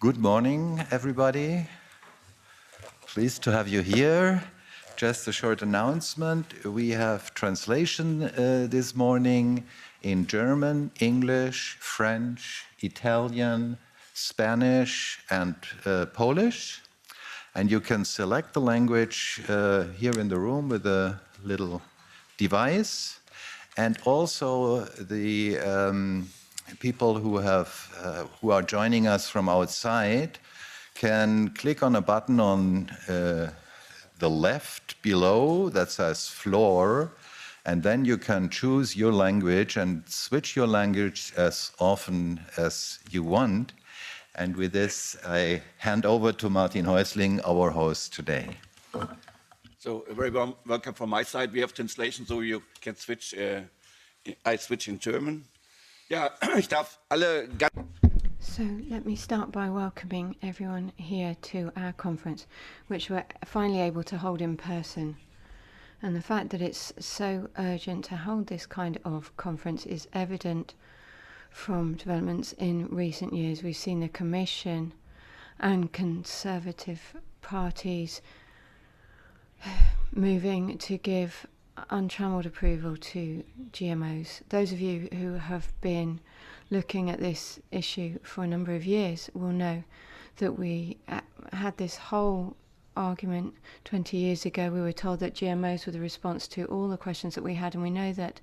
Good morning, everybody. Pleased to have you here. Just a short announcement. We have translation this morning in German, English, French, Italian, Spanish, and Polish. And you can select the language here in the room with a little device. And also the people who are joining us from outside can click on a button on the left below that says floor, and then you can choose your language and switch your language as often as you want. And with this, I hand over to Martin Häusling, our host today. So a very warm welcome from my side. We have translation, so you can switch. I switch in German. Ja, ich darf alle. So let me start by welcoming everyone here to our conference, which we're finally able to hold in person. And the fact that it's so urgent to hold this kind of conference is evident from developments in recent years. We've seen the Commission and Conservative parties moving to give untrammeled approval to GMOs. Those of you who have been looking at this issue for a number of years will know that we had this whole argument 20 years ago. We were told that GMOs were the response to all the questions that we had, and we know that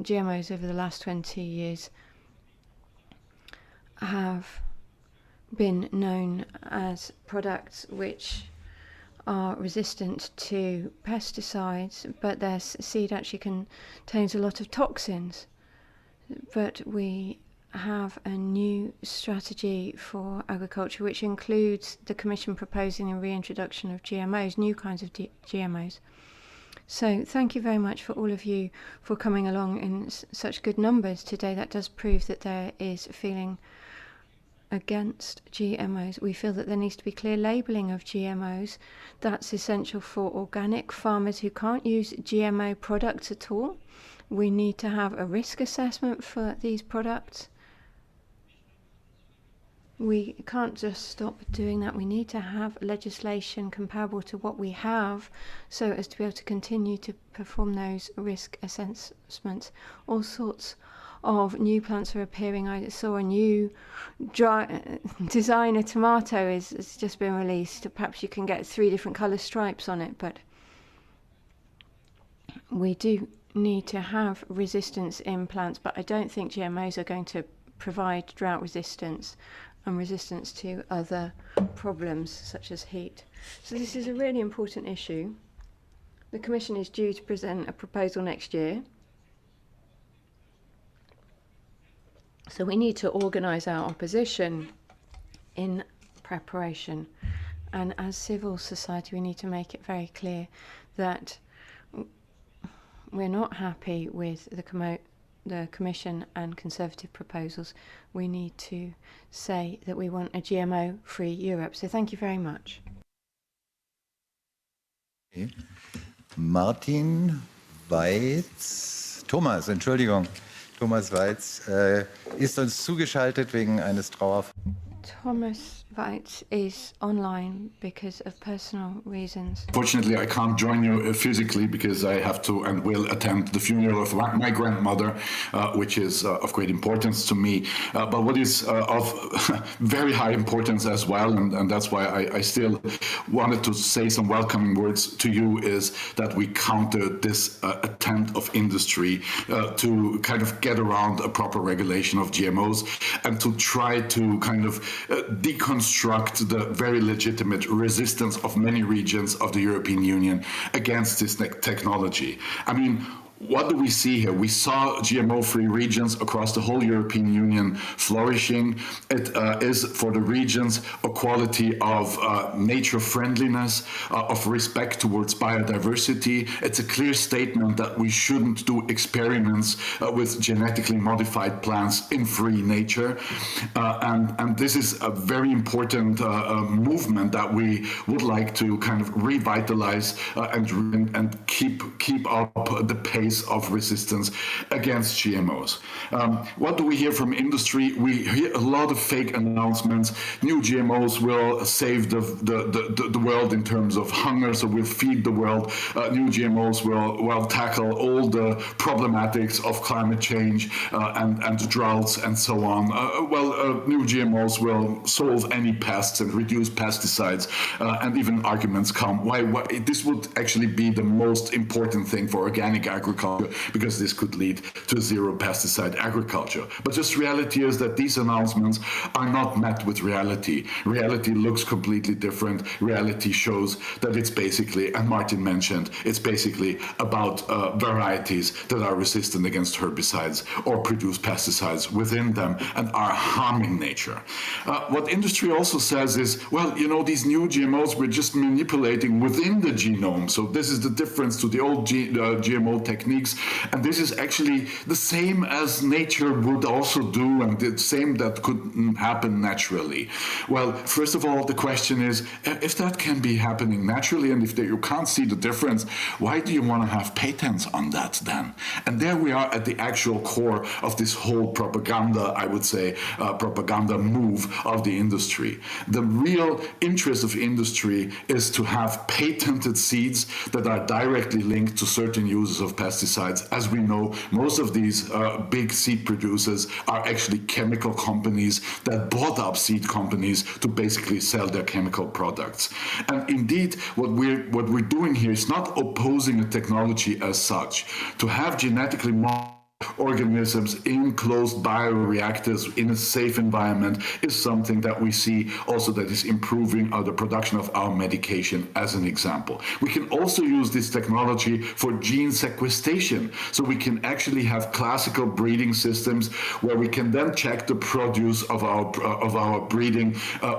GMOs over the last 20 years have been known as products which are resistant to pesticides, but their seed actually contains a lot of toxins. But we have a new strategy for agriculture, which includes the Commission proposing the reintroduction of GMOs, new kinds of GMOs. So thank you very much for all of you for coming along in such good numbers today. That does prove that there is feeling against GMOs. We feel that there needs to be clear labelling of GMOs. That's essential for organic farmers who can't use GMO products at all. We need to have a risk assessment for these products. We can't just stop doing that. We need to have legislation comparable to what we have so as to be able to continue to perform those risk assessments. All sorts of new plants are appearing. I saw a new designer tomato has just been released. Perhaps you can get 3 different colour stripes on it, but we do need to have resistance in plants, but I don't think GMOs are going to provide drought resistance and resistance to other problems such as heat. So this is a really important issue. The Commission is due to present a proposal next year. So we need to organise our opposition in preparation. And as civil society, we need to make it very clear that we're not happy with the Commission and Conservative proposals. We need to say that we want a GMO-free Europe. So thank you very much. Okay. Martin Waitz, Thomas Waitz ist uns zugeschaltet wegen eines Trauerfalls. Thomas Waitz is online because of personal reasons. Fortunately, I can't join you physically because I have to and will attend the funeral of my grandmother, which is of great importance to me. But what is of very high importance as well, and that's why I still wanted to say some welcoming words to you, is that we counter this attempt of industry to kind of get around a proper regulation of GMOs and to try to kind of deconstruct the very legitimate resistance of many regions of the European Union against this technology. I mean, what do we see here? We saw GMO-free regions across the whole European Union flourishing. It is for the regions a quality of nature friendliness, of respect towards biodiversity. It's a clear statement that we shouldn't do experiments with genetically modified plants in free nature. And this is a very important movement that we would like to kind of revitalize and keep up the pace base of resistance against GMOs. What do we hear from industry? We hear a lot of fake announcements. New GMOs will save the world in terms of hunger, so we'll feed the world. New GMOs will tackle all the problematics of climate change and droughts and so on. New GMOs will solve any pests and reduce pesticides, and even arguments come why this would actually be the most important thing for organic agriculture, because this could lead to zero pesticide agriculture. But just reality is that these announcements are not met with reality. Reality looks completely different. Reality shows that it's basically, and Martin mentioned, it's basically about varieties that are resistant against herbicides or produce pesticides within them and are harming nature. What industry also says is, well, you know, these new GMOs, we're just manipulating within the genome. So this is the difference to the old GMO techniques. And this is actually the same as nature would also do, and the same that could happen naturally. Well, first of all, the question is, if that can be happening naturally, and if you can't see the difference, why do you want to have patents on that then? And there we are at the actual core of this whole propaganda, I would say, propaganda move of the industry. The real interest of industry is to have patented seeds that are directly linked to certain uses of pesticides. As we know, most of these big seed producers are actually chemical companies that bought up seed companies to basically sell their chemical products. And indeed, what we're doing here is not opposing a technology as such. To have genetically modified organisms in closed bioreactors in a safe environment is something that we see also that is improving the production of our medication, as an example. We can also use this technology for gene sequestration, so we can actually have classical breeding systems where we can then check the produce of our breeding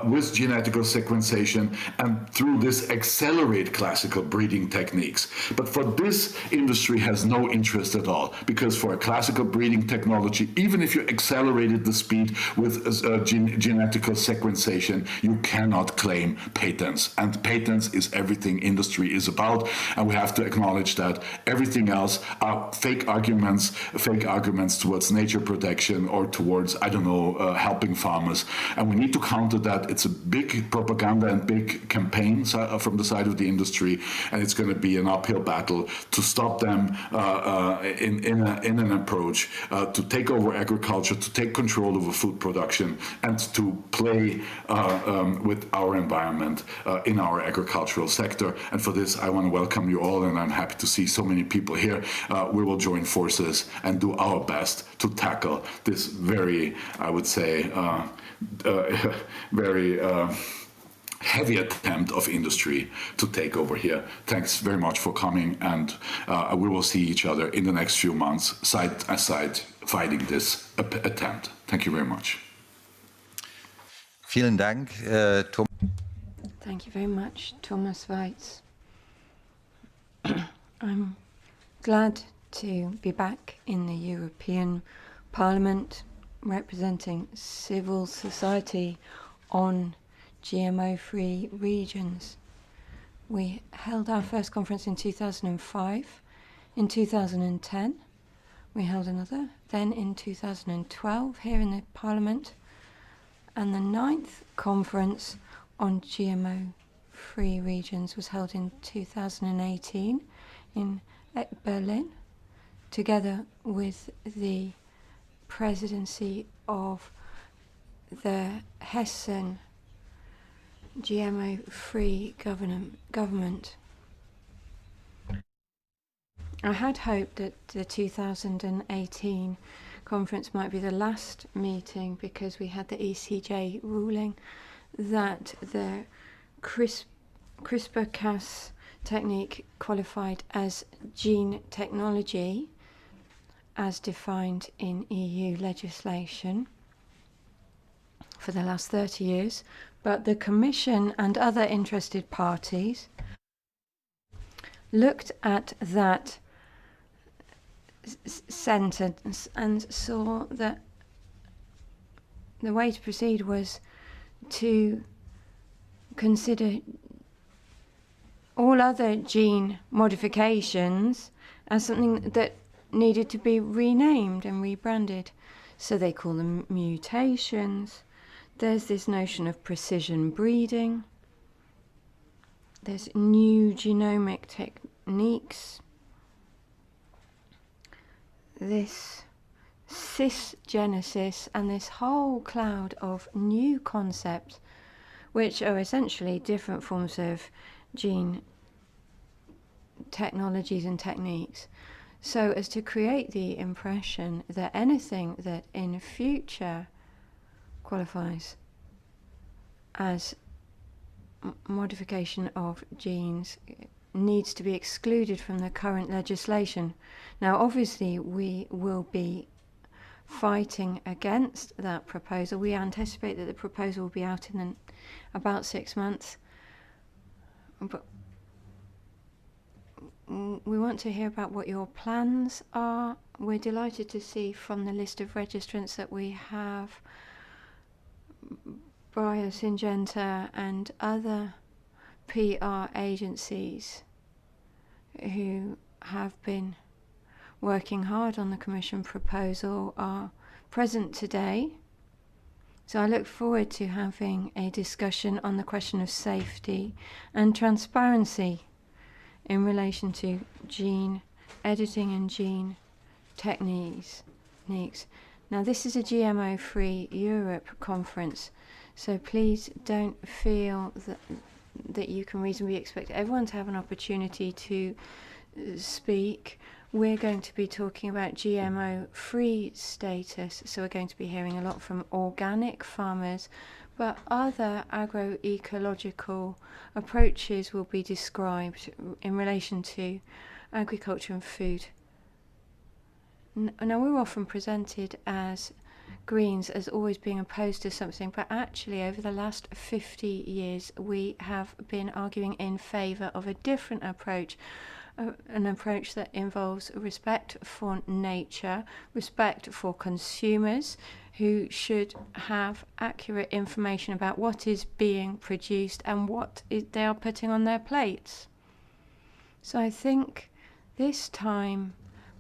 with genetical sequencing, and through this accelerate classical breeding techniques. But for this, industry has no interest at all, because for a classical breeding technology, even if you accelerated the speed with genetical sequencing, you cannot claim patents. And patents is everything industry is about, and we have to acknowledge that everything else are fake arguments towards nature protection or towards, I don't know, helping farmers. And we need to counter that. It's a big propaganda and big campaign from the side of the industry, and it's going to be an uphill battle to stop them in an approach to take over agriculture, to take control over food production, and to play with our environment in our agricultural sector. And for this, I want to welcome you all, and I'm happy to see so many people here. We will join forces and do our best to tackle this very, I would say, very heavy attempt of industry to take over here. Thanks very much for coming, and we will see each other in the next few months, side by side, fighting this attempt. Thank you very much. Vielen Dank, Tom. Thank you very much, Thomas Waitz. I'm glad to be back in the European Parliament representing civil society on GMO-free regions. We held our first conference in 2005. In 2010, we held another, then in 2012 here in the Parliament, and the 9th conference on GMO-free regions was held in 2018 in Berlin, together with the presidency of the Hessen GMO-free government. I had hoped that the 2018 conference might be the last meeting, because we had the ECJ ruling that the CRISPR-Cas technique qualified as gene technology as defined in EU legislation for the last 30 years. But the Commission and other interested parties looked at that sentence and saw that the way to proceed was to consider all other gene modifications as something that needed to be renamed and rebranded. So they call them mutations. There's this notion of precision breeding. There's new genomic techniques. This cisgenesis and this whole cloud of new concepts, which are essentially different forms of gene technologies and techniques, so as to create the impression that anything that in future qualifies as modification of genes needs to be excluded from the current legislation. Now, obviously, we will be fighting against that proposal. We anticipate that the proposal will be out in about 6 months. But we want to hear about what your plans are. We're delighted to see from the list of registrants that we have Syngenta and other PR agencies who have been working hard on the Commission proposal are present today. So I look forward to having a discussion on the question of safety and transparency in relation to gene editing and gene techniques. Now, this is a GMO-Free Europe conference, so please don't feel that you can reasonably expect everyone to have an opportunity to speak. We're going to be talking about GMO-free status, so we're going to be hearing a lot from organic farmers, but other agroecological approaches will be described in relation to agriculture and food. Now, we're often presented as Greens as always being opposed to something, but actually over the last 50 years we have been arguing in favour of a different approach, an approach that involves respect for nature, respect for consumers who should have accurate information about what is being produced and what they are putting on their plates. So I think this time,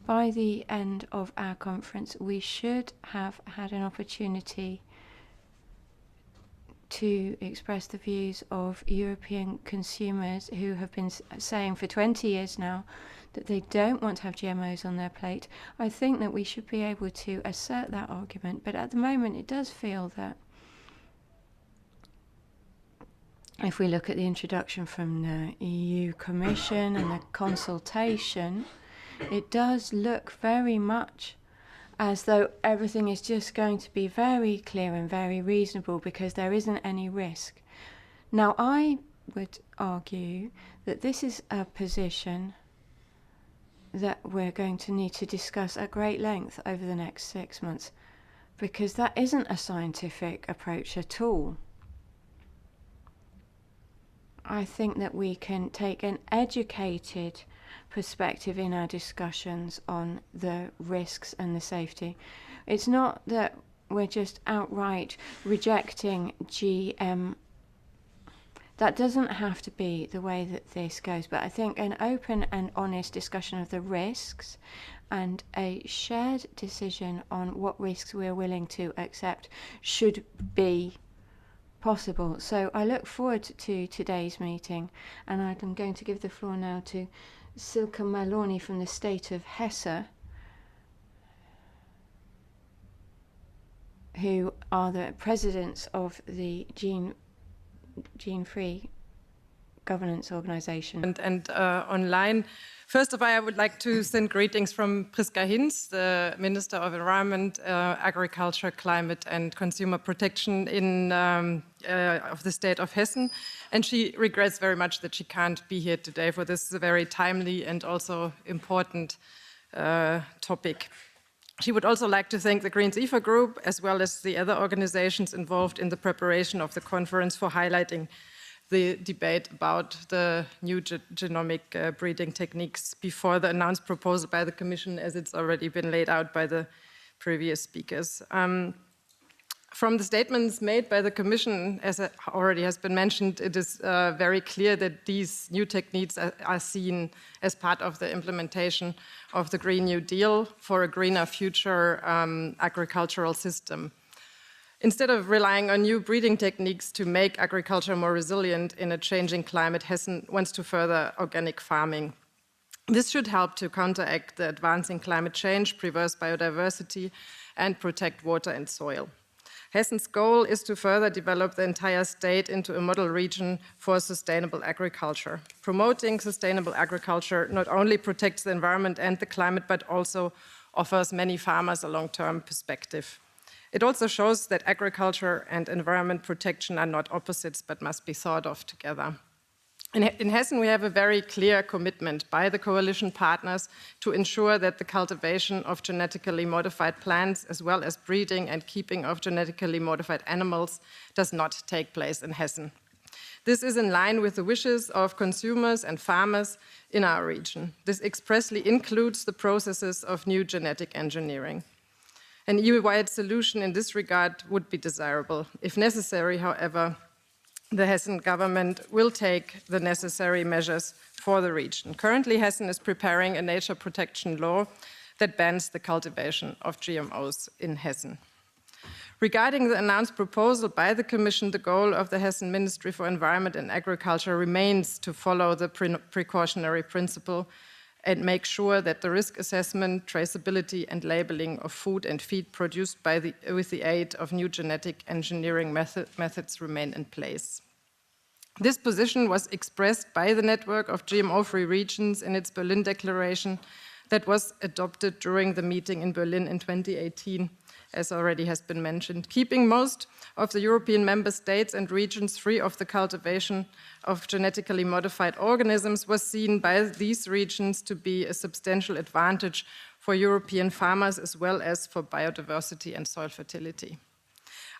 by the end of our conference, we should have had an opportunity to express the views of European consumers who have been saying for 20 years now that they don't want to have GMOs on their plate. I think that we should be able to assert that argument, but at the moment it does feel that if we look at the introduction from the EU Commission and the consultation, it does look very much as though everything is just going to be very clear and very reasonable because there isn't any risk. Now, I would argue that this is a position that we're going to need to discuss at great length over the next 6 months, because that isn't a scientific approach at all. I think that we can take an educated perspective in our discussions on the risks and the safety. It's not that we're just outright rejecting GM. That doesn't have to be the way that this goes, but I think an open and honest discussion of the risks and a shared decision on what risks we're willing to accept should be possible. So I look forward to today's meeting, and I'm going to give the floor now to Silke Malorny from the state of Hesse, who are the presidents of the Gene-Free Governance Organization. And online, first of all, I would like to send greetings from Priska Hinz, the Minister of Environment, Agriculture, Climate and Consumer Protection of the state of Hessen. And she regrets very much that she can't be here today for this very timely and also important topic. She would also like to thank the Greens EFA Group, as well as the other organizations involved in the preparation of the conference, for highlighting the debate about the new genomic breeding techniques before the announced proposal by the Commission, as it's already been laid out by the previous speakers. From the statements made by the Commission, as already has been mentioned, it is very clear that these new techniques are seen as part of the implementation of the Green New Deal for a greener future agricultural system. Instead of relying on new breeding techniques to make agriculture more resilient in a changing climate, Hessen wants to further organic farming. This should help to counteract the advancing climate change, preserve biodiversity, and protect water and soil. Hessen's goal is to further develop the entire state into a model region for sustainable agriculture. Promoting sustainable agriculture not only protects the environment and the climate, but also offers many farmers a long-term perspective. It also shows that agriculture and environment protection are not opposites, but must be thought of together. In Hessen, we have a very clear commitment by the coalition partners to ensure that the cultivation of genetically modified plants, as well as breeding and keeping of genetically modified animals, does not take place in Hessen. This is in line with the wishes of consumers and farmers in our region. This expressly includes the processes of new genetic engineering. An EU-wide solution in this regard would be desirable. If necessary, however, the Hessen government will take the necessary measures for the region. Currently, Hessen is preparing a nature protection law that bans the cultivation of GMOs in Hessen. Regarding the announced proposal by the Commission, the goal of the Hessen Ministry for Environment and Agriculture remains to follow the precautionary principle and make sure that the risk assessment, traceability and labeling of food and feed produced with the aid of new genetic engineering methods remain in place. This position was expressed by the network of GMO-free regions in its Berlin Declaration that was adopted during the meeting in Berlin in 2018, as already has been mentioned. Keeping most of the European member states and regions free of the cultivation of genetically modified organisms was seen by these regions to be a substantial advantage for European farmers as well as for biodiversity and soil fertility.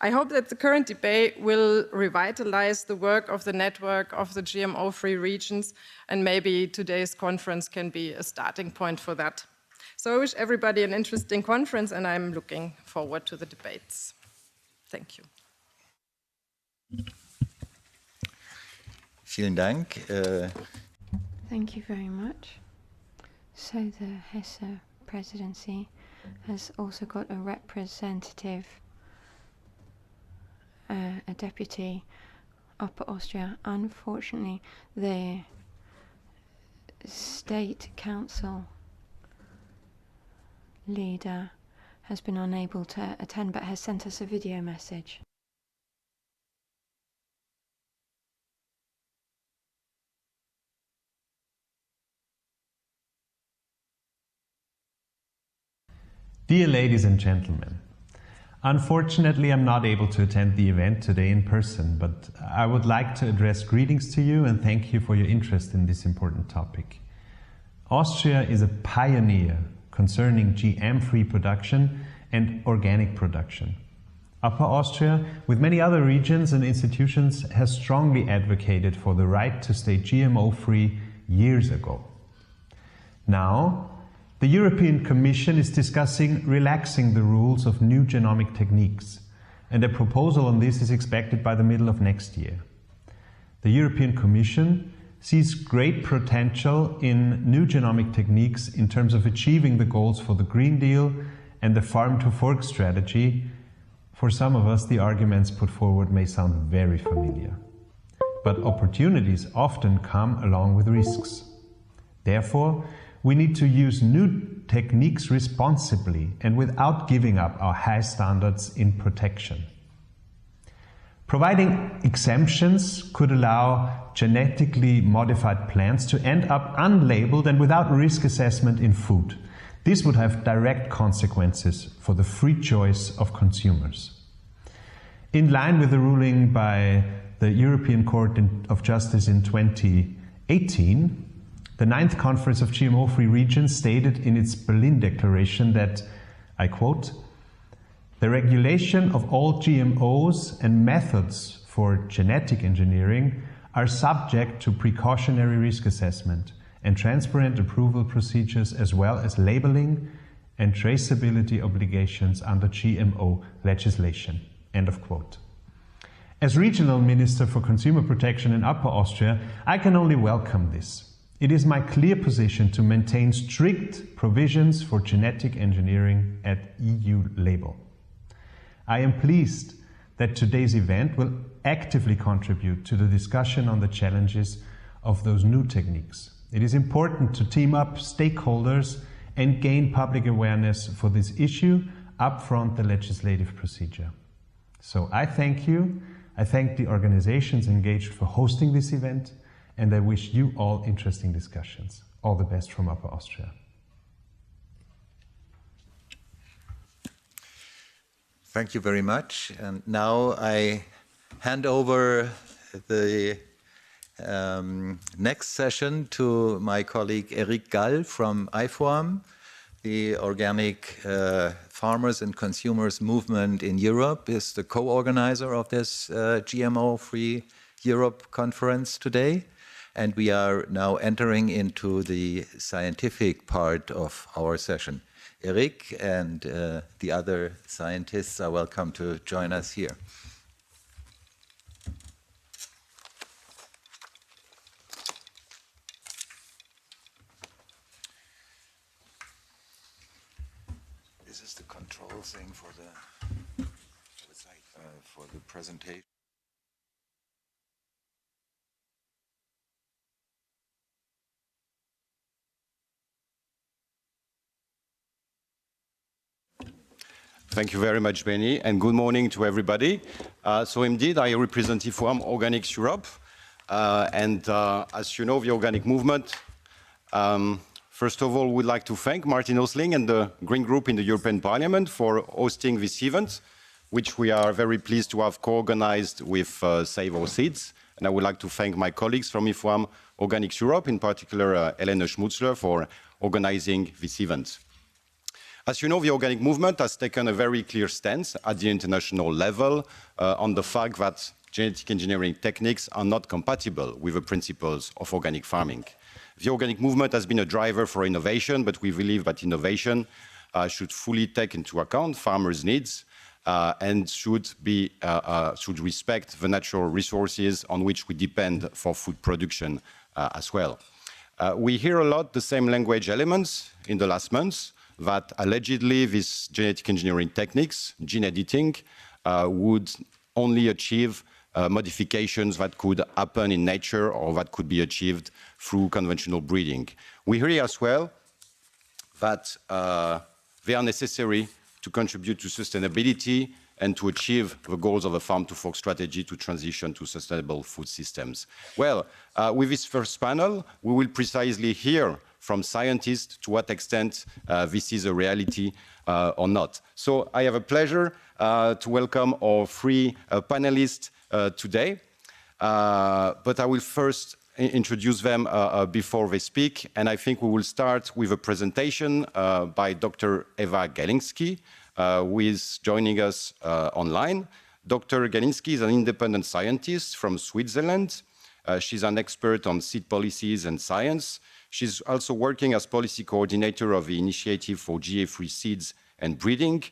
I hope that the current debate will revitalize the work of the network of the GMO-free regions, and maybe today's conference can be a starting point for that. So I wish everybody an interesting conference, and I'm looking forward to the debates. Thank you. Vielen Dank. Thank you very much. So the Hesse presidency has also got a representative, a deputy, Upper Austria. Unfortunately, the state council leader has been unable to attend, but has sent us a video message. Dear ladies and gentlemen, unfortunately I'm not able to attend the event today in person, but I would like to address greetings to you and thank you for your interest in this important topic. Austria is a pioneer concerning GM-free production and organic production. Upper Austria, with many other regions and institutions, has strongly advocated for the right to stay GMO-free years ago. Now, the European Commission is discussing relaxing the rules of new genomic techniques, and a proposal on this is expected by the middle of next year. The European Commission sees great potential in new genomic techniques in terms of achieving the goals for the Green Deal and the farm-to-fork strategy. For some of us, the arguments put forward may sound very familiar. But opportunities often come along with risks. Therefore, we need to use new techniques responsibly and without giving up our high standards in protection. Providing exemptions could allow genetically modified plants to end up unlabeled and without risk assessment in food. This would have direct consequences for the free choice of consumers. In line with the ruling by the European Court of Justice in 2018, the 9th Conference of GMO-Free Regions stated in its Berlin Declaration that, I quote, "The regulation of all GMOs and methods for genetic engineering are subject to precautionary risk assessment and transparent approval procedures as well as labeling and traceability obligations under GMO legislation." End of quote. As Regional Minister for Consumer Protection in Upper Austria, I can only welcome this. It is my clear position to maintain strict provisions for genetic engineering at EU level. I am pleased that today's event will actively contribute to the discussion on the challenges of those new techniques. It is important to team up stakeholders and gain public awareness for this issue upfront the legislative procedure. So I thank you. I thank the organizations engaged for hosting this event, and I wish you all interesting discussions. All the best from Upper Austria. Thank you very much. And now I hand over the next session to my colleague Eric Gall from IFOAM, the Organic Farmers and Consumers Movement in Europe, is the co-organizer of this GMO-Free Europe conference today. And we are now entering into the scientific part of our session. Eric and the other scientists are welcome to join us here. This is the control thing for the presentation. Thank you very much, Benny, and good morning to everybody. So indeed, I represent IFOAM Organics Europe. As you know, the organic movement, first of all, we'd like to thank Martin Häusling and the Green Group in the European Parliament for hosting this event, which we are very pleased to have co-organized with Save Our Seeds. And I would like to thank my colleagues from IFOAM Organics Europe, in particular Helene Schmutzler, for organizing this event. As you know, the organic movement has taken a very clear stance at the international level on the fact that genetic engineering techniques are not compatible with the principles of organic farming. The organic movement has been a driver for innovation, but we believe that innovation should fully take into account farmers' needs and should respect the natural resources on which we depend for food production as well. We hear a lot the same language elements in the last months, that allegedly these genetic engineering techniques, gene editing, would only achieve modifications that could happen in nature or that could be achieved through conventional breeding. We hear as well that they are necessary to contribute to sustainability and to achieve the goals of a farm-to-fork strategy to transition to sustainable food systems. Well, with this first panel, we will precisely hear from scientists to what extent this is a reality or not. So I have a pleasure to welcome our three panelists today. But I will first introduce them before they speak. And I think we will start with a presentation by Dr. Eva Gelinsky, who is joining us online. Dr. Gelinsky is an independent scientist from Switzerland. She's an expert on seed policies and science. She's also working as policy coordinator of the Initiative for GA-Free Seeds and Breeding.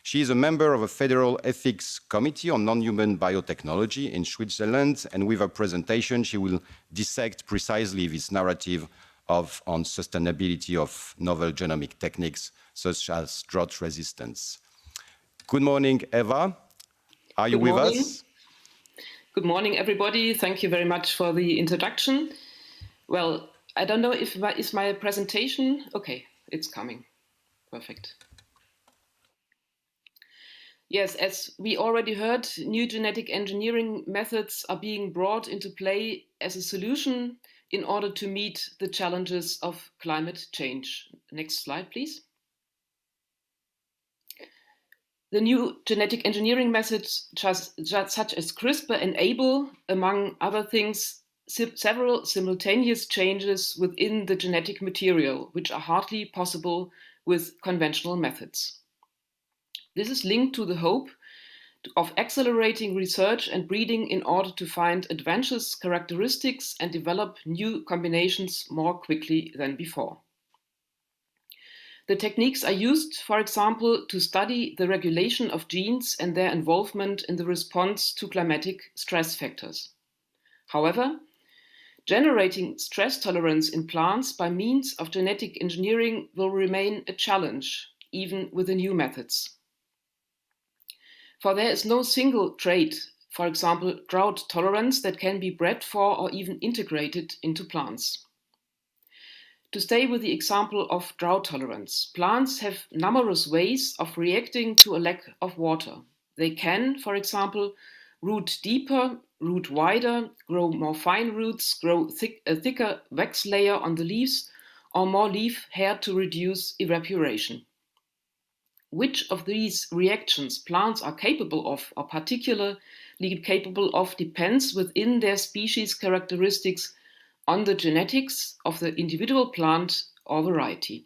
She is a member of a federal ethics committee on non-human biotechnology in Switzerland, and with her presentation, she will dissect precisely this narrative on sustainability of novel genomic techniques, such as drought resistance. Good morning, Eva. Are you with us? Good morning, everybody. Thank you very much for the introduction. Well, I don't know if is my presentation. Okay, it's coming. Perfect. Yes, as we already heard, new genetic engineering methods are being brought into play as a solution in order to meet the challenges of climate change. Next slide, please. The new genetic engineering methods, such as CRISPR, enable, among other things, several simultaneous changes within the genetic material, which are hardly possible with conventional methods. This is linked to the hope of accelerating research and breeding in order to find advantageous characteristics and develop new combinations more quickly than before. The techniques are used, for example, to study the regulation of genes and their involvement in the response to climatic stress factors. However, generating stress tolerance in plants by means of genetic engineering will remain a challenge, even with the new methods. For there is no single trait, for example, drought tolerance, that can be bred for or even integrated into plants. To stay with the example of drought tolerance, plants have numerous ways of reacting to a lack of water. They can, for example, root deeper, root wider, grow more fine roots, grow a thicker wax layer on the leaves, or more leaf hair to reduce evaporation. Which of these reactions plants are capable of, or particularly capable of, depends within their species characteristics on the genetics of the individual plant or variety.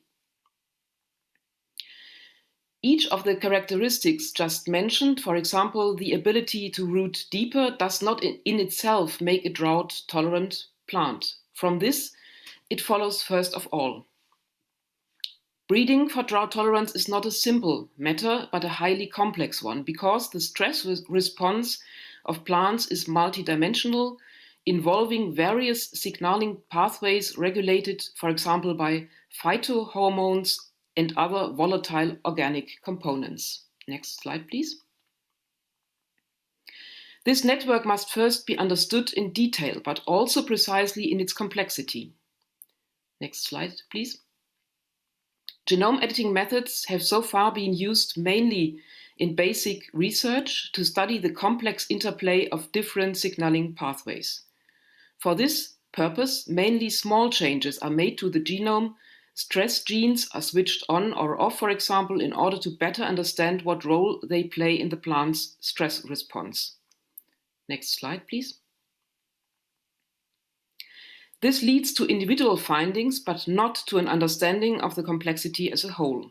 Each of the characteristics just mentioned, for example, the ability to root deeper, does not in itself make a drought-tolerant plant. From this, it follows first of all, breeding for drought tolerance is not a simple matter, but a highly complex one, because the stress response of plants is multidimensional, involving various signaling pathways regulated, for example, by phytohormones and other volatile organic components. Next slide, please. This network must first be understood in detail, but also precisely in its complexity. Next slide, please. Genome editing methods have so far been used mainly in basic research to study the complex interplay of different signaling pathways. For this purpose, mainly small changes are made to the genome. Stress genes are switched on or off, for example, in order to better understand what role they play in the plant's stress response. Next slide, please. This leads to individual findings, but not to an understanding of the complexity as a whole.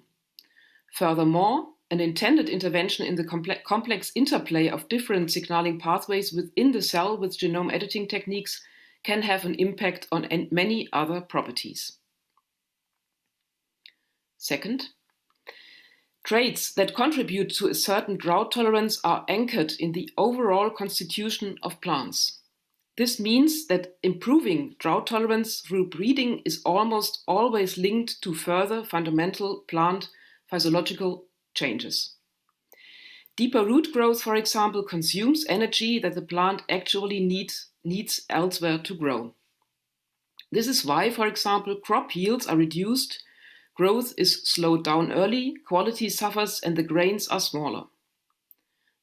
Furthermore, an intended intervention in the complex interplay of different signaling pathways within the cell with genome editing techniques can have an impact on many other properties. Second, traits that contribute to a certain drought tolerance are anchored in the overall constitution of plants. This means that improving drought tolerance through breeding is almost always linked to further fundamental plant physiological changes. Deeper root growth, for example, consumes energy that the plant actually needs elsewhere to grow. This is why, for example, crop yields are reduced, growth is slowed down early, quality suffers, and the grains are smaller.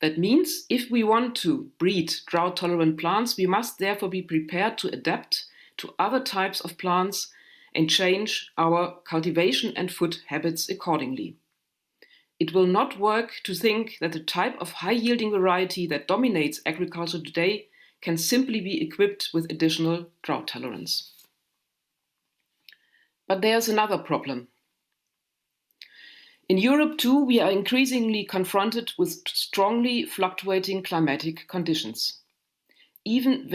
That means if we want to breed drought-tolerant plants, we must therefore be prepared to adapt to other types of plants and change our cultivation and food habits accordingly. It will not work to think that the type of high-yielding variety that dominates agriculture today can simply be equipped with additional drought tolerance. But there's another problem. In Europe too, we are increasingly confronted with strongly fluctuating climatic conditions. Even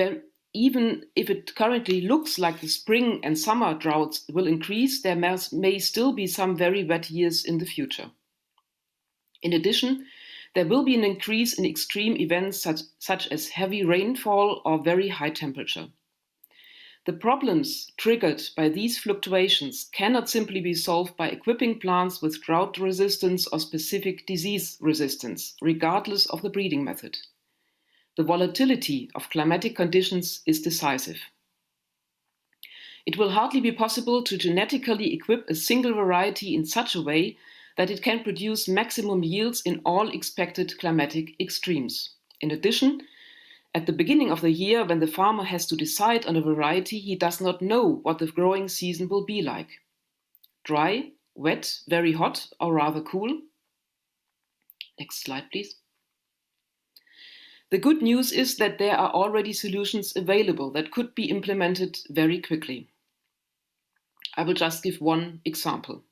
if it currently looks like the spring and summer droughts will increase, there may still be some very wet years in the future. In addition, there will be an increase in extreme events such as heavy rainfall or very high temperature. The problems triggered by these fluctuations cannot simply be solved by equipping plants with drought resistance or specific disease resistance, regardless of the breeding method. The volatility of climatic conditions is decisive. It will hardly be possible to genetically equip a single variety in such a way that it can produce maximum yields in all expected climatic extremes. In addition, at the beginning of the year, when the farmer has to decide on a variety, he does not know what the growing season will be like. Dry, wet, very hot, or rather cool? Next slide, please. The good news is that there are already solutions available that could be implemented very quickly. I will just give one example.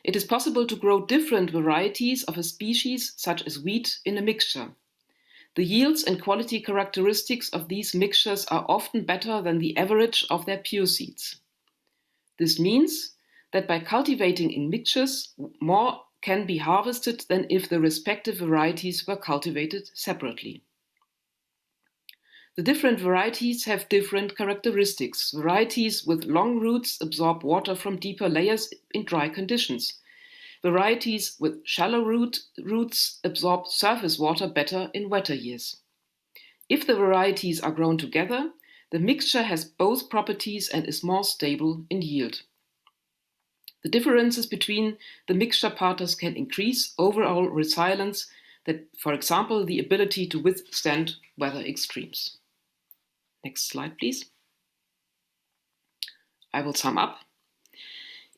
It is possible to grow different varieties of a species, such as wheat, in a mixture. The yields and quality characteristics of these mixtures are often better than the average of their pure seeds. This means that by cultivating in mixtures, more can be harvested than if the respective varieties were cultivated separately. The different varieties have different characteristics. Varieties with long roots absorb water from deeper layers in dry conditions. Varieties with shallow roots absorb surface water better in wetter years. If the varieties are grown together, the mixture has both properties and is more stable in yield. The differences between the mixture partners can increase overall resilience, that, for example, the ability to withstand weather extremes. Next slide, please. I will sum up.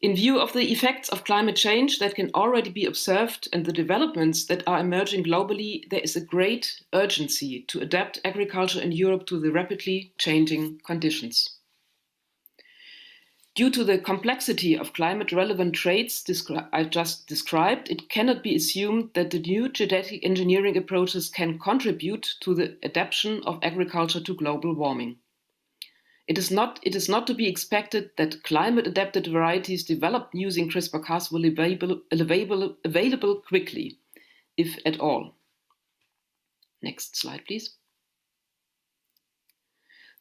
In view of the effects of climate change that can already be observed and the developments that are emerging globally, there is a great urgency to adapt agriculture in Europe to the rapidly changing conditions. Due to the complexity of climate-relevant traits I just described, it cannot be assumed that the new genetic engineering approaches can contribute to the adaptation of agriculture to global warming. It is not to be expected that climate-adapted varieties developed using CRISPR-Cas will be available quickly, if at all. Next slide, please.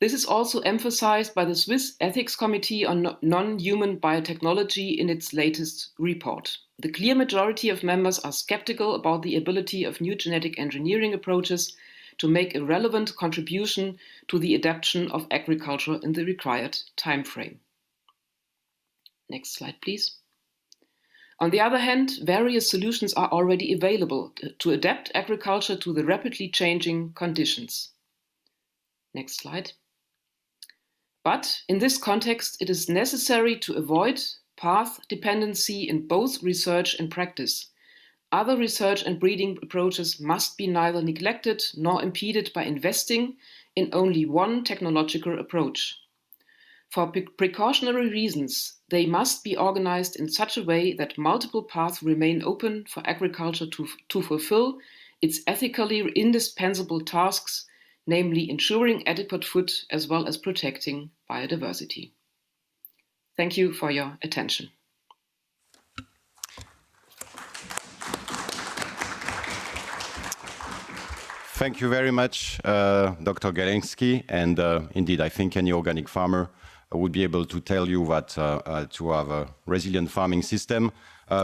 This is also emphasized by the Swiss Ethics Committee on Non-Human Biotechnology in its latest report. The clear majority of members are skeptical about the ability of new genetic engineering approaches to make a relevant contribution to the adaptation of agriculture in the required timeframe. Next slide, please. On the other hand, various solutions are already available to adapt agriculture to the rapidly changing conditions. Next slide. But in this context, it is necessary to avoid path dependency in both research and practice. Other research and breeding approaches must be neither neglected nor impeded by investing in only one technological approach. For precautionary reasons, they must be organized in such a way that multiple paths remain open for agriculture to fulfill its ethically indispensable tasks, namely ensuring adequate food as well as protecting biodiversity. Thank you for your attention. Thank you very much, Dr. Gelinsky. And indeed, I think any organic farmer would be able to tell you that to have a resilient farming system,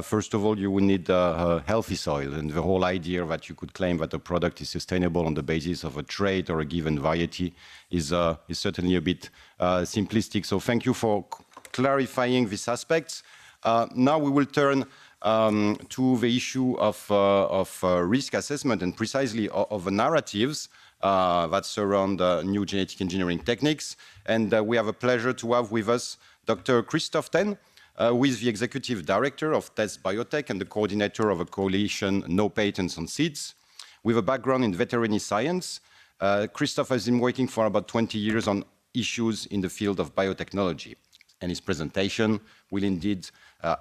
first of all, you will need a healthy soil. And the whole idea that you could claim that a product is sustainable on the basis of a trait or a given variety is certainly a bit simplistic. So thank you for clarifying these aspects. Now we will turn to the issue of risk assessment and precisely of the narratives that surround new genetic engineering techniques. And we have a pleasure to have with us Dr. Christoph Then, who is the Executive Director of TESS Biotech and the coordinator of a coalition No Patents on Seeds. With a background in veterinary science, Christoph has been working for about 20 years on issues in the field of biotechnology. And his presentation will indeed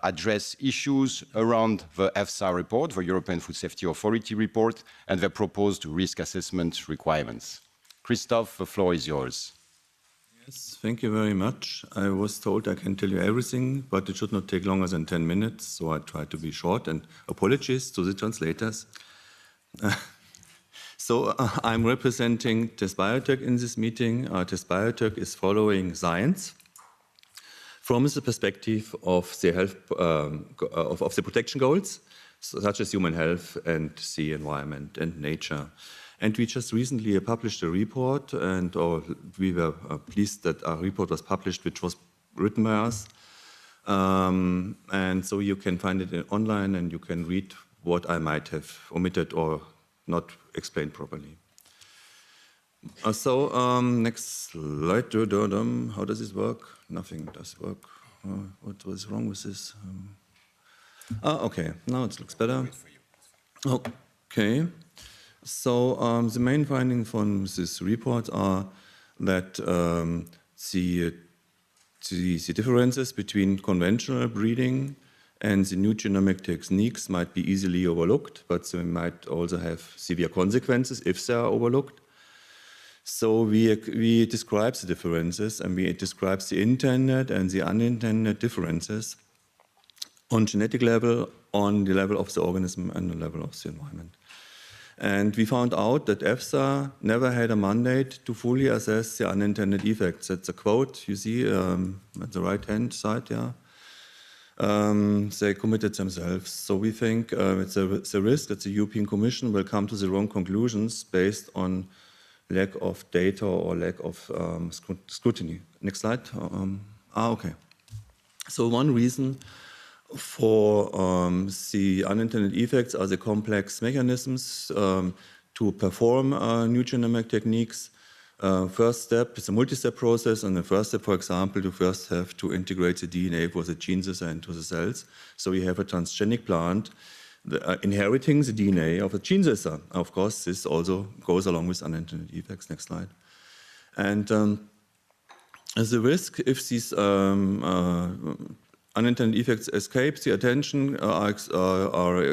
address issues around the EFSA report, the European Food Safety Authority report, and the proposed risk assessment requirements. Christoph, the floor is yours. Yes, thank you very much. I was told I can tell you everything, but it should not take longer than 10 minutes, so I try to be short, and apologies to the translators. I'm representing TESS Biotech in this meeting. TESS Biotech is following science from the perspective of the health of the protection goals, such as human health and the environment and nature. And we just recently published a report, and we were pleased that our report was published, which was written by us. And so you can find it online, and you can read what I might have omitted or not explained properly. Next slide. How does this work? Nothing does work. What was wrong with this? Okay, now it looks better. Okay. So the main findings from this report are that the differences between conventional breeding and the new genomic techniques might be easily overlooked, but they might also have severe consequences if they are overlooked. So we describe the differences, and we describe the intended and the unintended differences on genetic level, on the level of the organism, and the level of the environment. And we found out that EFSA never had a mandate to fully assess the unintended effects. That's a quote you see at the right-hand side, yeah. They committed themselves. So we think it's a risk that the European Commission will come to the wrong conclusions based on lack of data or lack of scrutiny. Next slide. Okay. So one reason for the unintended effects are the complex mechanisms to perform new genomic techniques. First step is a multi-step process, and the first step, for example, you first have to integrate the DNA for the genes into the cells. So we have a transgenic plant inheriting the DNA of a gene scissor. Of course, this also goes along with unintended effects. Next slide. And the risk, if these unintended effects escape the attention, are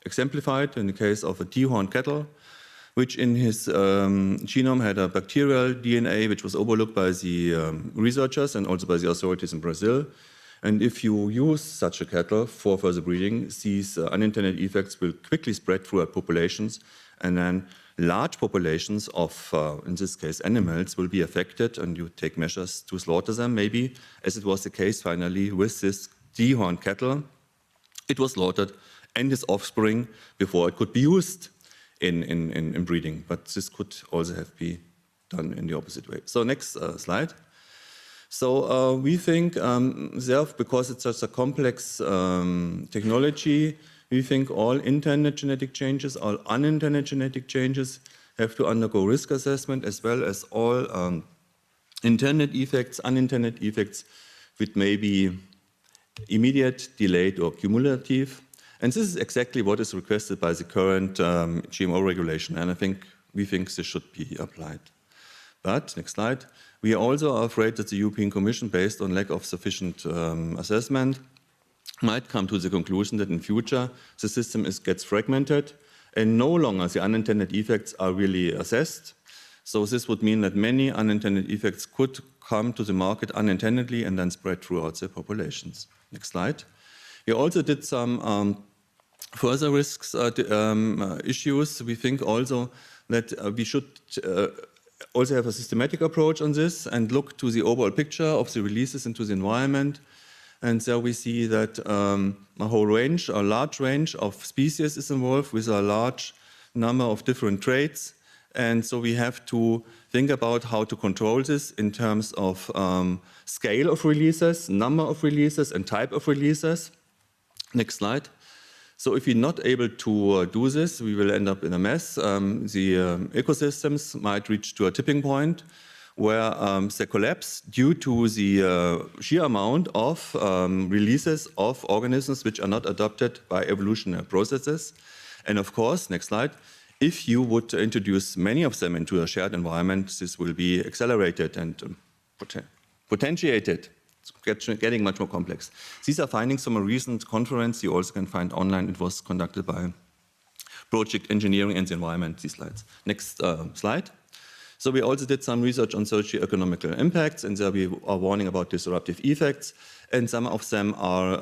exemplified in the case of a dehorned cattle, which in his genome had a bacterial DNA, which was overlooked by the researchers and also by the authorities in Brazil. And if you use such a cattle for further breeding, these unintended effects will quickly spread throughout populations, and then large populations of, in this case, animals will be affected, and you take measures to slaughter them, maybe, as it was the case finally with this dehorned cattle. It was slaughtered and its offspring before it could be used in breeding, but this could also have been done in the opposite way. So next slide. So we think, because it's such a complex technology, we think all intended genetic changes, all unintended genetic changes have to undergo risk assessment, as well as all intended effects, unintended effects, which may be immediate, delayed, or cumulative. And this is exactly what is requested by the current GMO regulation, and we think this should be applied. But, next slide, we also are afraid that the European Commission, based on lack of sufficient assessment, might come to the conclusion that in future the system gets fragmented and no longer the unintended effects are really assessed. So this would mean that many unintended effects could come to the market unintendedly and then spread throughout the populations. Next slide. We also did some further risks issues. We think also that we should also have a systematic approach on this and look to the overall picture of the releases into the environment. And there we see that a large range of species is involved with a large number of different traits. And so we have to think about how to control this in terms of scale of releases, number of releases, and type of releases. Next slide. So if we're not able to do this, we will end up in a mess. The ecosystems might reach to a tipping point where they collapse due to the sheer amount of releases of organisms which are not adapted by evolutionary processes. And of course, next slide, if you would introduce many of them into a shared environment, this will be accelerated and potentiated. It's getting much more complex. These are findings from a recent conference you also can find online. It was conducted by Project Engineering and the Environment, these slides. Next slide. So we also did some research on socio-economical impacts, and there we are warning about disruptive effects, and some of them are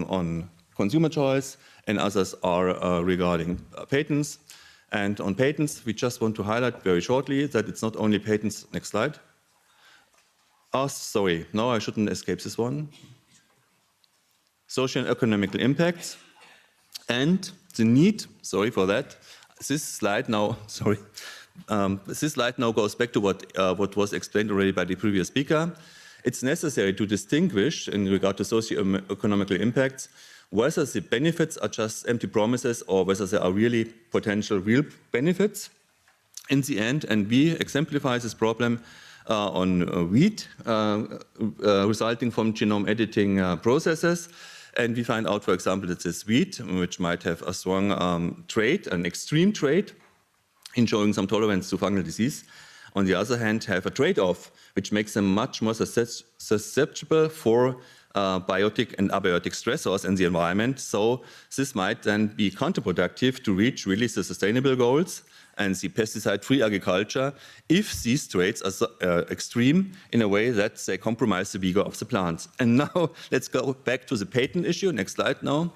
on consumer choice, and others are regarding patents. And on patents, we just want to highlight very shortly that it's not only patents. Next slide. Oh, sorry, no, I shouldn't escape this one. Social and economical impacts and the need, sorry for that, this slide now goes back to what was explained already by the previous speaker. It's necessary to distinguish in regard to socio-economical impacts whether the benefits are just empty promises or whether there are really potential real benefits in the end. And we exemplify this problem on wheat resulting from genome editing processes. And we find out, for example, that this wheat, which might have a strong trait, an extreme trait, in showing some tolerance to fungal disease, on the other hand, have a trade-off, which makes them much more susceptible for biotic and abiotic stressors in the environment. So this might then be counterproductive to reach really the sustainable goals. and the pesticide-free agriculture if these traits are extreme in a way that they compromise the vigor of the plants. And now let's go back to the patent issue. Next slide now.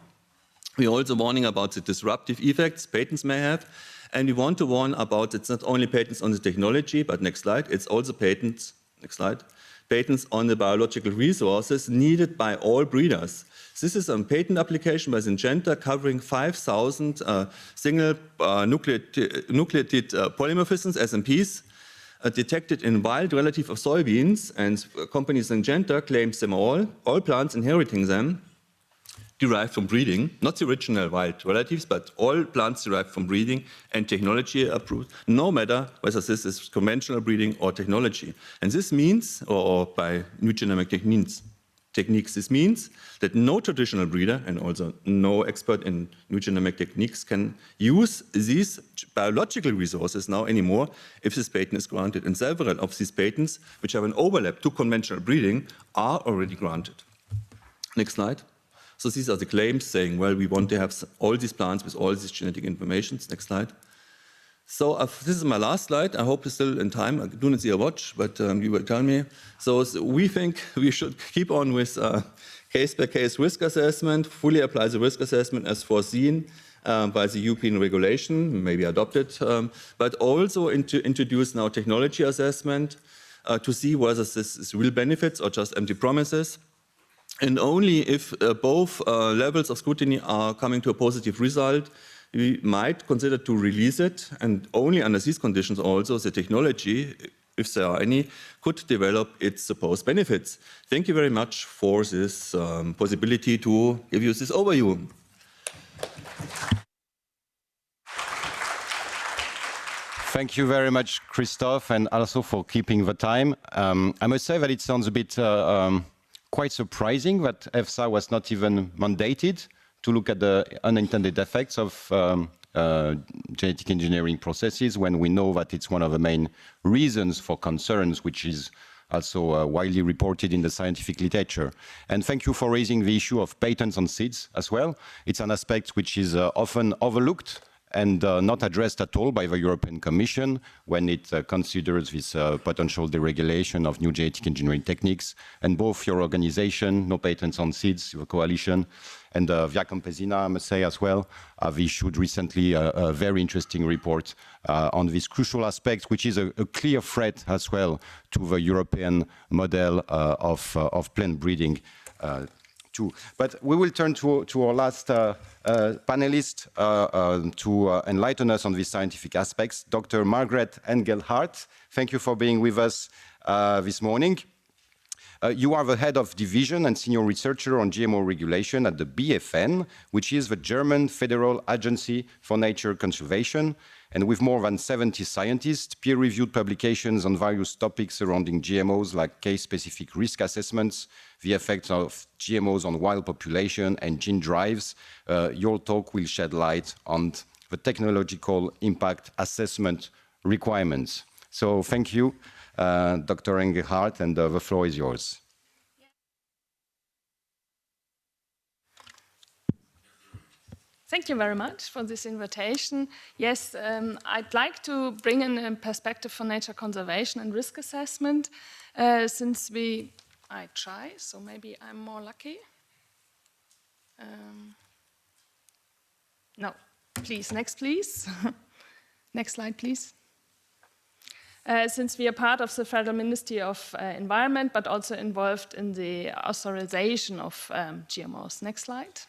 We're also warning about the disruptive effects patents may have. And we want to warn about it's not only patents on the technology, but next slide, it's also patents, next slide, patents on the biological resources needed by all breeders. This is a patent application by Syngenta covering 5,000 single nucleotide polymorphisms, SNPs, detected in wild relative of soybeans, and company Syngenta claims them all plants inheriting them, derived from breeding, not the original wild relatives, but all plants derived from breeding and technology approved, no matter whether this is conventional breeding or technology. And this means, or by new genomic techniques, this means that no traditional breeder and also no expert in new genomic techniques can use these biological resources now anymore if this patent is granted. And several of these patents, which have an overlap to conventional breeding, are already granted. Next slide. So these are the claims saying, well, we want to have all these plants with all these genetic information. Next slide. So this is my last slide. I hope it's still in time. I do not see a watch, but you will tell me. So we think we should keep on with case-by-case risk assessment, fully apply the risk assessment as foreseen by the European regulation, maybe adopted, but also introduce now technology assessment to see whether this is real benefits or just empty promises. And only if both levels of scrutiny are coming to a positive result, we might consider to release it, and only under these conditions also the technology, if there are any, could develop its supposed benefits. Thank you very much for this possibility to give you this overview. Thank you very much, Christoph, and also for keeping the time. I must say that it sounds a bit quite surprising that EFSA was not even mandated to look at the unintended effects of genetic engineering processes when we know that it's one of the main reasons for concerns, which is also widely reported in the scientific literature. And thank you for raising the issue of patents on seeds as well. It's an aspect which is often overlooked and not addressed at all by the European Commission when it considers this potential deregulation of new genetic engineering techniques. And both your organization, No Patents on Seeds, your coalition, and Via Campesina, I must say as well, have issued recently a very interesting report on this crucial aspect, which is a clear threat as well to the European model of plant breeding too. But we will turn to our last panelist to enlighten us on these scientific aspects, Dr. Margret Engelhard. Thank you for being with us this morning. You are the head of division and senior researcher on GMO regulation at the BfN, which is the German Federal Agency for Nature Conservation. And with more than 70 scientists, peer-reviewed publications on various topics surrounding GMOs, like case-specific risk assessments, the effects of GMOs on wild population and gene drives, your talk will shed light on the technological impact assessment requirements. So thank you, Dr. Engelhard, and the floor is yours. Thank you very much for this invitation. Yes, I'd like to bring in a perspective for nature conservation and risk assessment, since I try, so maybe I'm more lucky. No, please, next, please. Next slide, please. Since we are part of the Federal Ministry of Environment, but also involved in the authorization of GMOs. Next slide.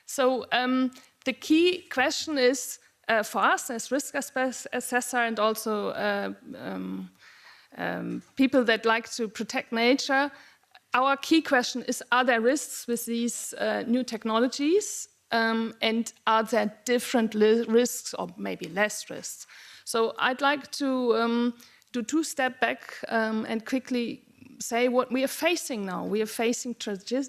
So the key question is for us as risk assessor and also people that like to protect nature, our key question is, are there risks with these new technologies, and are there different risks or maybe less risks? So I'd like to do two steps back and quickly say what we are facing now. We are facing transitions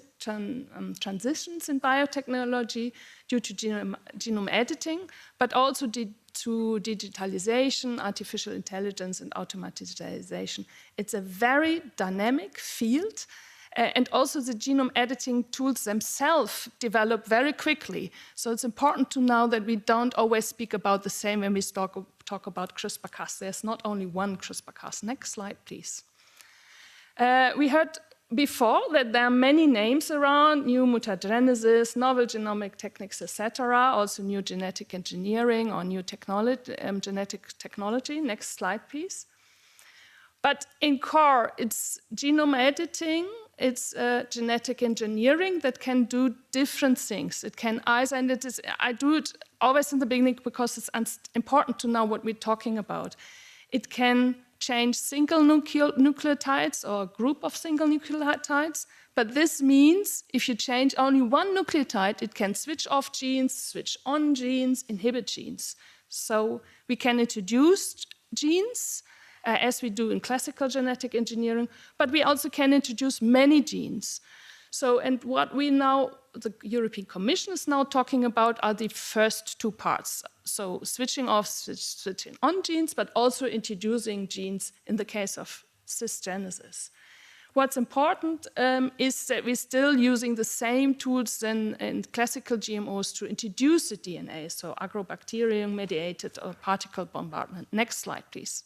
in biotechnology due to genome editing, but also to digitalization, artificial intelligence, and automatization. It's a very dynamic field, And also the genome editing tools themselves develop very quickly. So it's important to know that we don't always speak about the same when we talk about CRISPR-Cas. There's not only one CRISPR-Cas. Next slide, please. We heard before that there are many names around, new mutagenesis, novel genomic techniques, etc., also new genetic engineering or new genetic technology. Next slide, please. But in core, it's genome editing, it's genetic engineering that can do different things. It can either, and I do it always in the beginning because it's important to know what we're talking about. It can change single nucleotides or a group of single nucleotides, but this means if you change only one nucleotide, it can switch off genes, switch on genes, inhibit genes. So we can introduce genes, as we do in classical genetic engineering, but we also can introduce many genes. So, and what we now, the European Commission is now talking about are the first two parts. So switching off, switching on genes, but also introducing genes in the case of cisgenesis. What's important is that we're still using the same tools than in classical GMOs to introduce the DNA, so agrobacterium-mediated or particle bombardment. Next slide, please.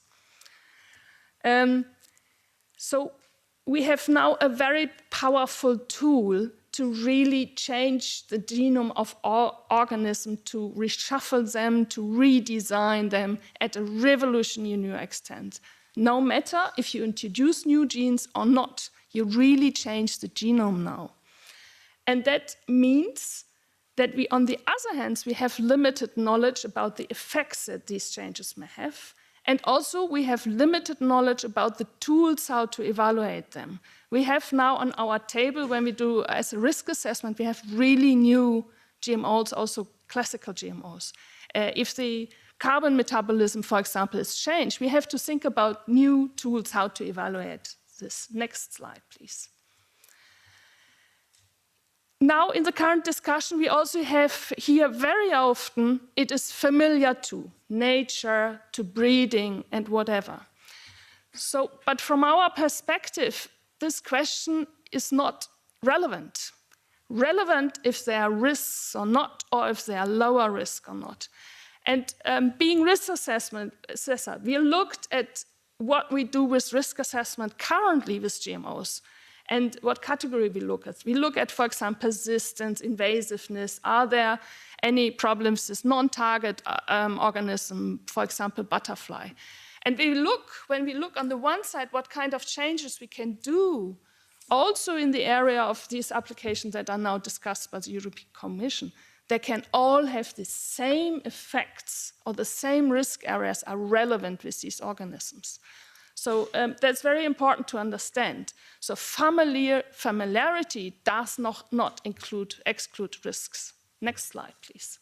So we have now a very powerful tool to really change the genome of all organisms, to reshuffle them, to redesign them at a revolutionary new extent. No matter if you introduce new genes or not, you really change the genome now. And that means that we, on the other hand, we have limited knowledge about the effects that these changes may have. And also we have limited knowledge about the tools, how to evaluate them. We have now on our table, when we do as a risk assessment, we have really new GMOs, also classical GMOs. If the carbon metabolism, for example, is changed, we have to think about new tools, how to evaluate this. Next slide, please. Now, in the current discussion, we also have here very often, it is familiar to nature, to breeding, and whatever. So, but from our perspective, this question is not relevant. Relevant if there are risks or not, or if there are lower risk or not. And being risk assessor, we looked at what we do with risk assessment currently with GMOs. And what category we look at? We look at, for example, persistence, invasiveness. Are there any problems with non-target organism, for example, butterfly? And when we look on the one side, what kind of changes we can do, also in the area of these applications that are now discussed by the European Commission, they can all have the same effects or the same risk areas are relevant with these organisms. So that's very important to understand. So familiarity does not exclude risks. Next slide, please.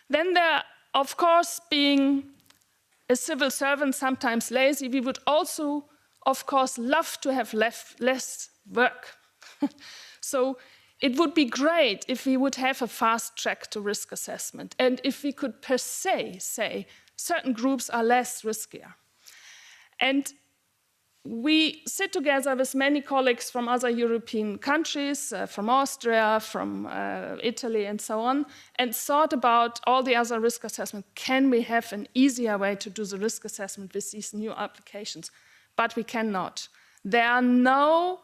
Then there, of course, being a civil servant, sometimes lazy, we would also, of course, love to have less work. So it would be great if we would have a fast track to risk assessment, and if we could per se say certain groups are less riskier. And we sit together with many colleagues from other European countries, from Austria, from Italy, and so on, and thought about all the other risk assessment. Can we have an easier way to do the risk assessment with these new applications? But we cannot. There are no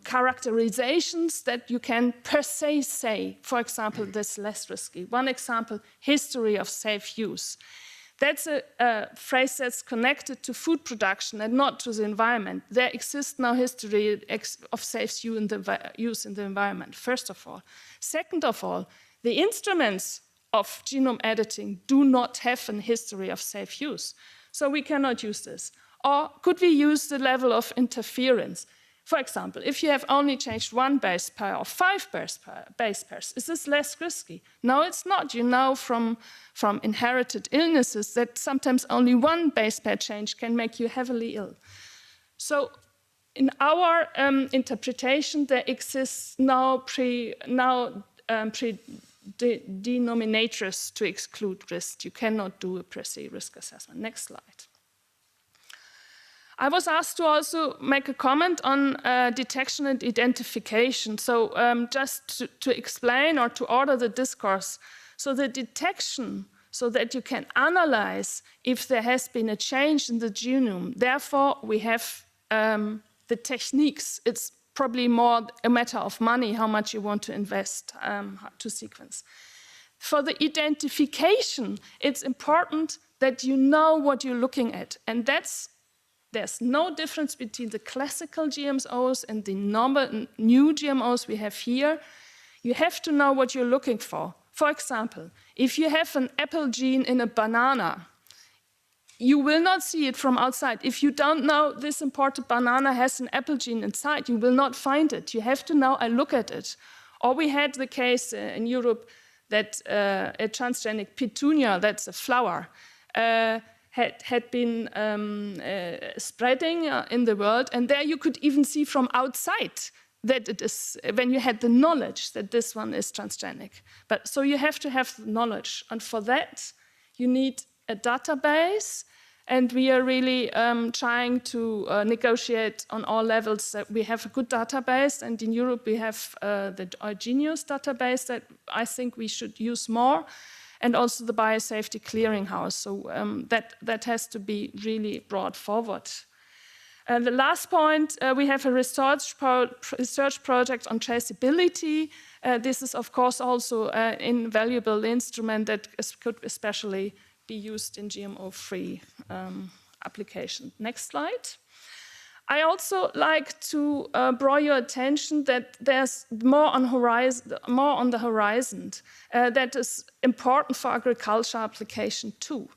characterizations that you can per se say, for example, this less risky. One example, history of safe use. That's a phrase that's connected to food production and not to the environment. There exists no history of safe use in the environment, first of all. Second of all, the instruments of genome editing do not have a history of safe use. So we cannot use this. Or could we use the level of interference? For example, if you have only changed one base pair or 5 base pairs, is this less risky? No, it's not. You know from inherited illnesses that sometimes only one base pair change can make you heavily ill. So in our interpretation, there exists no denominators to exclude risk. You cannot do a per se risk assessment. Next slide. I was asked to also make a comment on detection and identification. So just to explain or to order the discourse. So the detection, so that you can analyze if there has been a change in the genome. Therefore, we have the techniques. It's probably more a matter of money, how much you want to invest to sequence. For the identification, it's important that you know what you're looking at. And there's no difference between the classical GMOs and the new GMOs we have here. You have to know what you're looking for. For example, if you have an apple gene in a banana, you will not see it from outside. If you don't know this imported banana has an apple gene inside, you will not find it. You have to know, I look at it. Or we had the case in Europe that a transgenic petunia, that's a flower, had been spreading in the world, and there you could even see from outside that it is, when you had the knowledge that this one is transgenic. But so you have to have the knowledge, and for that you need a database, and we are really trying to negotiate on all levels that we have a good database, and in Europe we have the Genius database that I think we should use more, and also the Biosafety Clearinghouse. So that has to be really brought forward. The last point, we have a research project on traceability. This is, of course, also an invaluable instrument that could especially be used in GMO-free application. Next slide. I also like to draw your attention that there's more on the horizon that is important for agriculture application too.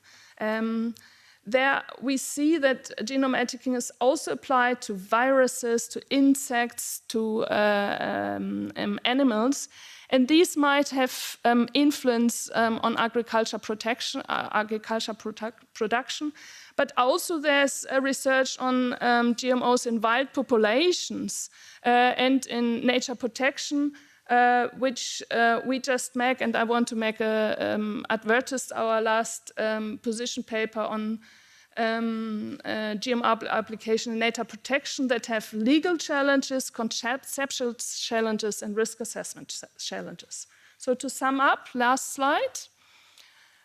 There we see that genome editing is also applied to viruses, to insects, to animals, and these might have influence on agriculture production. But also there's research on GMOs in wild populations and in nature protection, which we just make, and I want to make advertise our last position paper on GMO application in nature protection that have legal challenges, conceptual challenges, and risk assessment challenges. So to sum up, last slide.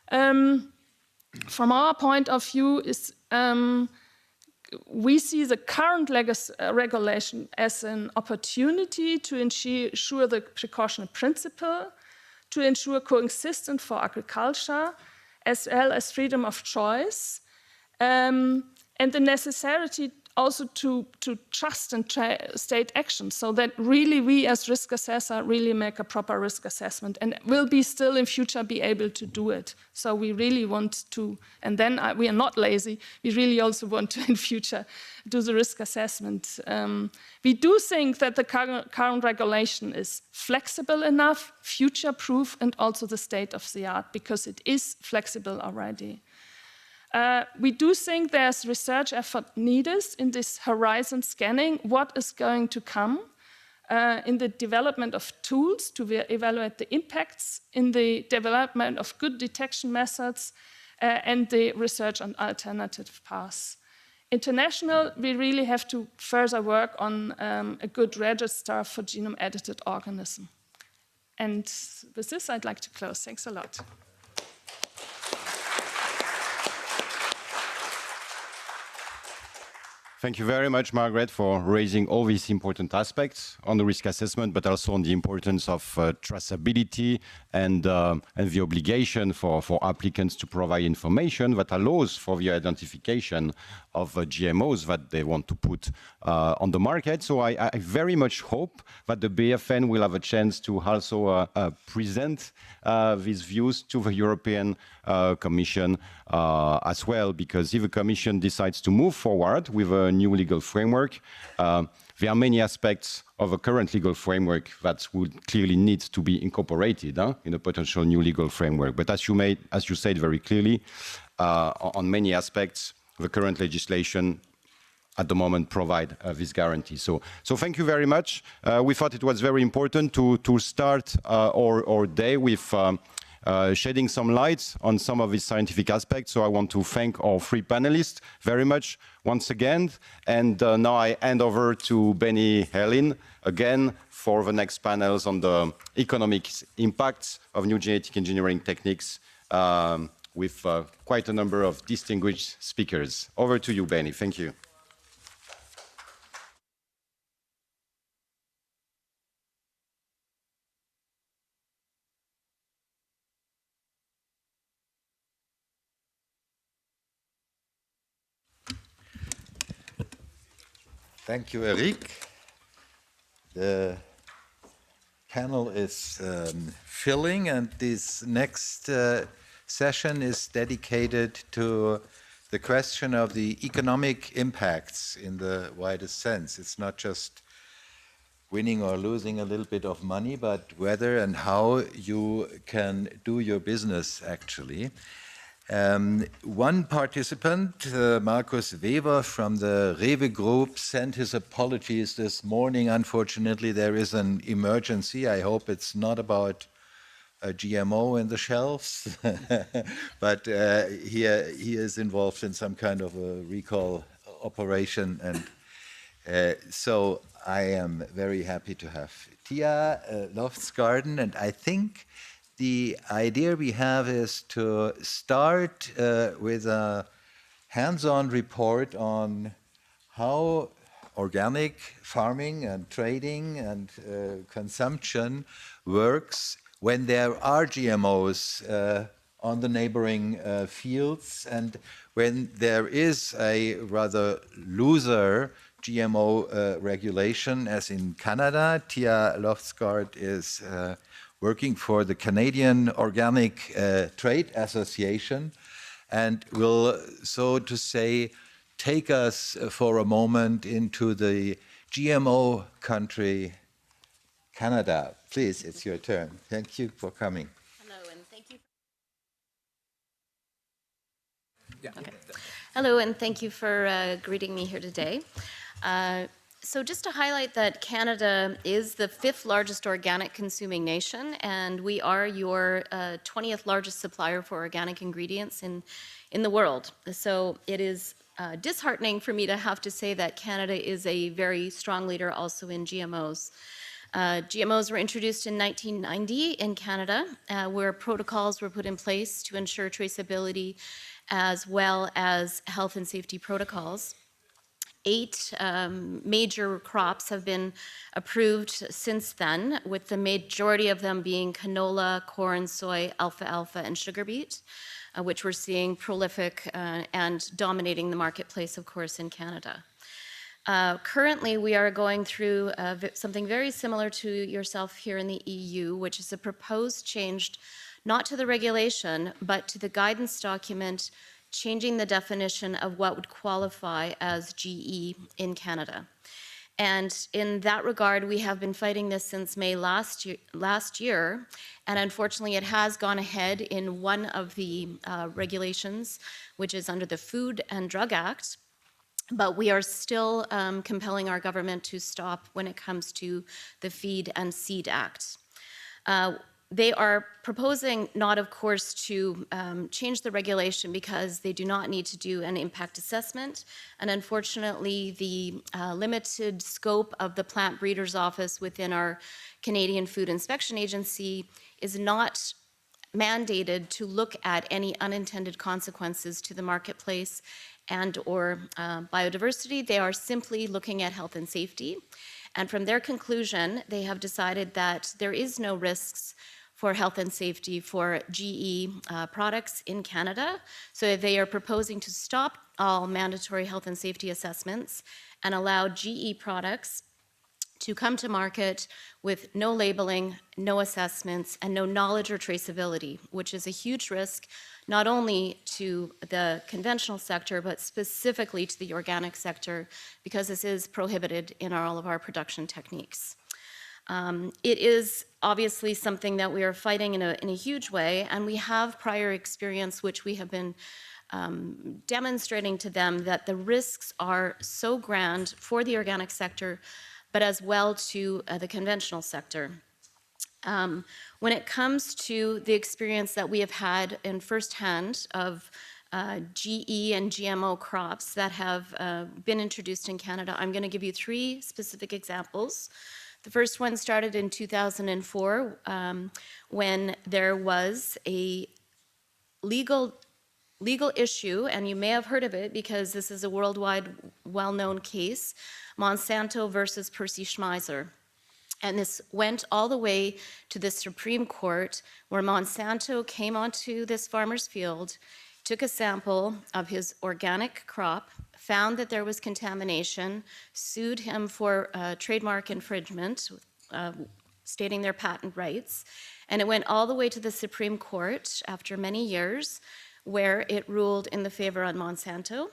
From our point of view, is we see the current regulation as an opportunity to ensure the precautionary principle, to ensure coexistence for agriculture, as well as freedom of choice, and the necessity also to trust in state action, so that really we as risk assessor really make a proper risk assessment and will be still in future be able to do it. So we really want to, and then we are not lazy, we really also want to in future do the risk assessment. We do think that the current regulation is flexible enough, future-proof, and also the state of the art, because it is flexible already. We do think there's research effort needed in this horizon scanning, what is going to come in the development of tools to evaluate the impacts, in the development of good detection methods, and the research on alternative paths. International, we really have to further work on a good register for genome-edited organisms. And with this, I'd like to close. Thanks a lot. Thank you very much, Margret, for raising all these important aspects on the risk assessment, but also on the importance of traceability and the obligation for applicants to provide information that allows for the identification of GMOs that they want to put on the market. So I very much hope that the BFN will have a chance to also present these views to the European Commission as well, because if the Commission decides to move forward with a new legal framework, there are many aspects of a current legal framework that would clearly need to be incorporated in a potential new legal framework. But as you said very clearly, on many aspects, the current legislation at the moment provide this guarantee. So thank you very much. We thought it was very important to start our day with shedding some light on some of these scientific aspects. So I want to thank our three panelists very much once again. And now I hand over to Benny Haerlin again for the next panels on the economic impacts of new genetic engineering techniques with quite a number of distinguished speakers. Over to you, Benny. Thank you. Thank you, Eric. The panel is filling, and this next session is dedicated to the question of the economic impacts in the widest sense. It's not just winning or losing a little bit of money, but whether and how you can do your business, actually. One participant, Markus Weber from the Rewe Group, sent his apologies this morning. Unfortunately, there is an emergency. I hope it's not about a GMO in the shelves, but he is involved in some kind of a recall operation, and so I am very happy to have Tia Loftsgard, and I think the idea we have is to start with a hands-on report on how organic farming and trading and consumption works when there are GMOs on the neighboring fields, and when there is a rather looser GMO regulation, as in Canada. Tia Loftsgard is working for the Canadian Organic Trade Association, and will, so to say, take us for a moment into the GMO country, Canada. Please, it's your turn. Thank you for coming. Hello, and thank you. Okay. Hello, and thank you for greeting me here today. So just to highlight that Canada is the 5th largest organic consuming nation, and we are your 20th largest supplier for organic ingredients in the world. So it is disheartening for me to have to say that Canada is a very strong leader also in GMOs. GMOs were introduced in 1990 in Canada, where protocols were put in place to ensure traceability as well as health and safety protocols. 8 major crops have been approved since then, with the majority of them being canola, corn, soy, alfalfa, and sugar beet, which we're seeing prolific and dominating the marketplace, of course, in Canada. Currently, we are going through something very similar to yourself here in the EU, which is a proposed change not to the regulation, but to the guidance document changing the definition of what would qualify as GE in Canada. And in that regard, we have been fighting this since May last year, and unfortunately it has gone ahead in one of the regulations, which is under the Food and Drug Act, but we are still compelling our government to stop when it comes to the Feed and Seed Act. They are proposing not, of course, to change the regulation because they do not need to do an impact assessment. And unfortunately, the limited scope of the Plant Breeders Office within our Canadian Food Inspection Agency is not mandated to look at any unintended consequences to the marketplace and or biodiversity. They are simply looking at health and safety. And from their conclusion, they have decided that there is no risks for health and safety for GE products in Canada. So they are proposing to stop all mandatory health and safety assessments and allow GE products to come to market with no labeling, no assessments, and no knowledge or traceability, which is a huge risk not only to the conventional sector, but specifically to the organic sector, because this is prohibited in all of our production techniques. It is obviously something that we are fighting in a huge way, and we have prior experience which we have been demonstrating to them that the risks are so grand for the organic sector, but as well to the conventional sector. When it comes to the experience that we have had in firsthand of GE and GMO crops that have been introduced in Canada, I'm going to give you 3 specific examples. The first one started in 2004 when there was a legal issue, and you may have heard of it because this is a worldwide well-known case, Monsanto versus Percy Schmeiser. And this went all the way to the Supreme Court, where Monsanto came onto this farmer's field, took a sample of his organic crop, found that there was contamination, sued him for trademark infringement, stating their patent rights, and it went all the way to the Supreme Court after many years, where it ruled in the favor on Monsanto.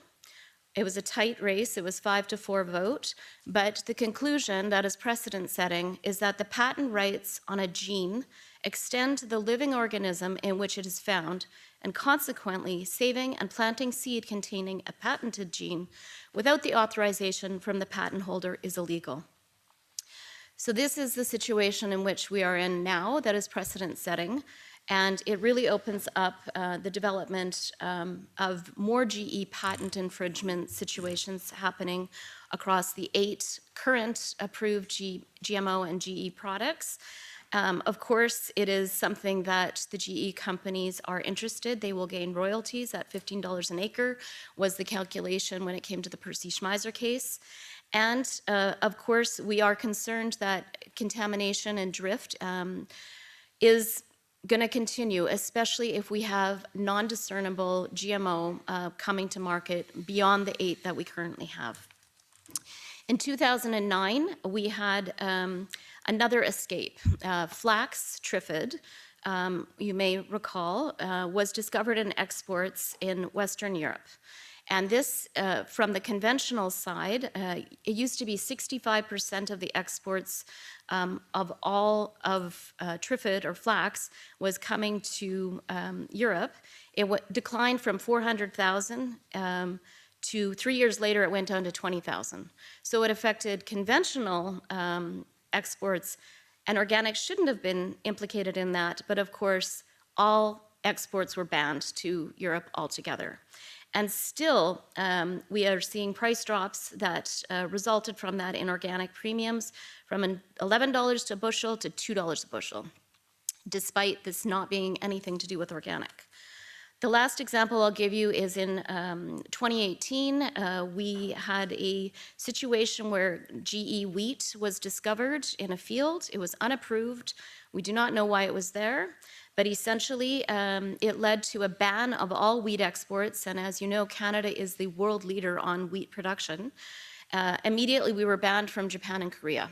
It was a tight race, it was 5-4 vote, but the conclusion that is precedent setting is that the patent rights on a gene extend to the living organism in which it is found, and consequently saving and planting seed containing a patented gene without the authorization from the patent holder is illegal. So this is the situation in which we are in now that is precedent setting. And it really opens up the development of more GE patent infringement situations happening across the 8 current approved GMO and GE products. Of course, it is something that the GE companies are interested. They will gain royalties at $15 an acre, was the calculation when it came to the Percy Schmeiser case. And of course, we are concerned that contamination and drift is going to continue, especially if we have non-discernible GMO coming to market beyond the 8 that we currently have. In 2009, we had another escape. Flax triphid, you may recall, was discovered in exports in Western Europe. And this, from the conventional side, it used to be 65% of the exports of all of triphid or flax was coming to Europe. It declined from 400,000 to 3 years later, it went down to 20,000. So it affected conventional exports, and organics shouldn't have been implicated in that, but of course, all exports were banned to Europe altogether. And still, we are seeing price drops that resulted from that in organic premiums from $11 a bushel to $2 a bushel, despite this not being anything to do with organic. The last example I'll give you is in 2018, we had a situation where GE wheat was discovered in a field. It was unapproved. We do not know why it was there. But essentially, it led to a ban of all wheat exports. And as you know, Canada is the world leader on wheat production. Immediately, we were banned from Japan and Korea.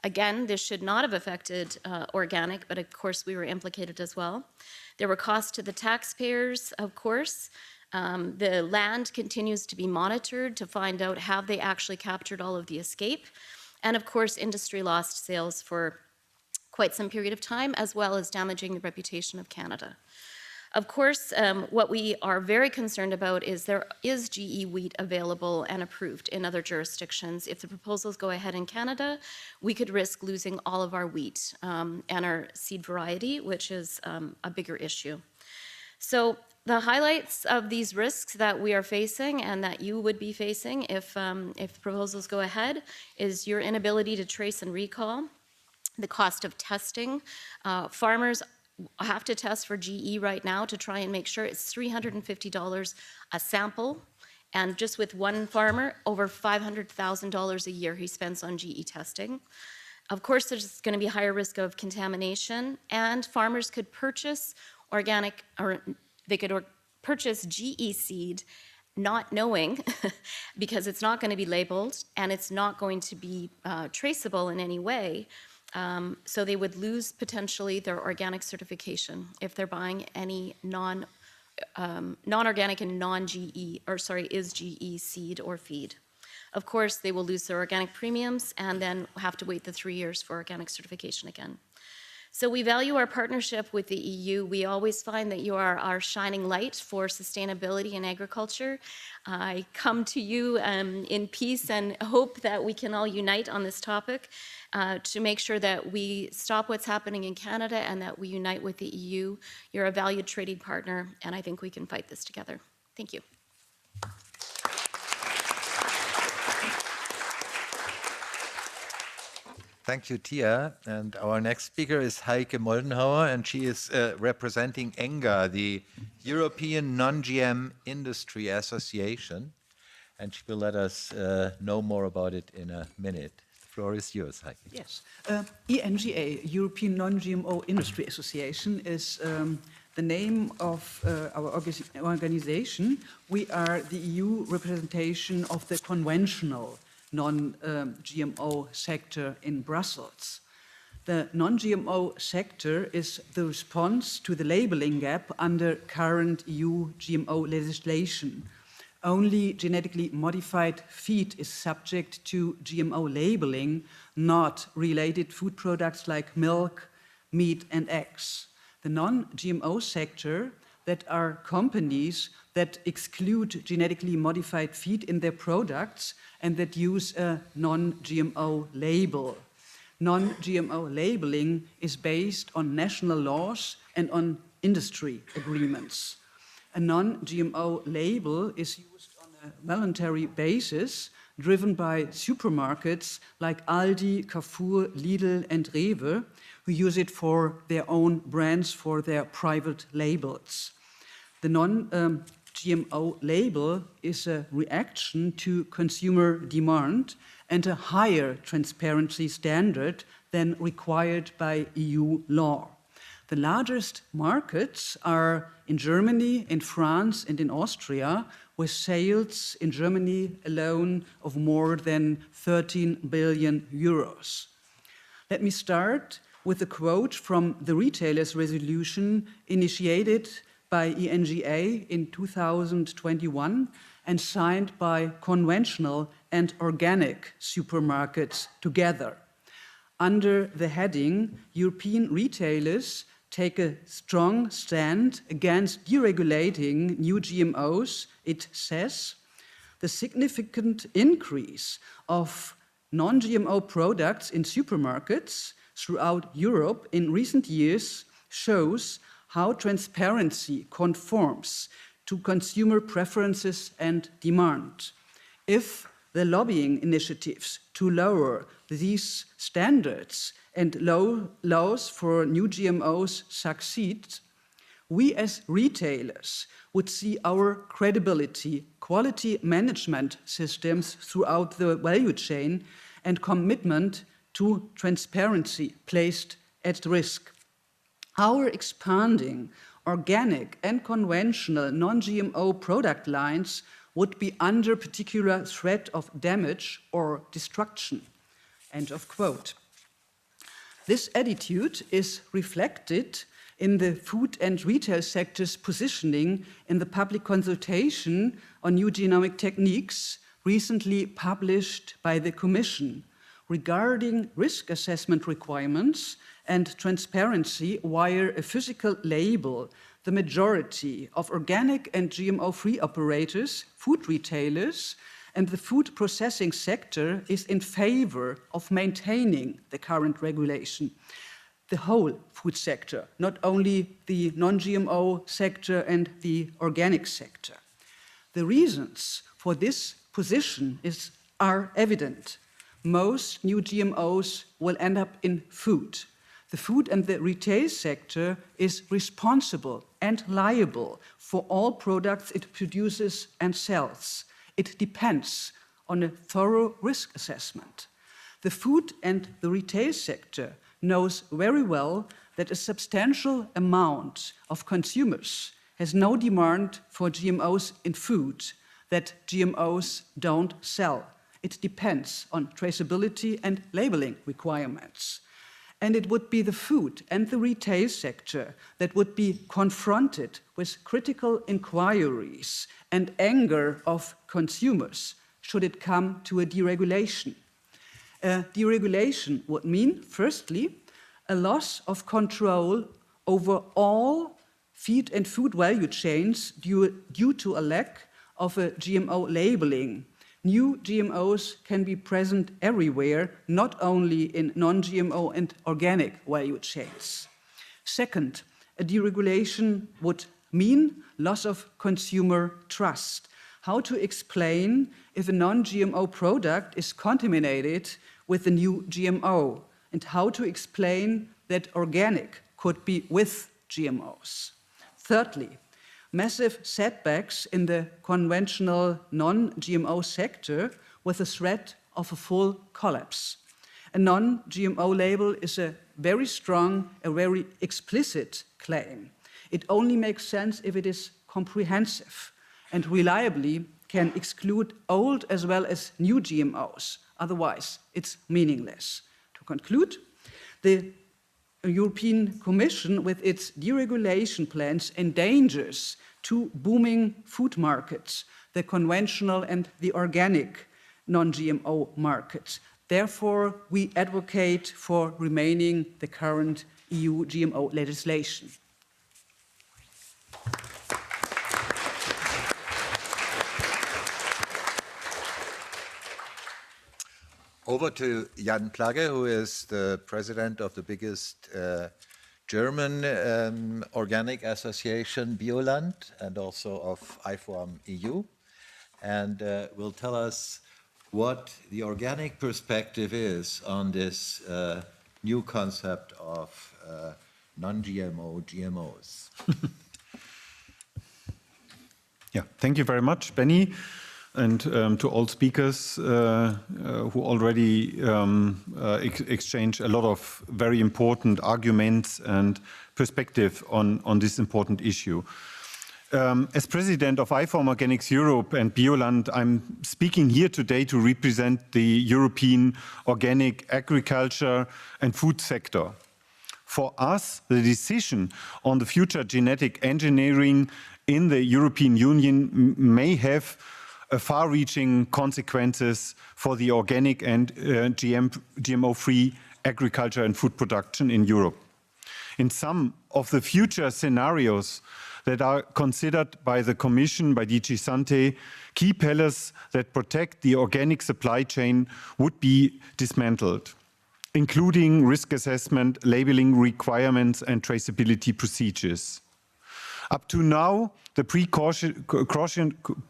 Again, this should not have affected organic, but of course, we were implicated as well. There were costs to the taxpayers, of course. The land continues to be monitored to find out have they actually captured all of the escape. And of course, industry lost sales for quite some period of time, as well as damaging the reputation of Canada. Of course, what we are very concerned about is there is GE wheat available and approved in other jurisdictions. If the proposals go ahead in Canada, we could risk losing all of our wheat and our seed variety, which is a bigger issue. So the highlights of these risks that we are facing and that you would be facing if proposals go ahead is your inability to trace and recall, the cost of testing. Farmers have to test for GE right now to try and make sure it's $350 a sample. And just with one farmer, over $500,000 a year he spends on GE testing. Of course, there's going to be higher risk of contamination, and farmers could purchase organic, or they could purchase GE seed not knowing because it's not going to be labeled and it's not going to be traceable in any way. So they would lose potentially their organic certification if they're buying any non-organic and non-GE, or sorry, is GE seed or feed. Of course, they will lose their organic premiums and then have to wait the 3 years for organic certification again. So we value our partnership with the EU. We always find that you are our shining light for sustainability in agriculture. I come to you in peace and hope that we can all unite on this topic to make sure that we stop what's happening in Canada and that we unite with the EU. You're a valued trading partner, and I think we can fight this together. Thank you. Thank you, Tia. And our next speaker is Heike Moldenhauer, and she is representing ENGA, the European Non-GM Industry Association. And she will let us know more about it in a minute. The floor is yours, Heike. Yes. ENGA, European Non-GMO Industry Association, is the name of our organization. We are the EU representation of the conventional non-GMO sector in Brussels. The non-GMO sector is the response to the labeling gap under current EU GMO legislation. Only genetically modified feed is subject to GMO labeling, not related food products like milk, meat, and eggs. The non-GMO sector, that are companies that exclude genetically modified feed in their products and that use a non-GMO label. Non-GMO labeling is based on national laws and on industry agreements. A non-GMO label is used on a voluntary basis, driven by supermarkets like Aldi, Carrefour, Lidl, and Rewe, who use it for their own brands, for their private labels. The non-GMO label is a reaction to consumer demand and a higher transparency standard than required by EU law. The largest markets are in Germany, in France, and in Austria, with sales in Germany alone of more than 13 billion euros. Let me start with a quote from the Retailers' Resolution initiated by ENGA in 2021 and signed by conventional and organic supermarkets together. Under the heading, European retailers take a strong stand against deregulating new GMOs, it says, the significant increase of non-GMO products in supermarkets throughout Europe in recent years shows how transparency conforms to consumer preferences and demand. If the lobbying initiatives to lower these standards and laws for new GMOs succeed, we as retailers would see our credibility, quality management systems throughout the value chain, and commitment to transparency placed at risk. Our expanding organic and conventional non-GMO product lines would be under particular threat of damage or destruction. End of quote. This attitude is reflected in the food and retail sector's positioning in the public consultation on new genomic techniques recently published by the Commission regarding risk assessment requirements and transparency via a physical label. The majority of organic and GMO-free operators, food retailers, and the food processing sector is in favor of maintaining the current regulation. The whole food sector, not only the non-GMO sector and the organic sector. The reasons for this position are evident. Most new GMOs will end up in food. The food and the retail sector is responsible and liable for all products it produces and sells. It depends on a thorough risk assessment. The food and the retail sector knows very well that a substantial amount of consumers has no demand for GMOs in food, that GMOs don't sell. It depends on traceability and labeling requirements. And it would be the food and the retail sector that would be confronted with critical inquiries and anger of consumers should it come to a deregulation. Deregulation would mean, firstly, a loss of control over all feed and food value chains due to a lack of a GMO labeling. New GMOs can be present everywhere, not only in non-GMO and organic value chains. Second, a deregulation would mean loss of consumer trust. How to explain if a non-GMO product is contaminated with a new GMO, and how to explain that organic could be with GMOs. Thirdly, massive setbacks in the conventional non-GMO sector with the threat of a full collapse. A non-GMO label is a very strong, a very explicit claim. It only makes sense if it is comprehensive and reliably can exclude old as well as new GMOs. Otherwise, it's meaningless. To conclude, the European Commission, with its deregulation plans, endangers two booming food markets, the conventional and the organic non-GMO markets. Therefore, we advocate for remaining the current EU GMO legislation. Over to Jan Plagge, who is the president of the biggest German organic association, Bioland, and also of IFOAM EU, and will tell us what the organic perspective is on this new concept of non-GMO GMOs. Yeah, thank you very much, Benny, and to all speakers who already exchanged a lot of very important arguments and perspective on this important issue. As president of IFOAM Organics Europe and Bioland, I'm speaking here today to represent the European organic agriculture and food sector. For us, the decision on the future genetic engineering in the European Union may have far-reaching consequences for the organic and GMO-free agriculture and food production in Europe. In some of the future scenarios that are considered by the Commission, by DG Sante, key pillars that protect the organic supply chain would be dismantled, including risk assessment, labeling requirements, and traceability procedures. Up to now, the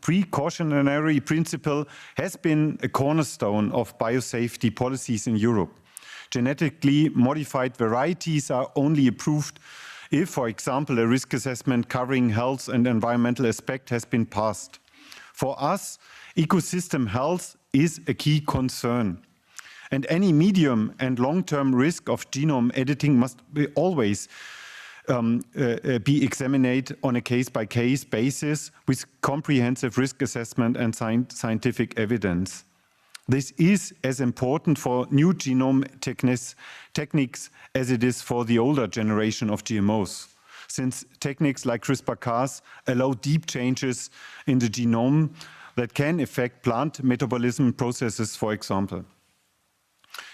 precautionary principle has been a cornerstone of biosafety policies in Europe. Genetically modified varieties are only approved if, for example, a risk assessment covering health and environmental aspect has been passed. For us, ecosystem health is a key concern. And any medium and long-term risk of genome editing must always be examined on a case-by-case basis with comprehensive risk assessment and scientific evidence. This is as important for new genome techniques as it is for the older generation of GMOs, since techniques like CRISPR-Cas allow deep changes in the genome that can affect plant metabolism processes, for example.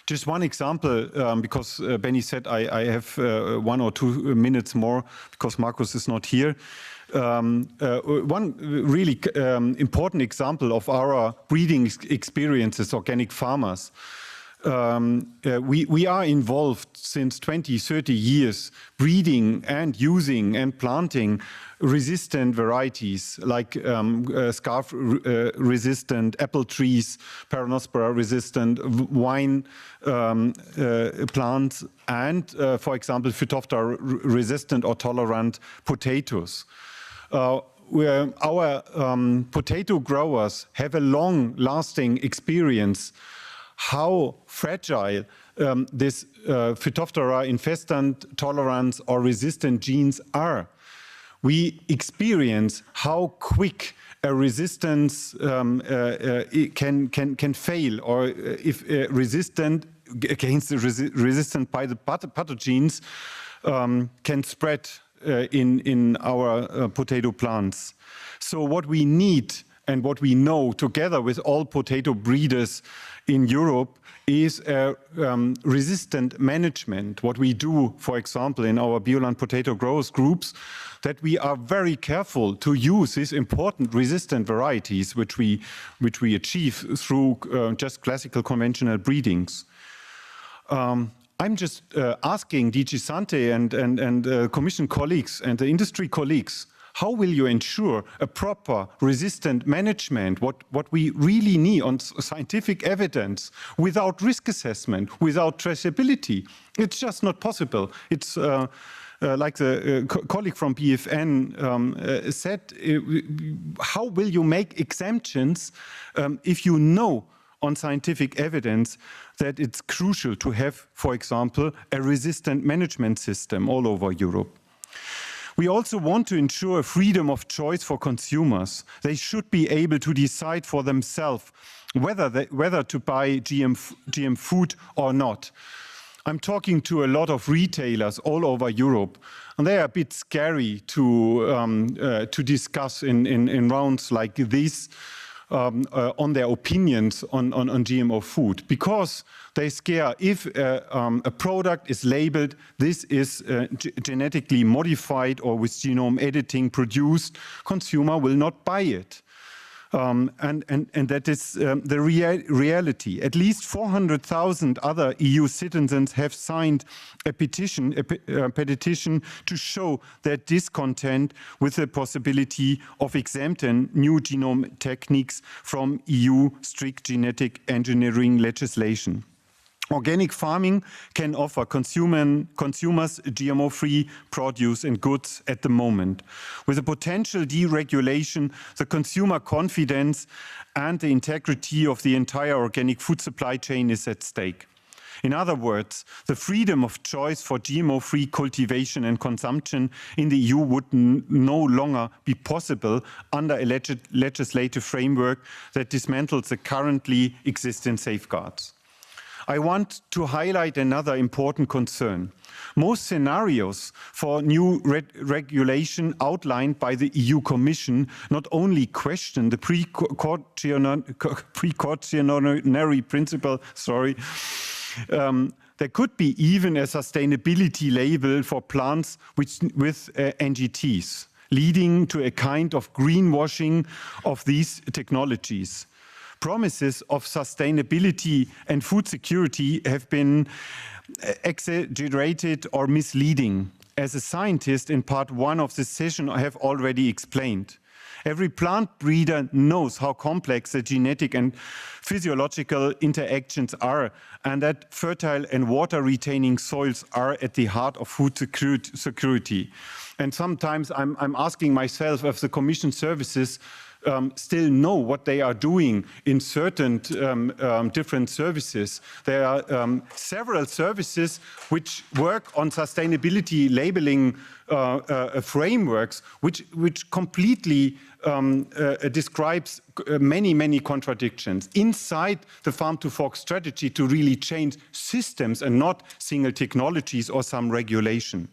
Just one example, because Benny said I have 1 or 2 minutes more because Markus is not here. One really important example of our breeding experiences, organic farmers. We are involved since 20, 30 years breeding and using and planting resistant varieties like scarf resistant apple trees, Peronospora resistant wine plants, and for example Phytophthora resistant or tolerant potatoes. Our potato growers have a long-lasting experience how fragile this Phytophthora infestant tolerance or resistant genes are. We experience how quick a resistance can fail, or if resistant against the resistant by the pathogens can spread in our potato plants. So what we need and what we know together with all potato breeders in Europe is resistant management. What we do, for example, in our Bioland potato growers groups, that we are very careful to use these important resistant varieties which we achieve through just classical conventional breedings. I'm just asking DG Sante and Commission colleagues and the industry colleagues, how will you ensure a proper resistant management, what we really need on scientific evidence, without risk assessment, without traceability? It's just not possible. It's like the colleague from BFN said, how will you make exemptions if you know on scientific evidence that it's crucial to have, for example, a resistant management system all over Europe? We also want to ensure freedom of choice for consumers. They should be able to decide for themselves whether to buy GM food or not. I'm talking to a lot of retailers all over Europe, and they are a bit scary to discuss in rounds like this on their opinions on GMO food, because they scare if a product is labeled, this is genetically modified or with genome editing produced, consumer will not buy it. And that is the reality. At least 400,000 other EU citizens have signed a petition to show their discontent with the possibility of exempting new genome techniques from EU strict genetic engineering legislation. Organic farming can offer consumers GMO-free produce and goods at the moment. With a potential deregulation, the consumer confidence and the integrity of the entire organic food supply chain is at stake. In other words, the freedom of choice for GMO-free cultivation and consumption in the EU would no longer be possible under a legislative framework that dismantles the currently existing safeguards. I want to highlight another important concern. Most scenarios for new regulation outlined by the EU Commission not only question the precautionary principle, there could be even a sustainability label for plants with NGTs, leading to a kind of greenwashing of these technologies. Promises of sustainability and food security have been exaggerated or misleading. As a scientist in part 1 of this session, I have already explained. Every plant breeder knows how complex the genetic and physiological interactions are, and that fertile and water-retaining soils are at the heart of food security. And sometimes I'm asking myself if the Commission services still know what they are doing in certain different services. There are several services which work on sustainability labeling frameworks, which completely describes many contradictions inside the farm-to-fork strategy to really change systems and not single technologies or some regulation.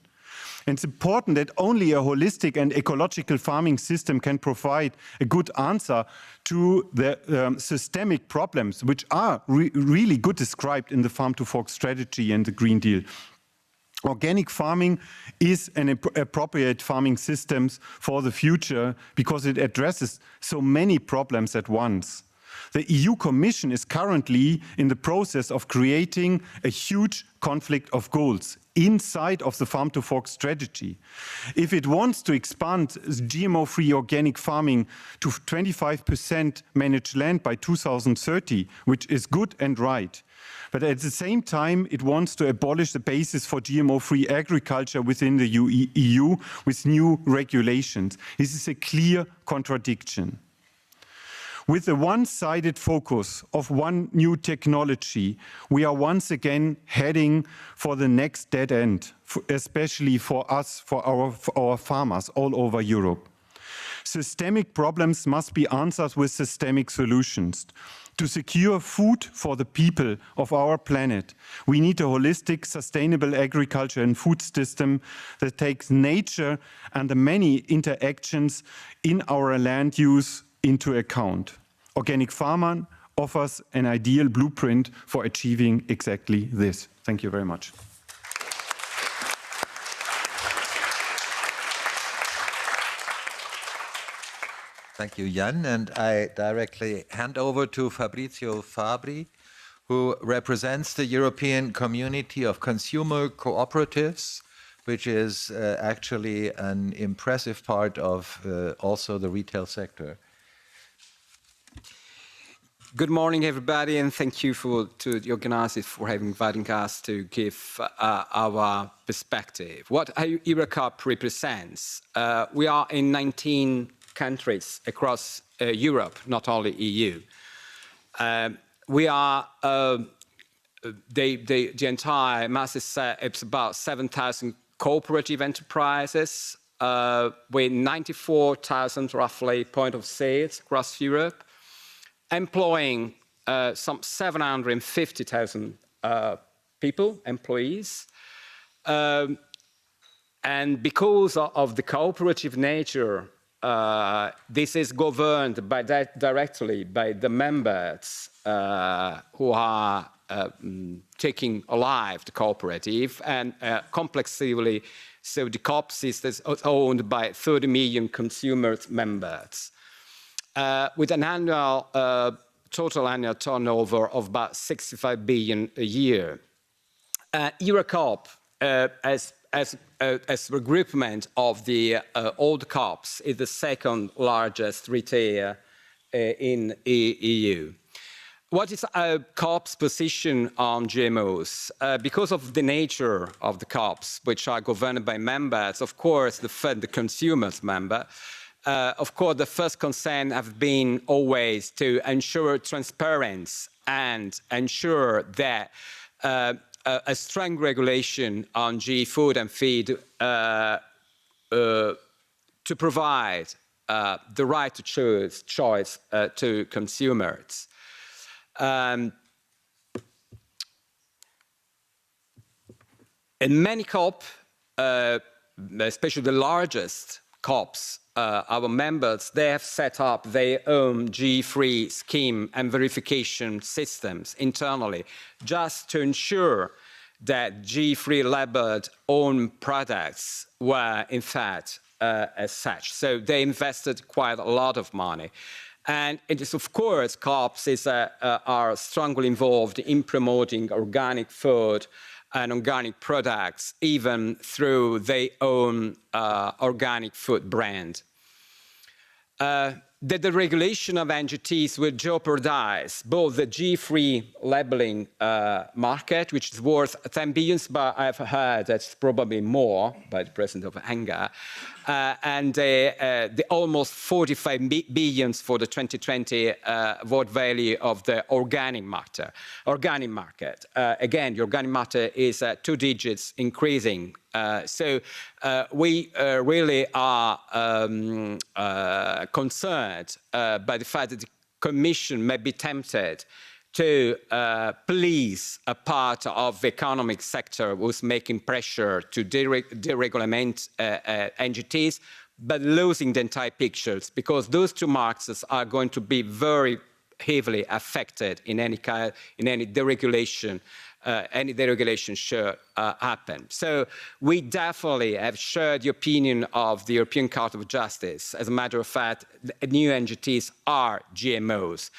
And it's important that only a holistic and ecological farming system can provide a good answer to the systemic problems, which are really good described in the farm-to-fork strategy and the Green Deal. Organic farming is an appropriate farming system for the future because it addresses so many problems at once. The EU Commission is currently in the process of creating a huge conflict of goals inside of the farm-to-fork strategy. If it wants to expand GMO-free organic farming to 25% managed land by 2030, which is good and right, but at the same time, it wants to abolish the basis for GMO-free agriculture within the EU with new regulations. This is a clear contradiction. With the one-sided focus of one new technology, we are once again heading for the next dead end, especially for us, for our farmers all over Europe. Systemic problems must be answered with systemic solutions. To secure food for the people of our planet, we need a holistic, sustainable agriculture and food system that takes nature and the many interactions in our land use into account. Organic Farmern offers an ideal blueprint for achieving exactly this. Thank you very much. Thank you, Jan. And I directly hand over to Fabrizio Fabbri, who represents the European Community of Consumer Cooperatives, which is actually an impressive part of also the retail sector. Good morning, everybody, and thank you to the organizers for inviting us to give our perspective. What EuroCup represents, we are in 19 countries across Europe, not only EU. We are, the entire mass is it's about 7,000 cooperative enterprises with 94,000 roughly point of sales across Europe, employing some 750,000 people, employees. And because of the cooperative nature, this is governed directly by the members who are taking alive the cooperative, and complexly, so the COPS is owned by 30 million consumer members, with an annual total annual turnover of about 65 billion a year. EuroCup, as regroupment of the old COPs, is the second largest retailer in EU. What is COP's position on GMOs? Because of the nature of the COPs, which are governed by members, of course, the consumers member, of course, the first concern have been always to ensure transparency and ensure that a strong regulation on food and feed to provide the right to choice to consumers. In many COP, especially the largest COPs, our members, they have set up their own G-free scheme and verification systems internally, just to ensure that G-free labeled own products were in fact as such. So they invested quite a lot of money. And it is, of course, COPs are strongly involved in promoting organic food and organic products, even through their own organic food brand. That the regulation of NGTs will jeopardize both the G-free labeling market, which is worth 10 billion, but I've heard that's probably more by the president of Hanga, and the almost 45 billion for the 2020 vote value of the organic market. Again, the organic market is 2 digits increasing. So we really are concerned by the fact that the Commission may be tempted to please a part of the economic sector who's making pressure to deregulate NGTs, but losing the entire pictures, because those two markets are going to be very heavily affected in any deregulation. Any deregulation should happen. So we definitely have shared the opinion of the European Court of Justice. As a matter of fact, new NGTs are GMOs.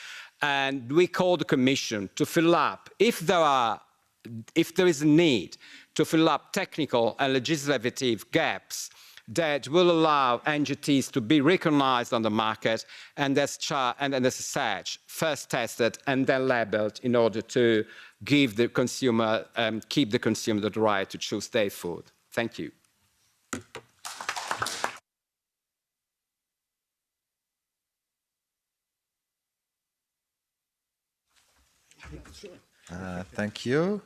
And we call the Commission to fill up, if there is a need, to fill up technical and legislative gaps that will allow NGTs to be recognized on the market and as such, first tested and then labeled in order to give the consumer, keep the consumer the right to choose their food. Thank you. Thank you.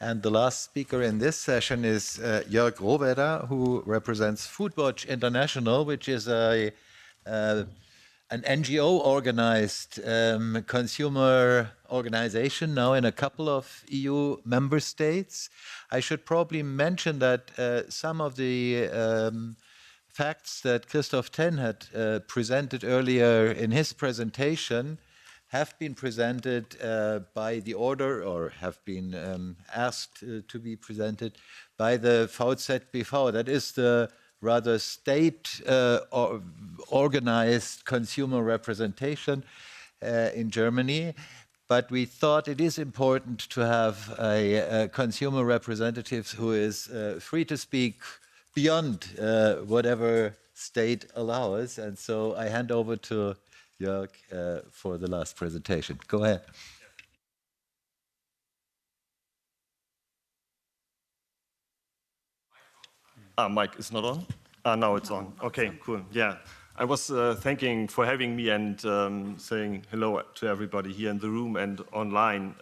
And the last speaker in this session is Jörg Rohwedder, who represents Foodwatch International, which is an NGO-organized consumer organization now in a couple of EU member states. I should probably mention that some of the facts that Christoph Then had presented earlier in his presentation have been presented by the order, or have been asked to be presented by the VZBV. That is the rather state-organized consumer representation in Germany. But we thought it is important to have a consumer representative who is free to speak beyond whatever state allows. And so I hand over to Jörg for the last presentation. Go ahead. Mic is not on? Now it's on. Okay, cool. Yeah. I was thanking for having me and saying hello to everybody here in the room and online.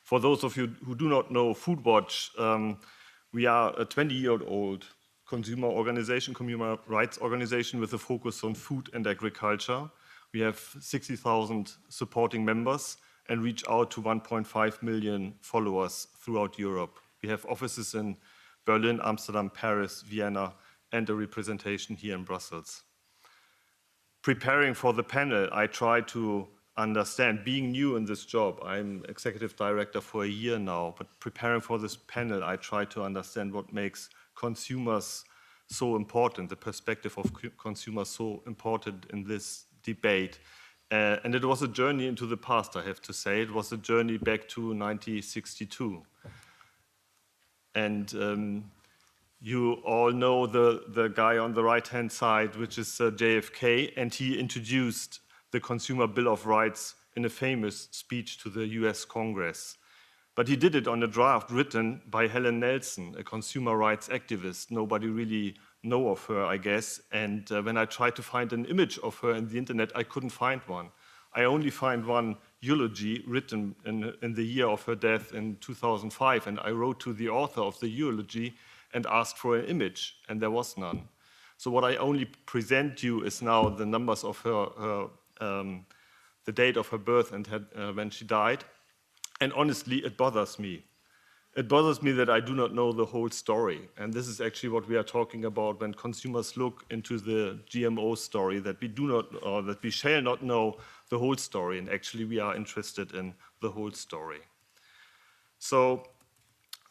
For those of you who do not know Foodwatch, we are a 20-year-old consumer organization, consumer rights organization with a focus on food and agriculture. We have 60,000 supporting members and reach out to 1.5 million followers throughout Europe. We have offices in Berlin, Amsterdam, Paris, Vienna, and a representation here in Brussels. Preparing for the panel, I tried to understand, being new in this job, I'm executive director for a year now, but preparing for this panel, I tried to understand what makes consumers so important, the perspective of consumers so important in this debate. And it was a journey into the past, I have to say. It was a journey back to 1962. And you all know the guy on the right-hand side, which is JFK, and he introduced the Consumer Bill of Rights in a famous speech to the US Congress. But he did it on a draft written by Helen Nelson, a consumer rights activist. Nobody really know of her, I guess. And when I tried to find an image of her in the internet, I couldn't find one. I only find one eulogy written in the year of her death in 2005, and I wrote to the author of the eulogy and asked for an image, and there was none. So what I only present you is now the numbers of her the date of her birth and when she died. And honestly, it bothers me. It bothers me that I do not know the whole story. And this is actually what we are talking about when consumers look into the GMO story, that we do not, or that we shall not know the whole story. And actually, we are interested in the whole story. So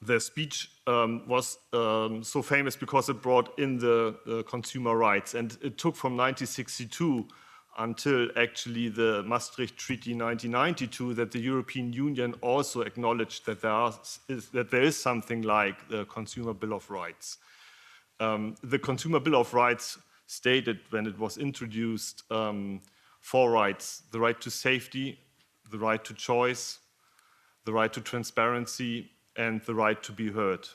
the speech was so famous because it brought in the consumer rights. And it took from 1962 until actually the Maastricht Treaty 1992 that the European Union also acknowledged that there is something like the Consumer Bill of Rights. The Consumer Bill of Rights stated when it was introduced 4 rights: the right to safety, the right to choice, the right to transparency, and the right to be heard.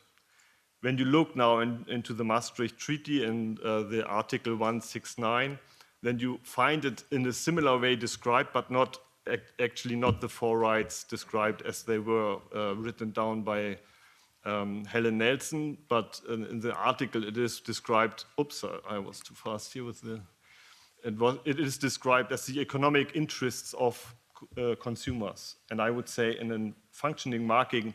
When you look now into the Maastricht Treaty and the Article 169, then you find it in a similar way described, but not actually not the 4 rights described as they were written down by Helen Nelson, but in the article it is described, oops, I was too fast here with the, it is described as the economic interests of consumers. And I would say in a functioning market,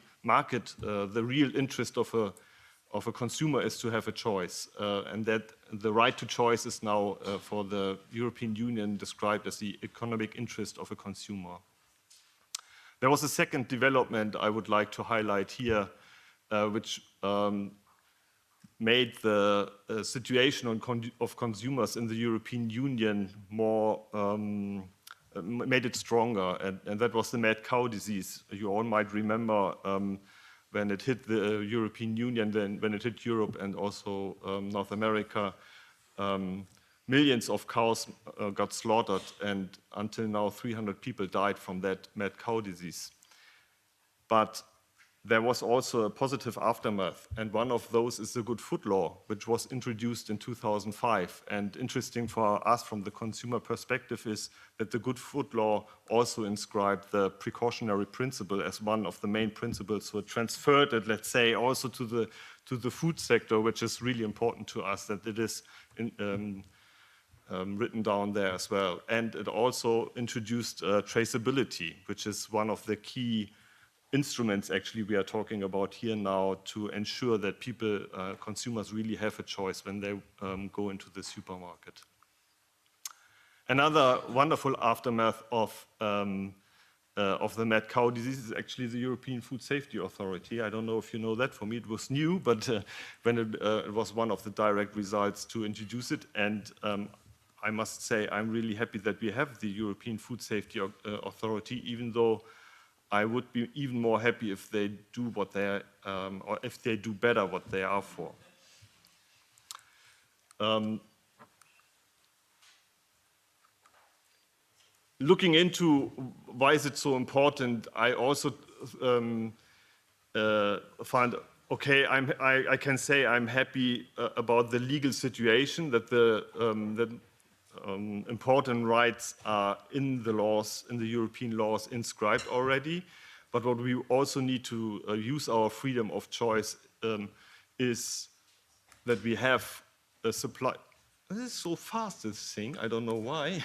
the real interest of a consumer is to have a choice, and that the right to choice is now for the European Union described as the economic interest of a consumer. There was a second development I would like to highlight here, which made the situation of consumers in the European Union more, made it stronger, and that was the mad cow disease. You all might remember when it hit the European Union, then when it hit Europe and also North America, millions of cows got slaughtered, and until now 300 people died from that mad cow disease. But there was also a positive aftermath, and one of those is the Good Food Law, which was introduced in 2005. And interesting for us from the consumer perspective is that the Good Food Law also inscribed the precautionary principle as one of the main principles, so it transferred it, let's say, also to the food sector, which is really important to us, that it is written down there as well. And it also introduced traceability, which is one of the key instruments actually we are talking about here now to ensure that people, consumers really have a choice when they go into the supermarket. Another wonderful aftermath of the mad cow disease is actually the European Food Safety Authority. I don't know if you know that. For me, it was new, but when it was one of the direct results to introduce it. And I must say, I'm really happy that we have the European Food Safety Authority, even though I would be even more happy if they do what they are, or if they do better what they are for. Looking into why is it so important, I also find, okay, I can say I'm happy about the legal situation, that the important rights are in the laws, in the European laws inscribed already. But what we also need to use our freedom of choice is that we have a supply. This is so fast, this thing, I don't know why.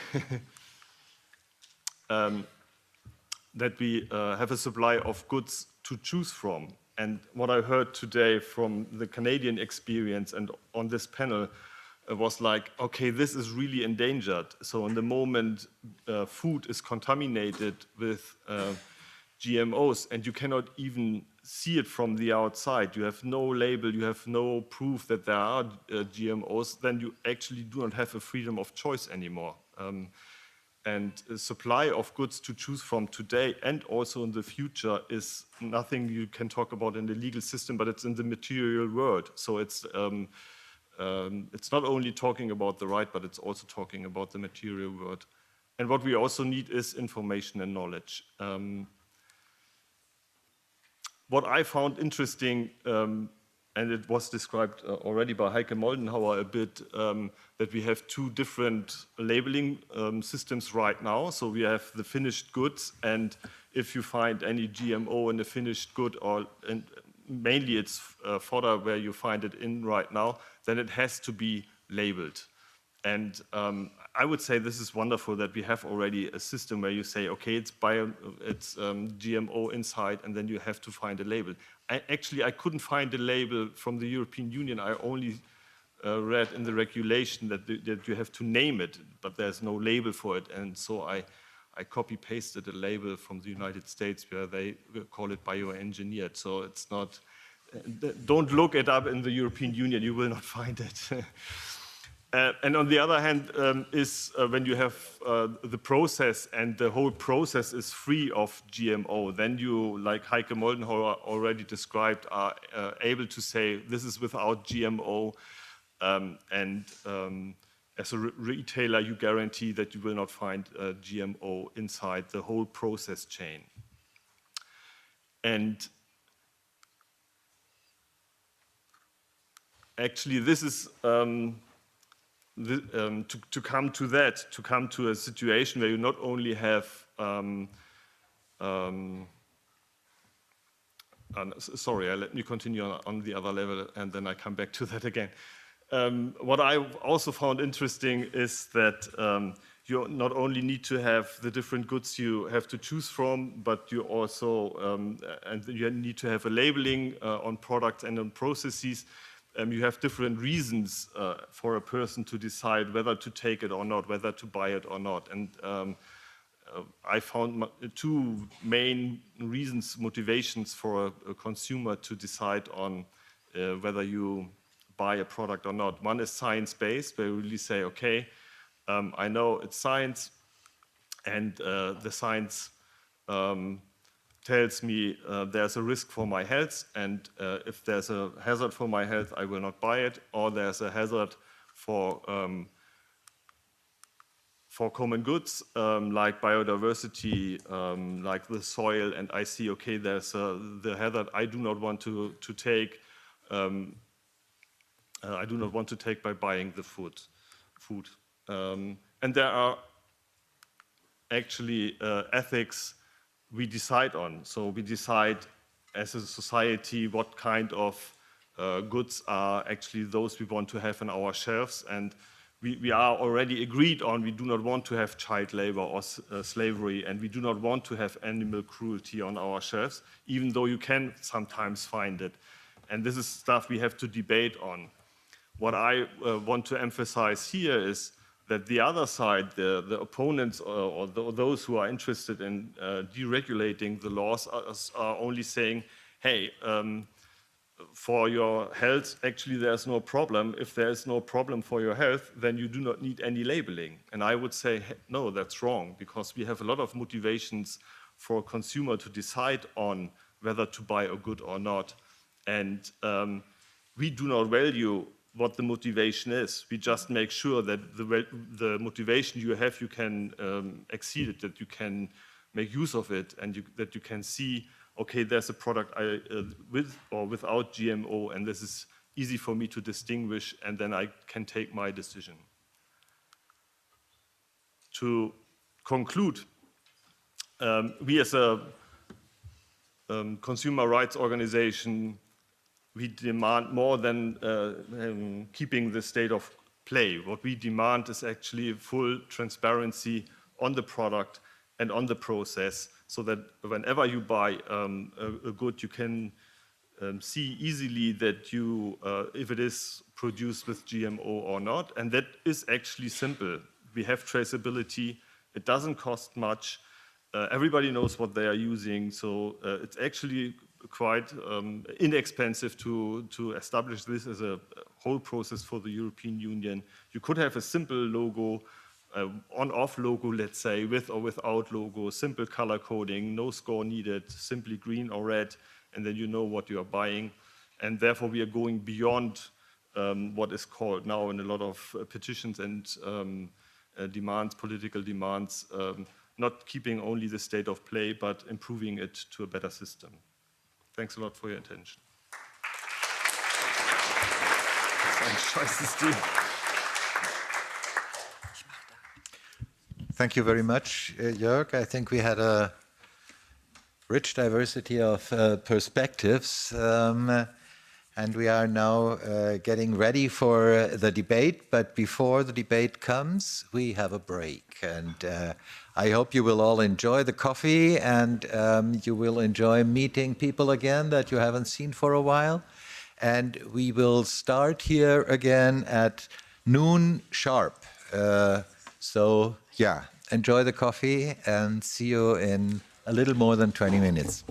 That we have a supply of goods to choose from. And what I heard today from the Canadian experience and on this panel was like, okay, this is really endangered. So in the moment food is contaminated with GMOs and you cannot even see it from the outside, you have no label, you have no proof that there are GMOs, then you actually do not have a freedom of choice anymore. And a supply of goods to choose from today and also in the future is nothing you can talk about in the legal system, but it's in the material world. So it's not only talking about the right, but it's also talking about the material world. And what we also need is information and knowledge. What I found interesting, and it was described already by Heike Moldenhauer a bit, that we have two different labeling systems right now. So we have the finished goods, and if you find any GMO in the finished good, and mainly it's fodder where you find it in right now, then it has to be labeled. And I would say this is wonderful that we have already a system where you say, okay, it's GMO inside, and then you have to find a label. I couldn't find a label from the European Union. I only read in the regulation that you have to name it, but there's no label for it. And so I copy-pasted a label from the United States where they call it bioengineered. So it's not, don't look it up in the European Union, you will not find it. And on the other hand, when you have the process and the whole process is free of GMO, then you, like Heike Moldenhauer already described, are able to say this is without GMO. As a retailer, you guarantee that you will not find GMO inside the whole process chain. And actually, this is to come to that, to come to a situation where you not only have, sorry, let me continue on the other level and then I come back to that again. What I also found interesting is that you not only need to have the different goods you have to choose from, but you also and you need to have a labeling on products and on processes. You have different reasons for a person to decide whether to take it or not, whether to buy it or not. And I found two main reasons, motivations for a consumer to decide on whether you buy a product or not. One is science-based, where you really say, okay, I know it's science, and the science tells me there's a risk for my health, and if there's a hazard for my health, I will not buy it, or there's a hazard for common goods, like biodiversity, like the soil, and I see, okay, there's the hazard I do not want to take. I do not want to take by buying the food. And there are actually ethics we decide on. So we decide as a society what kind of goods are actually those we want to have in our shelves. And we are already agreed on we do not want to have child labor or slavery, and we do not want to have animal cruelty on our shelves, even though you can sometimes find it. And this is stuff we have to debate on. What I want to emphasize here is that the other side, the opponents or those who are interested in deregulating the laws are only saying, hey, for your health, actually there's no problem. If there's no problem for your health, then you do not need any labeling. And I would say, no, that's wrong, because we have a lot of motivations for a consumer to decide on whether to buy a good or not. And we do not value what the motivation is. We just make sure that the motivation you have, you can exceed it, that you can make use of it, and that you can see, okay, there's a product with or without GMO, and this is easy for me to distinguish, and then I can take my decision. To conclude, we as a consumer rights organization, we demand more than keeping the state of play. What we demand is actually full transparency on the product and on the process, so that whenever you buy a good, you can see easily that if it is produced with GMO or not. And that is actually simple. We have traceability. It doesn't cost much. Everybody knows what they are using. So it's actually quite inexpensive to establish this as a whole process for the European Union. You could have a simple logo, on-off logo, let's say, with or without logo, simple color coding, no score needed, simply green or red, and then you know what you are buying. And therefore, we are going beyond what is called now in a lot of petitions and demands, political demands, not keeping only the state of play, but improving it to a better system. Thanks a lot for your attention. Thank you very much, Jörg. I think we had a rich diversity of perspectives, and we are now getting ready for the debate. But before the debate comes, we have a break. And I hope you will all enjoy the coffee, and you will enjoy meeting people again that you haven't seen for a while. And we will start here again at noon sharp. So yeah, enjoy the coffee and see you in a little more than 20 minutes.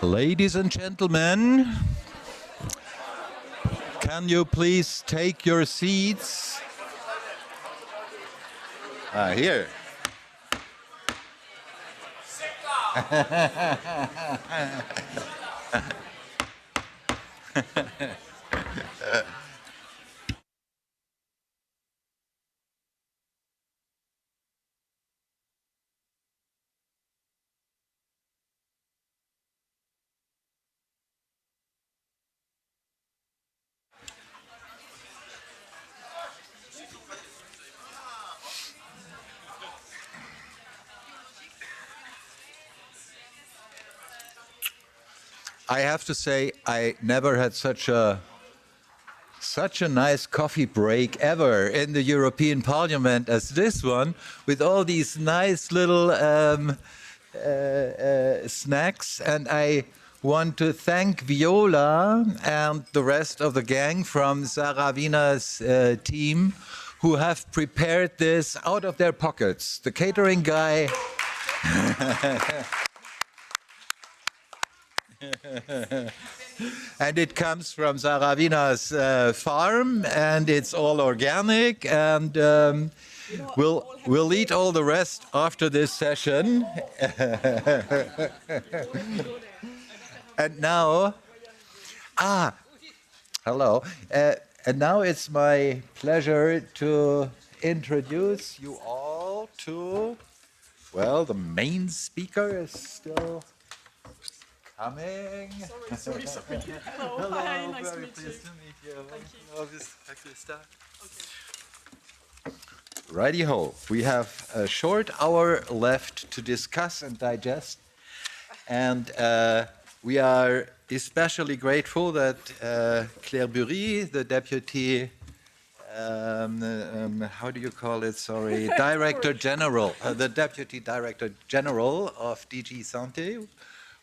Ladies and gentlemen, can you please take your seats? Here. I have to say, I never had such a nice coffee break ever in the European Parliament as this one, with all these nice little snacks. And I want to thank Viola and the rest of the gang from Sarah Wiener's team, who have prepared this out of their pockets. The catering guy. And it comes from Sarah Wiener's farm, and it's all organic, and we'll eat all the rest after this session. And now, hello. And now it's my pleasure to introduce you all to, well, the main speaker is still coming. Sorry. Hello. Hello, Hi, nice very to meet pleased you. to meet you. Thank you. Hello, start. Righty-ho. We have a short hour left to discuss and digest. And we are especially grateful that Claire Bury, the deputy, how do you call it? Sorry, Director General, the Deputy Director General of DG Santé,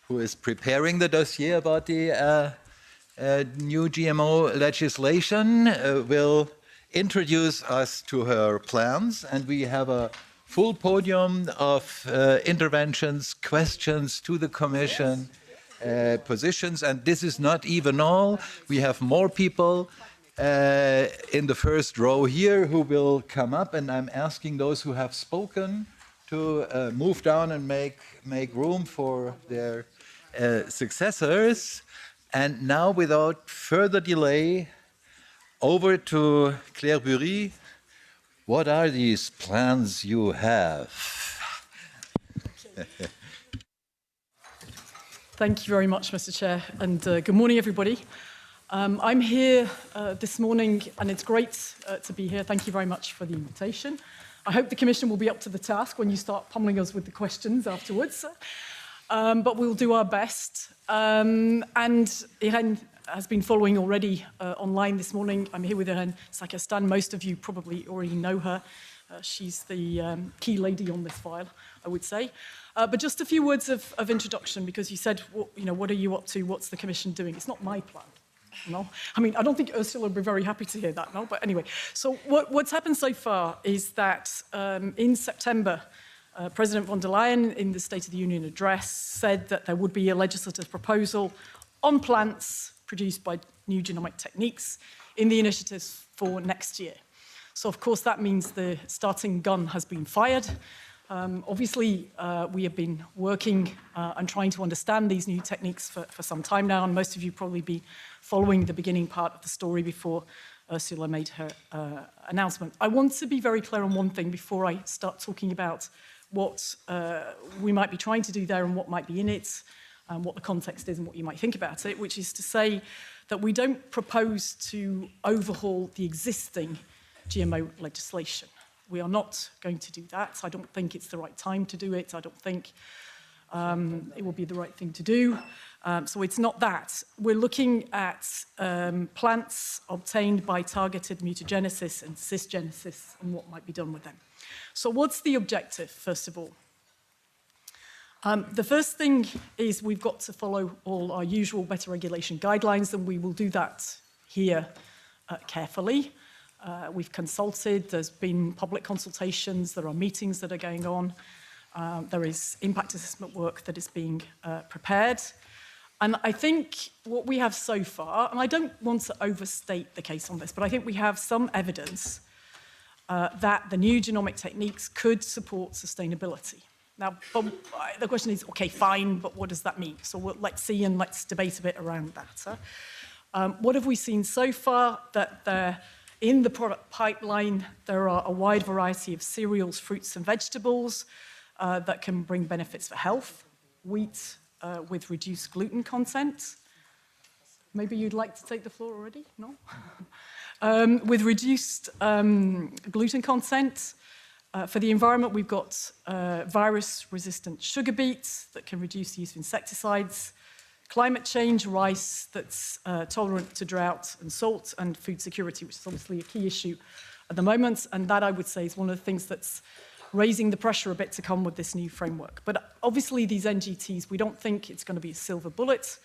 who is preparing the dossier about the new GMO legislation, will introduce us to her plans. And we have a full podium of interventions, questions to the Commission, positions. And this is not even all. We have more people in the first row here who will come up. And I'm asking those who have spoken to move down and make room for their successors. And now, without further delay, over to Claire Bury. What are these plans you have? Thank you very much, Mr. Chair, and good morning, everybody. I'm here this morning, and it's great to be here. Thank you very much for the invitation. I hope the Commission will be up to the task when you start pummeling us with the questions afterwards. But we'll do our best. And Irene has been following already online this morning. I'm here with Irene Sakastan. Most of you probably already know her. She's the key lady on this file, I would say. But just a few words of introduction, because you said, what are you up to? What's the Commission doing? It's not my plan. No, I mean, I don't think Ursula would be very happy to hear that, no? But anyway, so what's happened so far is that in September, President von der Leyen, in the State of the Union address, said that there would be a legislative proposal on plants produced by new genomic techniques in the initiatives for next year. So, of course, that means the starting gun has been fired. Obviously, we have been working and trying to understand these new techniques for some time now, and most of you probably be following the beginning part of the story before Ursula made her announcement. I want to be very clear on one thing before I start talking about what we might be trying to do there and what might be in it, and what the context is and what you might think about it, which is to say that we don't propose to overhaul the existing GMO legislation. We are not going to do that. I don't think it's the right time to do it. I don't think it will be the right thing to do. So it's not that. We're looking at plants obtained by targeted mutagenesis and cisgenesis and what might be done with them. So what's the objective, first of all? The first thing is we've got to follow all our usual better regulation guidelines, and we will do that here carefully. We've consulted, there's been public consultations, there are meetings that are going on, there is impact assessment work that is being prepared. And I think what we have so far, and I don't want to overstate the case on this, but I think we have some evidence that the new genomic techniques could support sustainability. Now, but the question is, okay, fine, but what does that mean? So let's see and let's debate a bit around that. What have we seen so far? That in the product pipeline, there are a wide variety of cereals, fruits, and vegetables that can bring benefits for health. Wheat with reduced gluten content. Maybe you'd like to take the floor already? No? With reduced gluten content. For the environment, we've got virus-resistant sugar beets that can reduce the use of insecticides. Climate change, rice that's tolerant to drought and salt, and food security, which is obviously a key issue at the moment. And that, I would say, is one of the things that's raising the pressure a bit to come with this new framework. But obviously, these NGTs, we don't think it's going to be a silver bullet.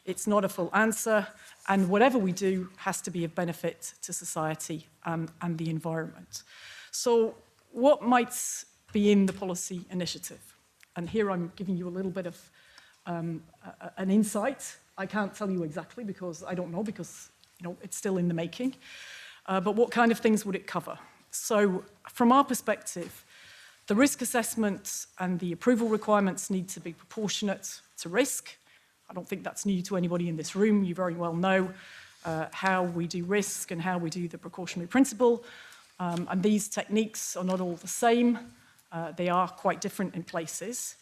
It's not a full answer. And whatever we do has to be of benefit to society and the environment. So what might be in the policy initiative? And here I'm giving you a little bit of an insight. I can't tell you exactly because I don't know, because it's still in the making. But what kind of things would it cover? So from our perspective, the risk assessment and the approval requirements need to be proportionate to risk. I don't think that's new to anybody in this room. You very well know how we do risk and how we do the precautionary principle. And these techniques are not all the same. They are quite different in places.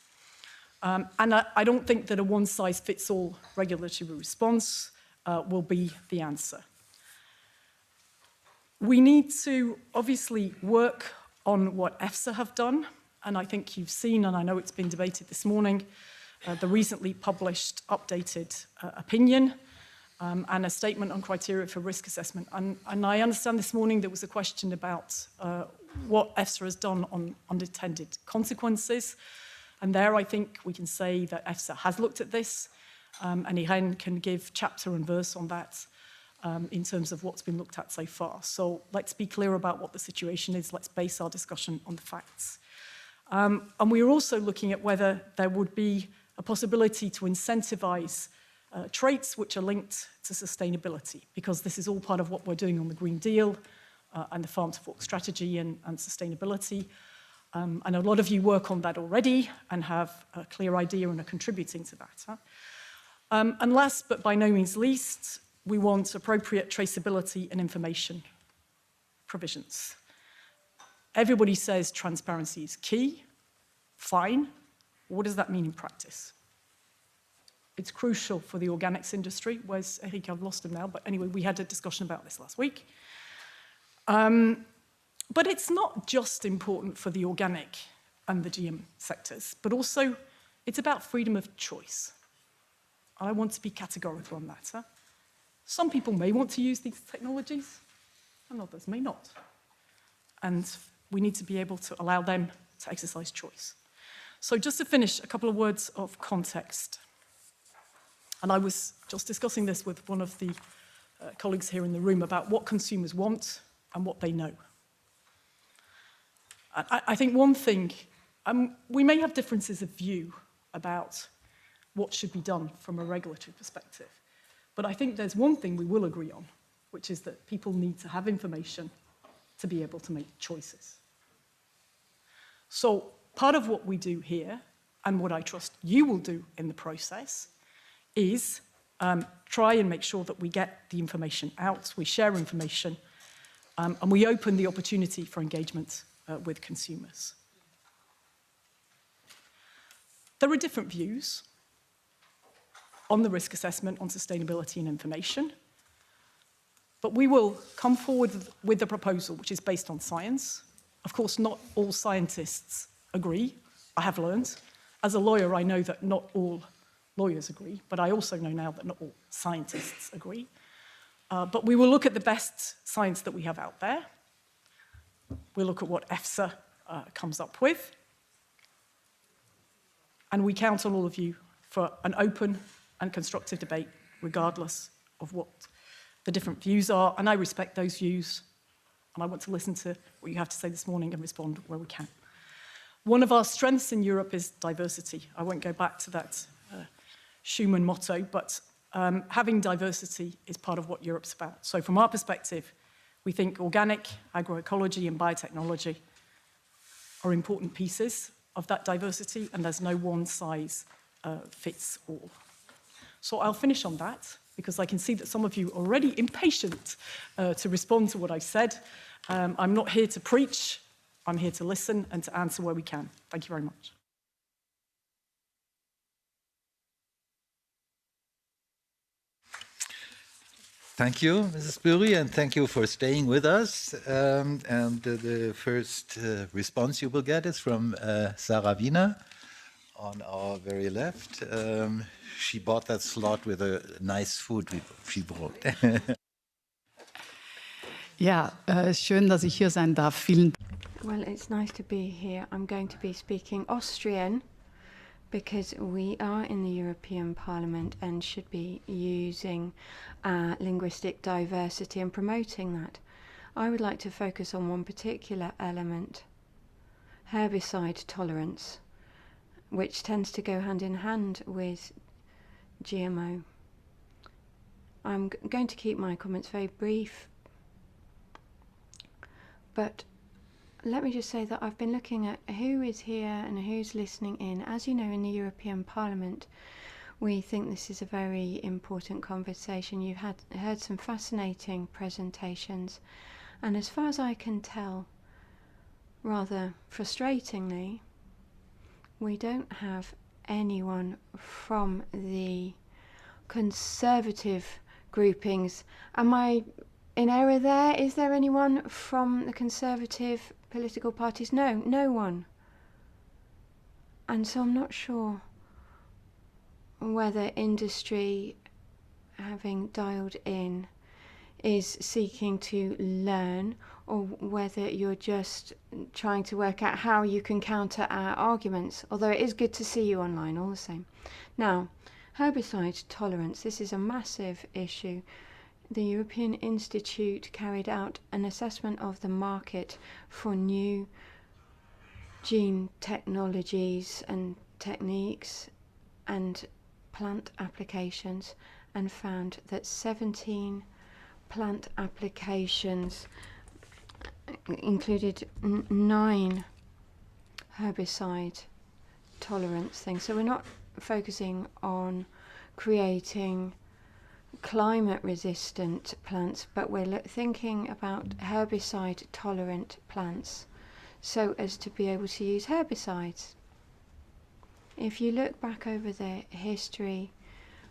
And I don't think that a one-size-fits-all regulatory response will be the answer. We need to obviously work on what EFSA have done. And I think you've seen, and I know it's been debated this morning, the recently published updated opinion and a statement on criteria for risk assessment. And I understand this morning there was a question about what EFSA has done on unintended consequences. And there I think we can say that EFSA has looked at this, and Haerlin can give chapter and verse on that in terms of what's been looked at so far. So let's be clear about what the situation is. Let's base our discussion on the facts. And we're also looking at whether there would be a possibility to incentivize traits which are linked to sustainability, because this is all part of what we're doing on the Green Deal and the Farm to Fork strategy and sustainability. And a lot of you work on that already and have a clear idea and are contributing to that. And last but by no means least, we want appropriate traceability and information provisions. Everybody says transparency is key. Fine. What does that mean in practice? It's crucial for the organics industry. Where's Heike? I've lost him now. But anyway, we had a discussion about this last week. But it's not just important for the organic and the GM sectors, but also it's about freedom of choice. I want to be categorical on that. Some people may want to use these technologies, and others may not. And we need to be able to allow them to exercise choice. So just to finish, a couple of words of context. And I was just discussing this with one of the colleagues here in the room about what consumers want and what they know. I think one thing, we may have differences of view about what should be done from a regulatory perspective. But I think there's one thing we will agree on, which is that people need to have information to be able to make choices. So part of what we do here, and what I trust you will do in the process, is try and make sure that we get the information out, we share information, and we open the opportunity for engagement with consumers. There are different views on the risk assessment, on sustainability and information, but we will come forward with a proposal which is based on science. Of course, not all scientists agree, I have learned. As a lawyer, I know that not all lawyers agree, but I also know now that not all scientists agree. But we will look at the best science that we have out there. We'll look at what EFSA comes up with. And we count on all of you for an open and constructive debate, regardless of what the different views are. And I respect those views. And I want to listen to what you have to say this morning and respond where we can. One of our strengths in Europe is diversity. I won't go back to that Schuman motto, but having diversity is part of what Europe's about. So from our perspective, we think organic, agroecology, and biotechnology are important pieces of that diversity, and there's no one size fits all. So I'll finish on that, because I can see that some of you are already impatient to respond to what I've said. I'm not here to preach, I'm here to listen and to answer where we can. Thank you very much. Thank you, Mrs. Bury, and thank you for staying with us. The first response you will get is from Sarah Wiener on our very left. She bought that slot with a nice food she brought. Ja, schön, dass ich hier sein darf. Vielen Dank. Well, it's nice to be here. I'm going to be speaking Austrian because we are in the European Parliament and should be using linguistic diversity and promoting that. I would like to focus on one particular element, herbicide tolerance, which tends to go hand in hand with GMO. I'm going to keep my comments very brief, but let me just say that I've been looking at who is here and who's listening in. As you know, in the European Parliament, we think this is a very important conversation. You've heard some fascinating presentations, and as far as I can tell, rather frustratingly, we don't have anyone from the conservative groupings. Am I in error there? Is there anyone from the conservative political parties? No, no one. And so I'm not sure whether industry, having dialed in, is seeking to learn, or whether you're just trying to work out how you can counter our arguments, although it is good to see you online all the same. Now, herbicide tolerance, this is a massive issue. The European Institute carried out an assessment of the market for new gene technologies and techniques and plant applications, and found that 17 plant applications included 9 herbicide tolerance things. So we're not focusing on creating climate resistant plants, but we're thinking about herbicide tolerant plants so as to be able to use herbicides. If you look back over the history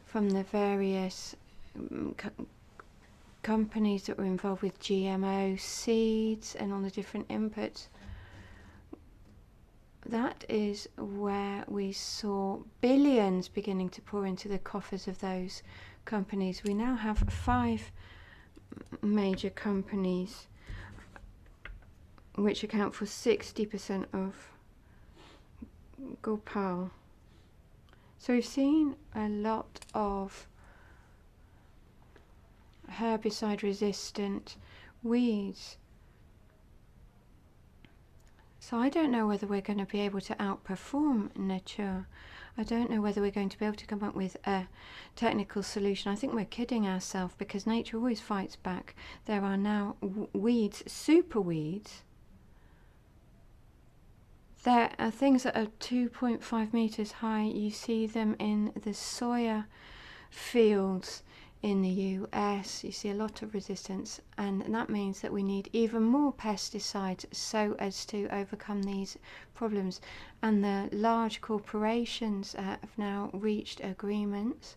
from the various companies that were involved with GMO seeds and all the different inputs, that is where we saw billions beginning to pour into the coffers of those companies. We now have 5 major companies which account for 60% of Gopal. So we've seen a lot of herbicide resistant weeds. So I don't know whether we're going to be able to outperform nature. I don't know whether we're going to be able to come up with a technical solution. I think we're kidding ourselves, because nature always fights back. There are now weeds, super weeds. There are things that are 2.5 meters high. You see them in the soya fields in the US. You see a lot of resistance, and that means that we need even more pesticides so as to overcome these problems. And the large corporations have now reached agreements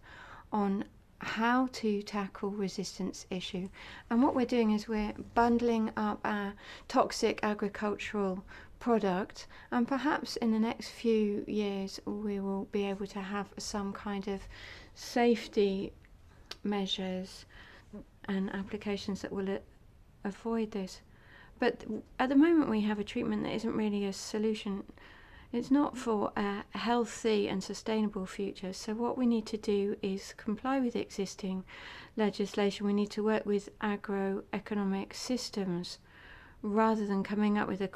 on how to tackle resistance issue. And what we're doing is we're bundling up our toxic agricultural product, and perhaps in the next few years we will be able to have some kind of safety measures and applications that will avoid this. But at the moment we have a treatment that isn't really a solution. It's not for a healthy and sustainable future. So what we need to do is comply with existing legislation. We need to work with agroeconomic systems rather than coming up with a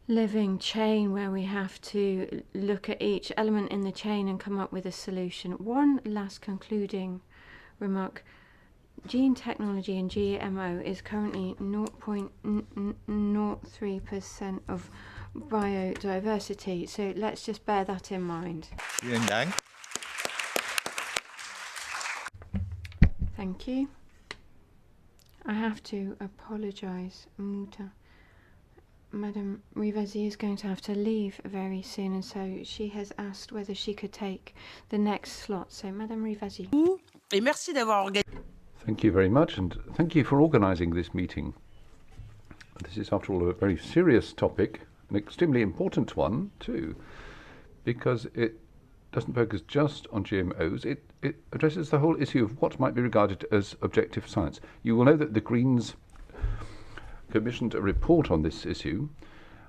living chain where we have to look at each element in the chain and come up with a solution. One last concluding remark. Gene technology and GMO is currently 0.03% of biodiversity, so let's just bear that in mind. Vielen Dank. Thank you. I have to apologise, Muta. Madame Rivasi is going to have to leave very soon, and so she has asked whether she could take the next slot. So, Madame Rivasi. Thank you very much, and thank you for organising this meeting. This is, after all, a very serious topic, an extremely important one, too, because it doesn't focus just on GMOs. It addresses the whole issue of what might be regarded as objective science. You will know that the Greens commissioned a report on this issue,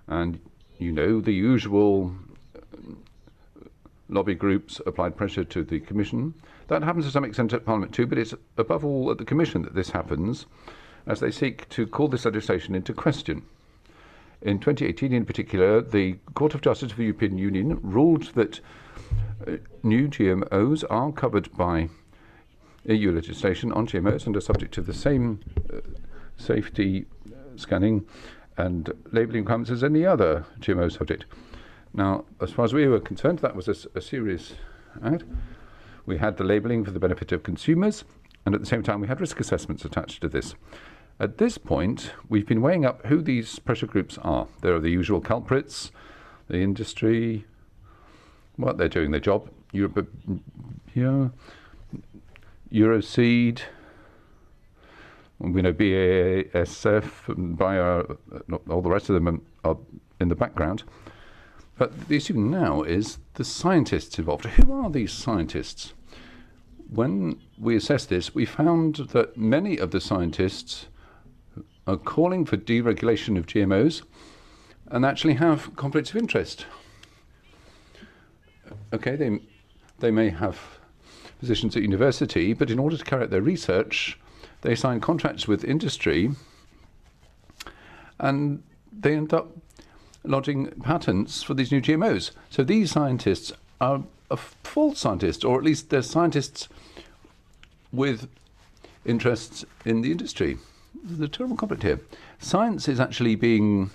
and you know the usual lobby groups applied pressure to the Commission. That happens to some extent at Parliament too, but it's above all at the Commission that this happens, as they seek to call this legislation into question. In 2018 in particular, the Court of Justice of the European Union ruled that new GMOs are covered by EU legislation on GMOs and are subject to the same safety scanning and labelling requirements as any other GMO subject. Now, as far as we were concerned, that was a serious act. We had the labelling for the benefit of consumers, and at the same time we had risk assessments attached to this. At this point, we've been weighing up who these pressure groups are. There are the usual culprits, the industry, well, they're doing their job, Euroseed, we know BASF, and Bayer, all the rest of them are in the background. But the issue now is the scientists involved. Who are these scientists? When we assessed this, we found that many of the scientists are calling for deregulation of GMOs and actually have conflicts of interest. Okay, they may have positions at university, but in order to carry out their research, they sign contracts with industry and they end up lodging patents for these new GMOs. So these scientists are false scientists, or at least they're scientists with interests in the industry. There's a terrible conflict here. Science is actually being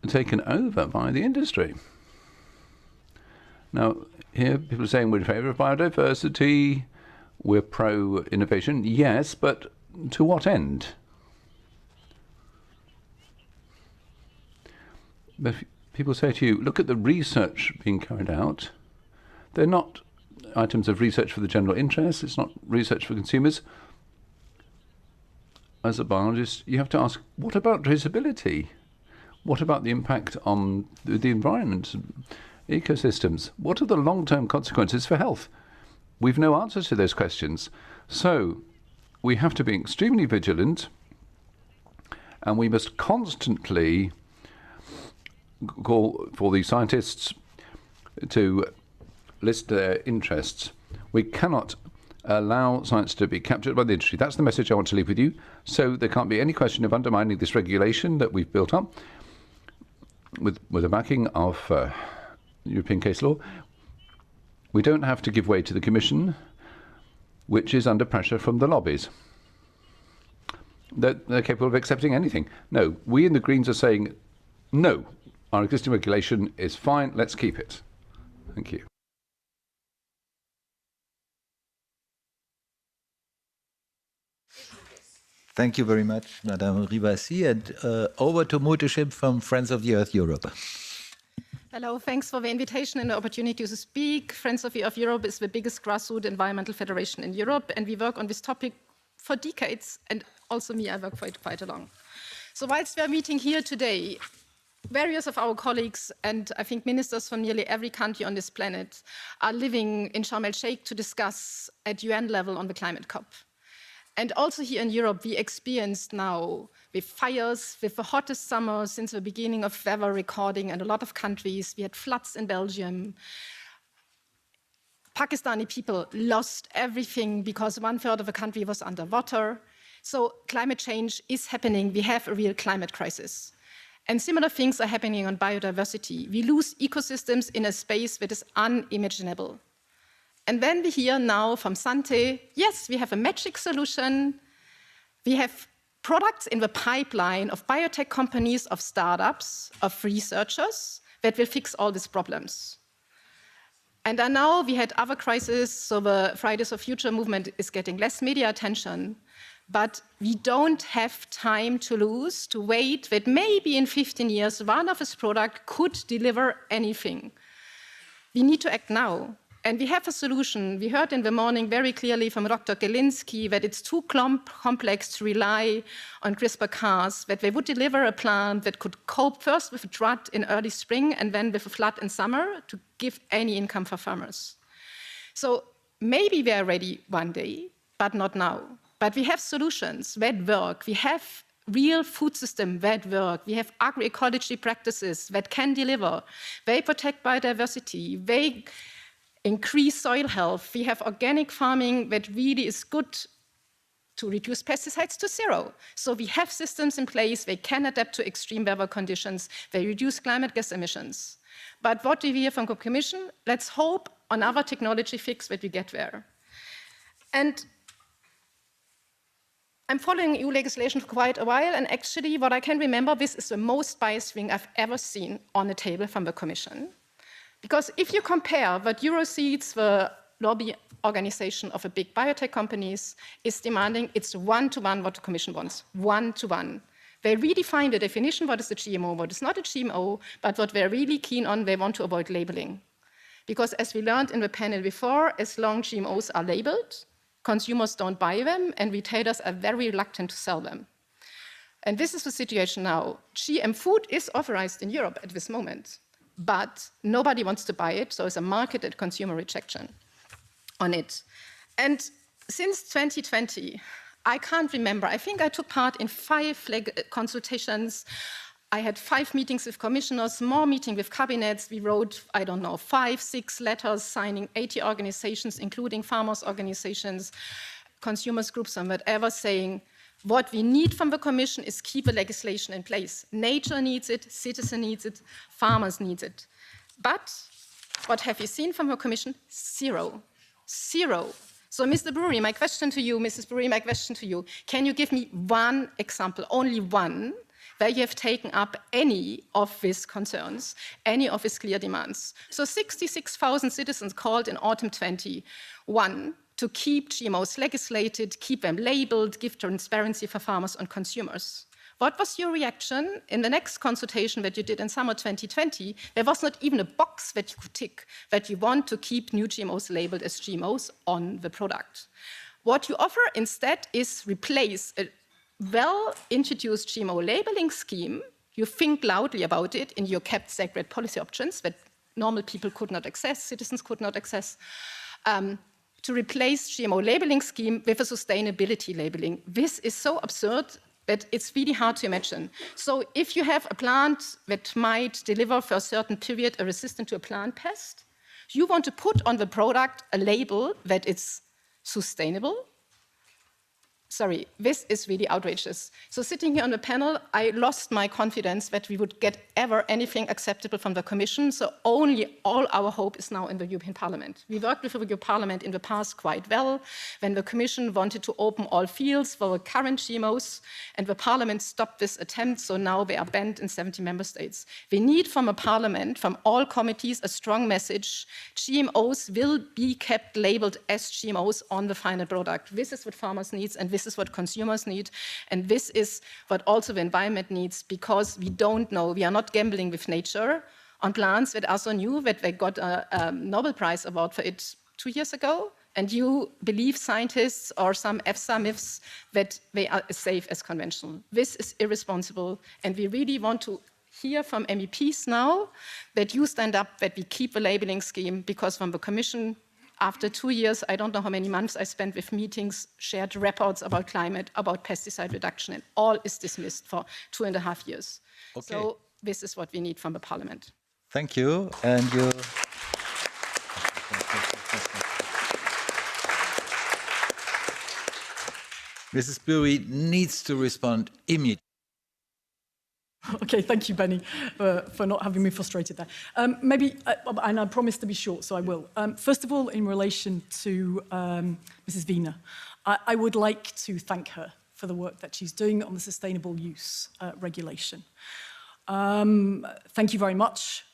taken over by the industry. Now, here people are saying we're in favour of biodiversity, we're pro-innovation. Yes, but to what end? But people say to you, look at the research being carried out. They're not items of research for the general interest. It's not research for consumers. As a biologist, you have to ask, what about traceability? What about the impact on the environment, ecosystems? What are the long-term consequences for health? We've no answers to those questions. So we have to be extremely vigilant, and we must constantly call for the scientists to list their interests. We cannot allow science to be captured by the industry. That's the message I want to leave with you. So there can't be any question of undermining this regulation that we've built up with the backing of European case law. We don't have to give way to the Commission, which is under pressure from the lobbies. They're capable of accepting anything. No, we in the Greens are saying, no, our existing regulation is fine, let's keep it. Thank you. Thank you very much, Madame Rivasi. And over to Schimpf from Friends of the Earth Europe. Hello, thanks for the invitation and the opportunity to speak. Friends of the Earth Europe is the biggest grassroots environmental federation in Europe, and we work on this topic for decades, and also me, I work for it quite long. So whilst we are meeting here today, various of our colleagues, and I think ministers from nearly every country on this planet, are living in Sharm el-Sheikh to discuss at UN level on the climate COP. And also here in Europe, we experienced now with fires, with the hottest summer since the beginning of weather recording in a lot of countries. We had floods in Belgium. Pakistani people lost everything because 1/3 of the country was underwater. So climate change is happening. We have a real climate crisis. And similar things are happening on biodiversity. We lose ecosystems in a space that is unimaginable. And then we hear now from Sante, yes, we have a magic solution. We have products in the pipeline of biotech companies, of startups, of researchers that will fix all these problems. And now we had other crises, so the Fridays for Future movement is getting less media attention. But we don't have time to lose, to wait that maybe in 15 years, one of this product could deliver anything. We need to act now. And we have a solution. We heard in the morning very clearly from Dr. Gelinsky that it's too complex to rely on CRISPR-Cas, that they would deliver a plant that could cope first with a drought in early spring and then with a flood in summer to give any income for farmers. So maybe we are ready one day, but not now. But we have solutions that work. We have real food systems that work. We have agroecology practices that can deliver. They protect biodiversity. They increase soil health. We have organic farming that really is good to reduce pesticides to zero. So we have systems in place. They can adapt to extreme weather conditions. They reduce climate gas emissions. But what do we hear from the Commission? Let's hope on other technology fix that we get there. And I'm following EU legislation for quite a while, and actually what I can remember, this is the most biased thing I've ever seen on the table from the Commission. Because if you compare what Euroseeds, the lobby organization of the big biotech companies, is demanding, it's one-to-one what the Commission wants, one-to-one. They redefine the definition, what is a GMO, what is not a GMO, but what they're really keen on, they want to avoid labeling. Because as we learned in the panel before, as long as GMOs are labeled, consumers don't buy them, and retailers are very reluctant to sell them. And this is the situation now. GM food is authorized in Europe at this moment, but nobody wants to buy it, so there's a marketed consumer rejection on it. And since 2020, I can't remember, I think I took part in 5 consultations. I had 5 meetings with commissioners, more meetings with cabinets. We wrote, I don't know, 5, 6 letters signing 80 organizations, including farmers' organizations, consumers groups, and whatever, saying what we need from the Commission is keep the legislation in place. Nature needs it, citizen needs it, farmers need it. But what have you seen from the Commission? Zero. Zero. So, Mr. Brewery, my question to you, Mrs. Brewery, my question to you, can you give me one example, only one, where you have taken up any of these concerns, any of these clear demands? So 66,000 citizens called in autumn 21 to keep GMOs legislated, keep them labeled, give transparency for farmers and consumers. What was your reaction in the next consultation that you did in summer 2020? There was not even a box that you could tick that you want to keep new GMOs labeled as GMOs on the product. What you offer instead is replace a well-introduced GMO labeling scheme. You think loudly about it in your kept sacred policy options that normal people could not access, citizens could not access, to replace GMO labeling scheme with a sustainability labeling. This is so absurd that it's really hard to imagine. So if you have a plant that might deliver for a certain period a resistant to a plant pest, you want to put on the product a label that it's sustainable. Sorry, this is really outrageous. So sitting here on the panel, I lost my confidence that we would get ever anything acceptable from the Commission. So only all our hope is now in the European Parliament. We worked with the European Parliament in the past quite well when the Commission wanted to open all fields for the current GMOs, and the Parliament stopped this attempt, so now they are banned in 70 member states. We need from a Parliament, from all committees, a strong message. GMOs will be kept labeled as GMOs on the final product. This is what farmers need, and this is what consumers need, and this is what also the environment needs, because we don't know, we are not gambling with nature on plants that are so new that they got a Nobel Prize award for it 2 years ago, and you believe scientists or some EFSA myths that they are as safe as conventional. This is irresponsible, and we really want to hear from MEPs now that you stand up, that we keep the labeling scheme, because from the Commission, after 2 years, I don't know how many months I spent with meetings, shared reports about climate, about pesticide reduction, and all is dismissed for 2.5 years. Okay. So this is what we need from the Parliament. Thank you. And you. Mrs. Bury needs to respond immediately. Okay, thank you, Benny, for not having me frustrated there. Maybe, and I promise to be short, so I will. First of all, in relation to Mrs. Wiener, I would like to thank her for the work that she's doing on the sustainable use regulation. Thank you very much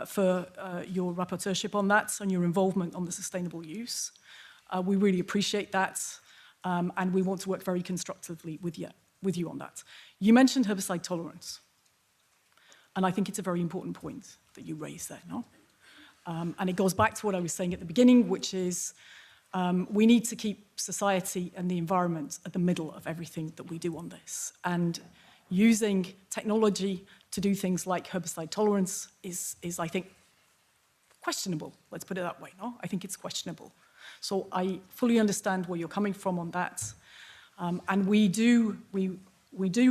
for your rapporteurship on that and your involvement on the sustainable use. We really appreciate that, and we want to work very constructively with you on that. You mentioned herbicide tolerance, and I think it's a very important point that you raised there, no? And it goes back to what I was saying at the beginning, which is we need to keep society and the environment at the middle of everything that we do on this. And using technology to do things like herbicide tolerance is I think, questionable. Let's put it that way, no? I think it's questionable. So I fully understand where you're coming from on that. And we do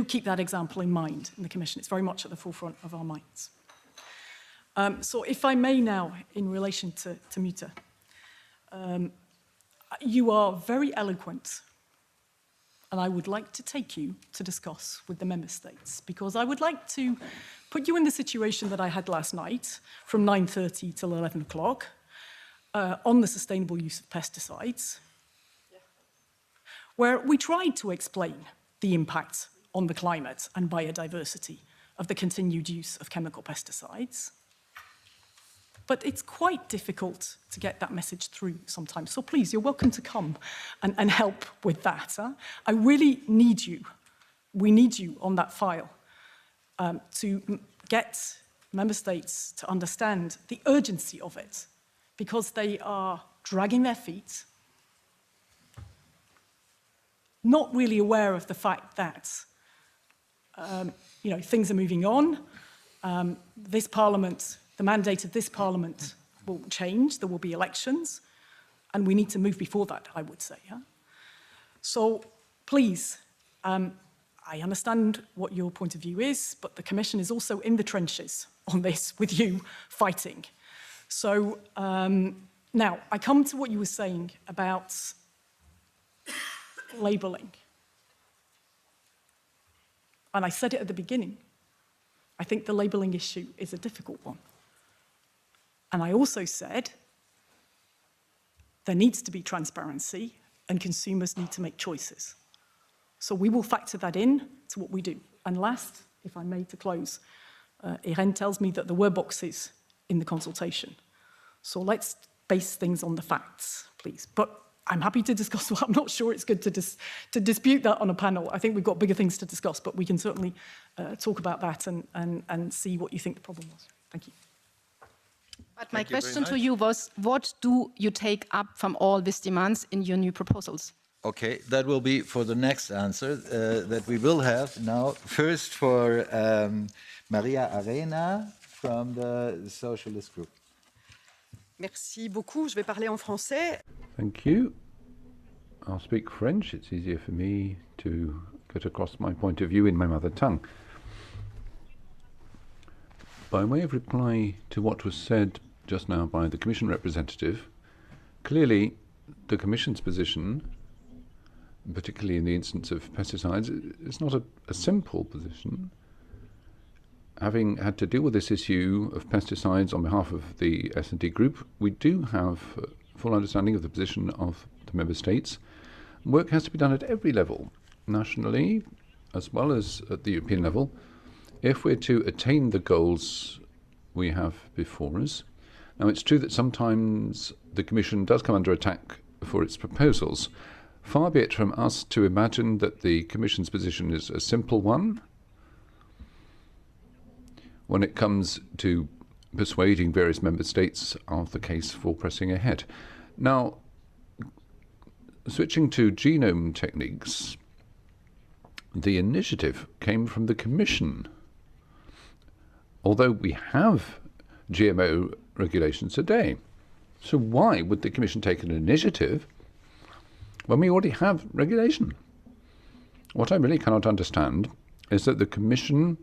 keep that example in mind in the Commission. It's very much at the forefront of our minds. So if I may now, in relation to Mütter, you are very eloquent, and I would like to take you to discuss with the member states, because I would like to put you in the situation that I had last night from 9:30 till 11 o'clock on the sustainable use of pesticides, where we tried to explain the impact on the climate and biodiversity of the continued use of chemical pesticides. But it's quite difficult to get that message through sometimes. So please, you're welcome to come and help with that. Huh? I really need you. We need you on that file to get member states to understand the urgency of it, because they are dragging their feet, not really aware of the fact that things are moving on. This Parliament, the mandate of this Parliament will change. There will be elections, and we need to move before that, I would say. Yeah? So please, I understand what your point of view is, but the Commission is also in the trenches on this with you fighting. So now I come to what you were saying about labelling. And I said it at the beginning. I think the labelling issue is a difficult one. And I also said there needs to be transparency and consumers need to make choices. So we will factor that in to what we do. And last, if I may, to close, Irene tells me that there were boxes in the consultation. So let's base things on the facts, please. But I'm happy to discuss. Well, I'm not sure it's good to dispute that on a panel. I think we've got bigger things to discuss, but we can certainly talk about that and see what you think the problem was. Thank you. But my question to you was, what do you take up from all these demands in your new proposals? Okay, that will be for the next answer that we will have now. First for Maria Arena from the Socialist Group. Merci beaucoup. Je vais parler en français. Thank you. I'll speak French. It's easier for me to get across my point of view in my mother tongue. By way of reply to what was said just now by the Commission representative, clearly the Commission's position, particularly in the instance of pesticides, is not a simple position. Having had to deal with this issue of pesticides on behalf of the S&D group, we do have full understanding of the position of the member states. Work has to be done at every level, nationally as well as at the European level, if we're to attain the goals we have before us. Now, it's true that sometimes the Commission does come under attack for its proposals. Far be it from us to imagine that the Commission's position is a simple one when it comes to persuading various member states of the case for pressing ahead. Now, switching to genome techniques, the initiative came from the Commission. Although we have GMO regulations today. So why would the Commission take an initiative when we already have regulation? What I really cannot understand is that the Commission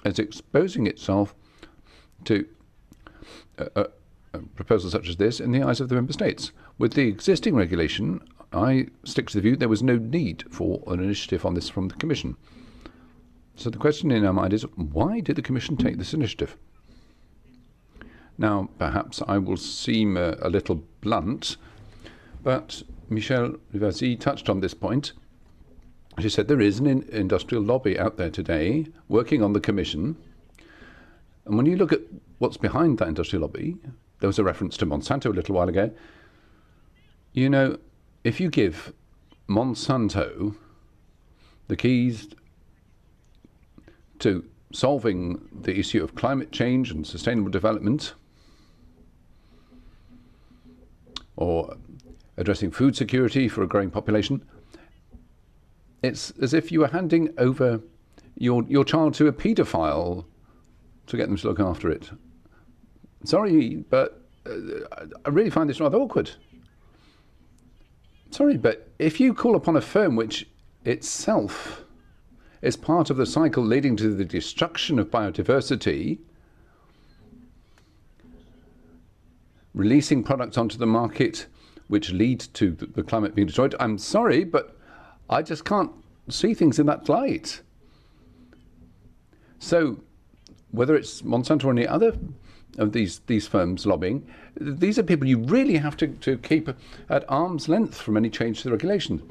is exposing itself to proposals such as this in the eyes of the member states. With the existing regulation, I stick to the view there was no need for an initiative on this from the Commission. So the question in our mind is, why did the Commission take this initiative? Now, perhaps I will seem a little blunt, but Michele Rivasi touched on this point. She said there is an industrial lobby out there today working on the Commission. And when you look at what's behind that industrial lobby, there was a reference to Monsanto a little while ago. You know, if you give Monsanto the keys to solving the issue of climate change and sustainable development, or addressing food security for a growing population, it's as if you were handing over your child to a paedophile to get them to look after it. Sorry, but I really find this rather awkward. Sorry, but if you call upon a firm which itself is part of the cycle leading to the destruction of biodiversity, releasing products onto the market which lead to the climate being destroyed, I'm sorry, but I just can't see things in that light. So whether it's Monsanto or any other of these firms lobbying, these are people you really have to keep at arm's length from any change to the regulation,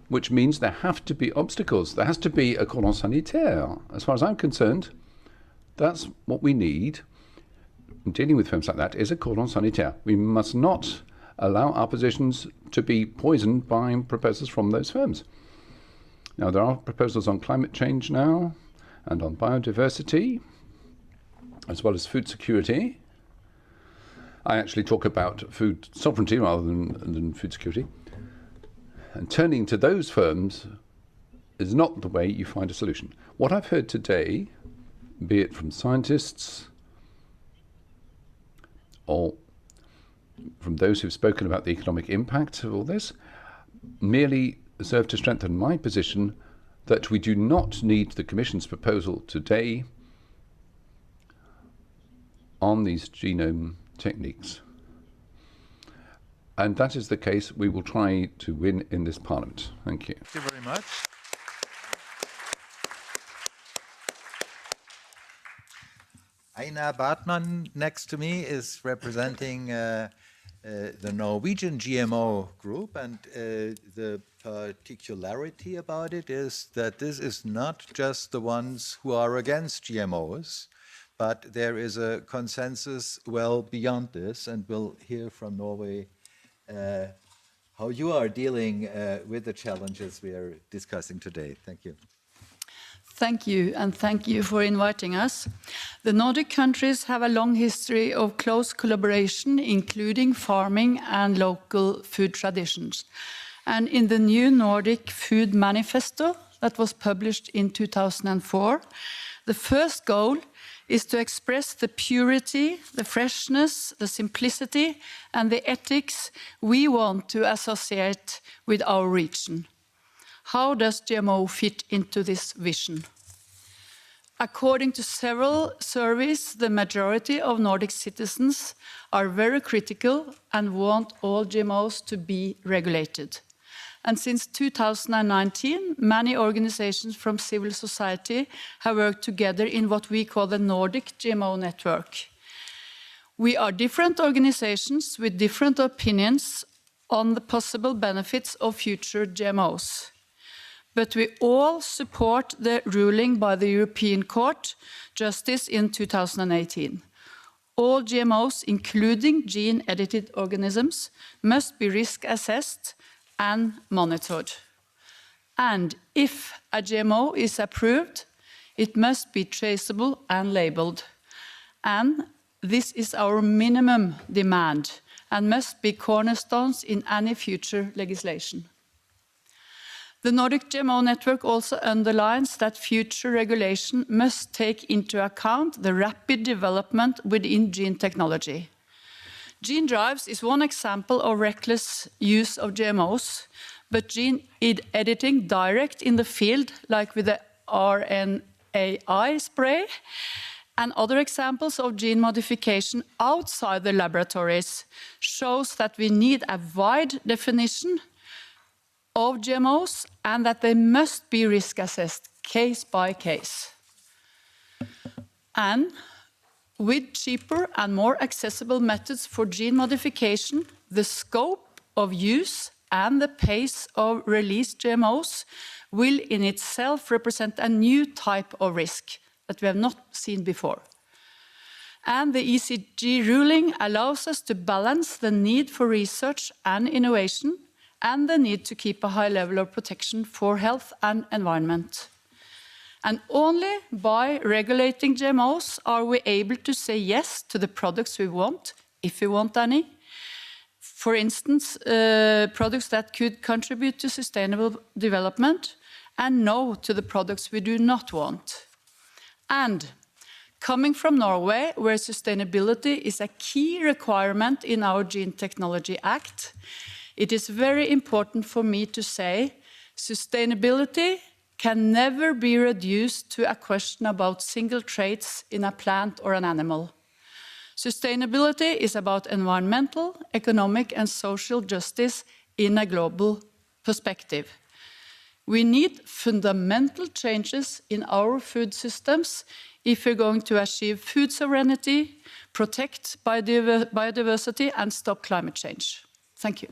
which means there have to be obstacles. There has to be a cordon sanitaire. As far as I'm concerned, that's what we need. Dealing with firms like that is a cordon sanitaire. We must not allow our positions to be poisoned by proposals from those firms. Now, there are proposals on climate change now and on biodiversity, as well as food security. I actually talk about food sovereignty rather than food security. And turning to those firms is not the way you find a solution. What I've heard today, be it from scientists or from those who've spoken about the economic impact of all this, merely serve to strengthen my position that we do not need the Commission's proposal today on these genome techniques. And that is the case we will try to win in this Parliament. Thank you. Thank you very much. Aina Bartmann next to me is representing the Norwegian GMO group, and the particularity about it is that this is not just the ones who are against GMOs, but there is a consensus well beyond this, and we'll hear from Norway how you are dealing with the challenges we are discussing today. Thank you. Thank you, and thank you for inviting us. The Nordic countries have a long history of close collaboration, including farming and local food traditions. And in the new Nordic Food Manifesto that was published in 2004, the first goal is to express the purity, the freshness, the simplicity, and the ethics we want to associate with our region. How does GMO fit into this vision? According to several surveys, the majority of Nordic citizens are very critical and want all GMOs to be regulated. And since 2019, many organizations from civil society have worked together in what we call the Nordic GMO Network. We are different organizations with different opinions on the possible benefits of future GMOs. But we all support the ruling by the European Court Justice in 2018. All GMOs, including gene-edited organisms, must be risk-assessed and monitored. And if a GMO is approved, it must be traceable and labeled. And this is our minimum demand and must be cornerstones in any future legislation. The Nordic GMO Network also underlines that future regulation must take into account the rapid development within gene technology. Gene drives is one example of reckless use of GMOs, but gene editing direct in the field, like with the RNAi spray, and other examples of gene modification outside the laboratories shows that we need a wide definition of GMOs and that they must be risk assessed case by case. And with cheaper and more accessible methods for gene modification, the scope of use and the pace of released GMOs will in itself represent a new type of risk that we have not seen before. And the ECG ruling allows us to balance the need for research and innovation and the need to keep a high level of protection for health and environment. And only by regulating GMOs are we able to say yes to the products we want, if we want any. For instance, products that could contribute to sustainable development, and no to the products we do not want. And coming from Norway, where sustainability is a key requirement in our Gene Technology Act, it is very important for me to say sustainability can never be reduced to a question about single traits in a plant or an animal. Sustainability is about environmental, economic, and social justice in a global perspective. We need fundamental changes in our food systems if we're going to achieve food sovereignty, protect biodiversity, and stop climate change. Thank you.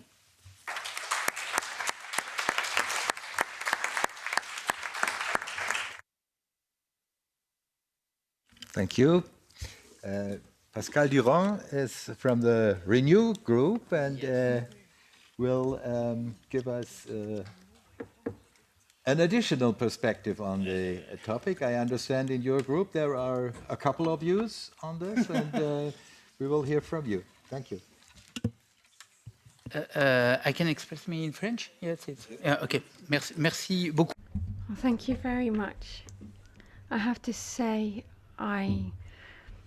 Thank you. Pascal Durand is from the Renew group and will give us an additional perspective on the topic. I understand in your group there are a couple of views on this, and we will hear from you. Thank you. I can express me in French? Yes, it's, okay. Merci beaucoup. Thank you very much. I have to say, I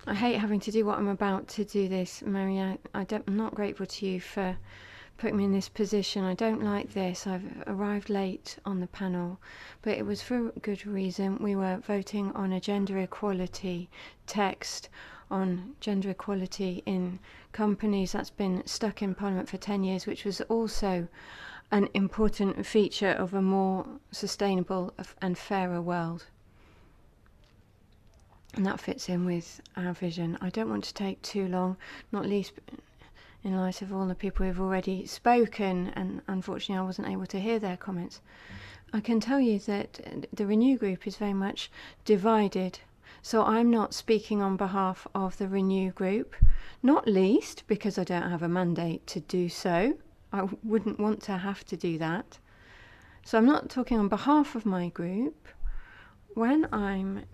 hate having to do what I'm about to do this, Maria. I'm not grateful to you for putting me in this position. I don't like this. I've arrived late on the panel, but it was for good reason. We were voting on a gender equality text on gender equality in companies that's been stuck in Parliament for 10 years, which was also an important feature of a more sustainable and fairer world. And that fits in with our vision. I don't want to take too long, not least in light of all the people who've already spoken, and unfortunately I wasn't able to hear their comments. I can tell you that the Renew group is very much divided. So I'm not speaking on behalf of the Renew group, not least because I don't have a mandate to do so. I wouldn't want to have to do that. So I'm not talking on behalf of my group. When I'm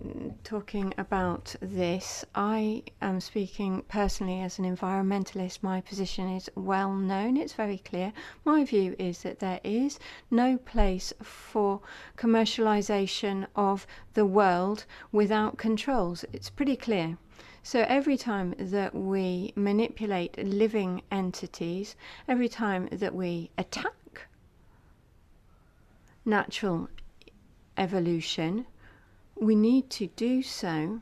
talking about this, I am speaking personally as an environmentalist. My position is well known, it's very clear. My view is that there is no place for commercialization of the world without controls. It's pretty clear. So every time that we manipulate living entities, every time that we attack natural evolution, we need to do so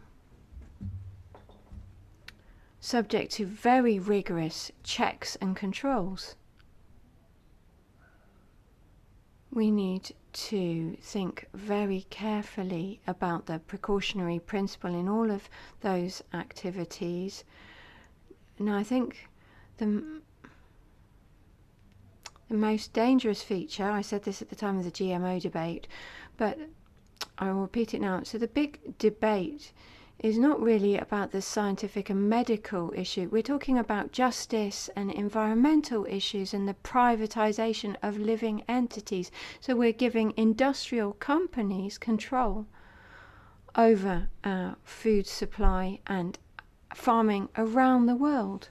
subject to very rigorous checks and controls. We need to think very carefully about the precautionary principle in all of those activities. Now, I think the most dangerous feature, I said this at the time of the GMO debate, but I will repeat it now. So the big debate is not really about the scientific and medical issue. We're talking about justice and environmental issues and the privatization of living entities. So we're giving industrial companies control over our food supply and farming around the world.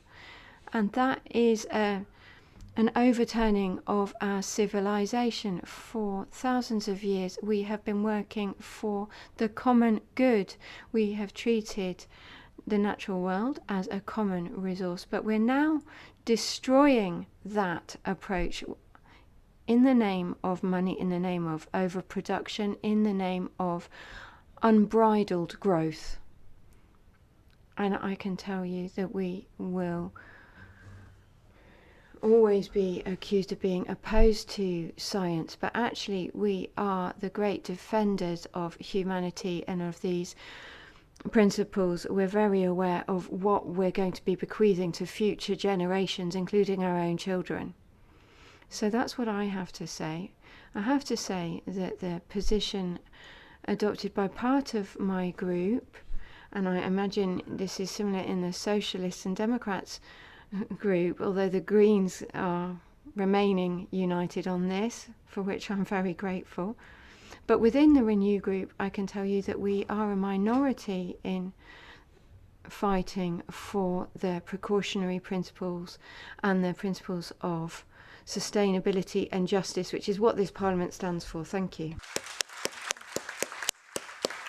And that is an overturning of our civilization. For thousands of years we have been working for the common good. We have treated the natural world as a common resource, but we're now destroying that approach in the name of money, in the name of overproduction, in the name of unbridled growth. And I can tell you that we will always be accused of being opposed to science, but actually we are the great defenders of humanity and of these principles. We're very aware of what we're going to be bequeathing to future generations, including our own children. So that's what I have to say. I have to say that the position adopted by part of my group, and I imagine this is similar in the Socialists and Democrats group, although the Greens are remaining united on this, for which I'm very grateful. But within the Renew group, I can tell you that we are a minority in fighting for the precautionary principles and the principles of sustainability and justice, which is what this Parliament stands for. Thank you.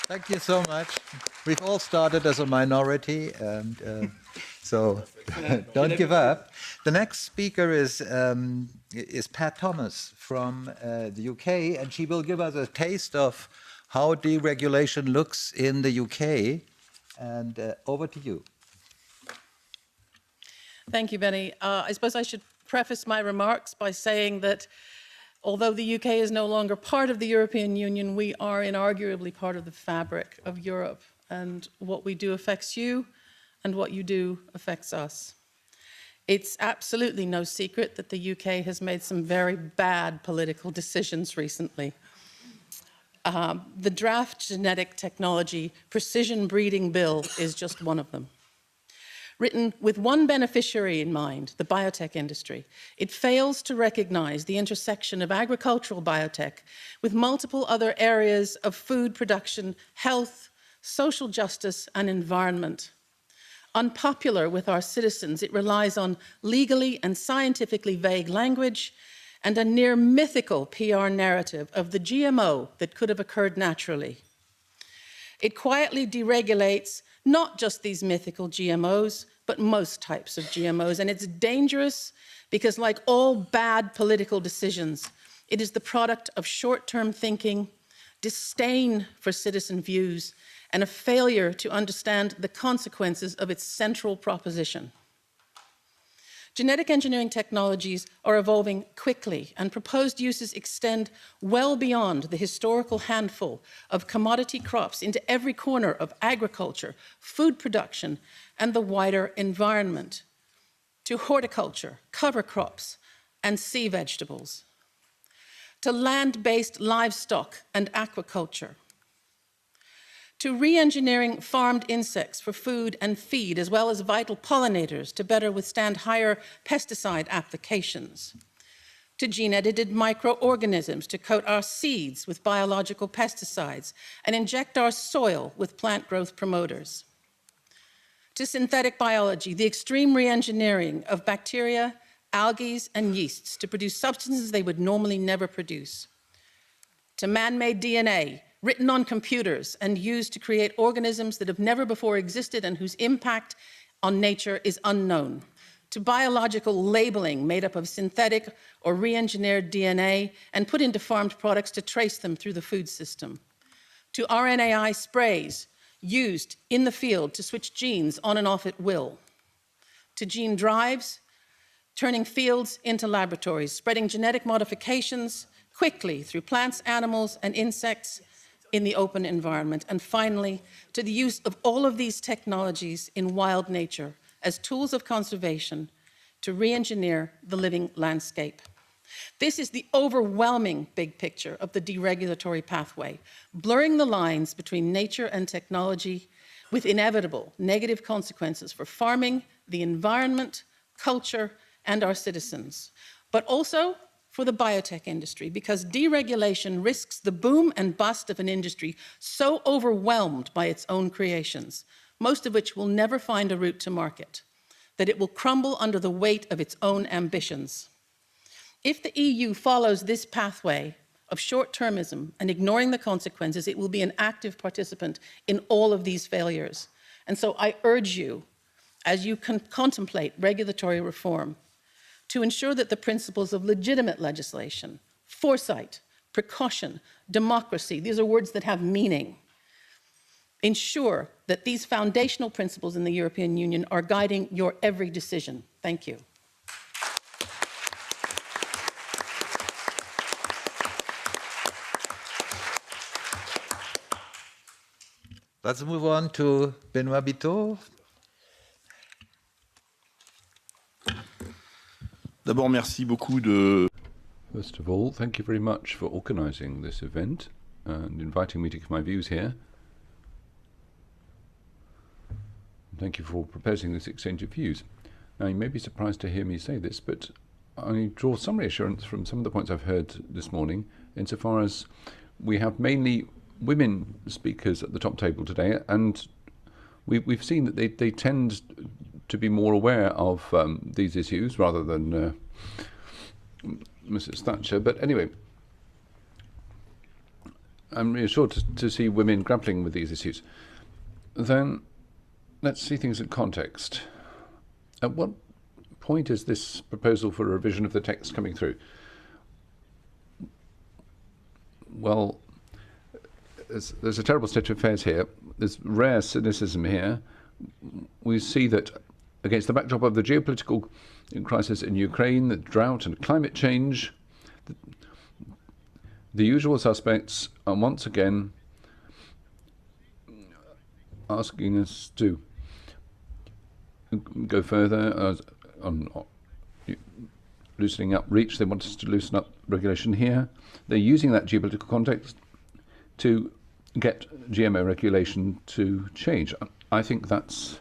Thank you so much. We've all started as a minority, and so don't give up. The next speaker is Pat Thomas from the UK, and she will give us a taste of how deregulation looks in the UK. And over to you. Thank you, Benny. I suppose I should preface my remarks by saying that although the UK is no longer part of the European Union, we are inarguably part of the fabric of Europe, and what we do affects you, and what you do affects us. It's absolutely no secret that the UK has made some very bad political decisions recently. The draft genetic technology precision breeding bill is just one of them. Written with one beneficiary in mind, the biotech industry, it fails to recognize the intersection of agricultural biotech with multiple other areas of food production, health, social justice, and environment. Unpopular with our citizens, it relies on legally and scientifically vague language and a near mythical PR narrative of the GMO that could have occurred naturally. It quietly deregulates not just these mythical GMOs, but most types of GMOs. And it's dangerous because, like all bad political decisions, it is the product of short-term thinking, disdain for citizen views, and a failure to understand the consequences of its central proposition. Genetic engineering technologies are evolving quickly, and proposed uses extend well beyond the historical handful of commodity crops into every corner of agriculture, food production, and the wider environment, to horticulture, cover crops, and sea vegetables, to land-based livestock and aquaculture, to re-engineering farmed insects for food and feed, as well as vital pollinators to better withstand higher pesticide applications, to gene-edited microorganisms to coat our seeds with biological pesticides and inject our soil with plant growth promoters, to synthetic biology, the extreme re-engineering of bacteria, algae, and yeasts to produce substances they would normally never produce, to man-made DNA, written on computers and used to create organisms that have never before existed and whose impact on nature is unknown, to biological labeling made up of synthetic or re-engineered DNA and put into farmed products to trace them through the food system, to RNAi sprays used in the field to switch genes on and off at will, to gene drives, turning fields into laboratories, spreading genetic modifications quickly through plants, animals, and insects in the open environment, and finally, to the use of all of these technologies in wild nature as tools of conservation to re-engineer the living landscape. This is the overwhelming big picture of the deregulatory pathway, blurring the lines between nature and technology with inevitable negative consequences for farming, the environment, culture, and our citizens, but also for the biotech industry, because deregulation risks the boom and bust of an industry so overwhelmed by its own creations, most of which will never find a route to market, that it will crumble under the weight of its own ambitions. If the EU follows this pathway of short-termism and ignoring the consequences, it will be an active participant in all of these failures. And so I urge you, as you contemplate regulatory reform, to ensure that the principles of legitimate legislation, foresight, precaution, democracy, these are words that have meaning, ensure that these foundational principles in the European Union are guiding your every decision. Thank you. Let's move on to Benoît. D'abord, merci beaucoup de... First of all, thank you very much for organising this event and inviting me to give my views here. Thank you for proposing this exchange of views. Now, you may be surprised to hear me say this, but I draw some reassurance from some of the points I've heard this morning, insofar as we have mainly women speakers at the top table today, and we've seen that they tend to be more aware of these issues rather than Mrs. Thatcher. But anyway, I'm reassured to see women grappling with these issues. Then let's see things in context. At what point is this proposal for a revision of the text coming through? Well, there's a terrible state of affairs here. There's rare cynicism here. We see that against the backdrop of the geopolitical crisis in Ukraine, the drought and climate change, the usual suspects are once again asking us to go further on loosening up REACH. They want us to loosen up regulation here. They're using that geopolitical context to get GMO regulation to change. I think that's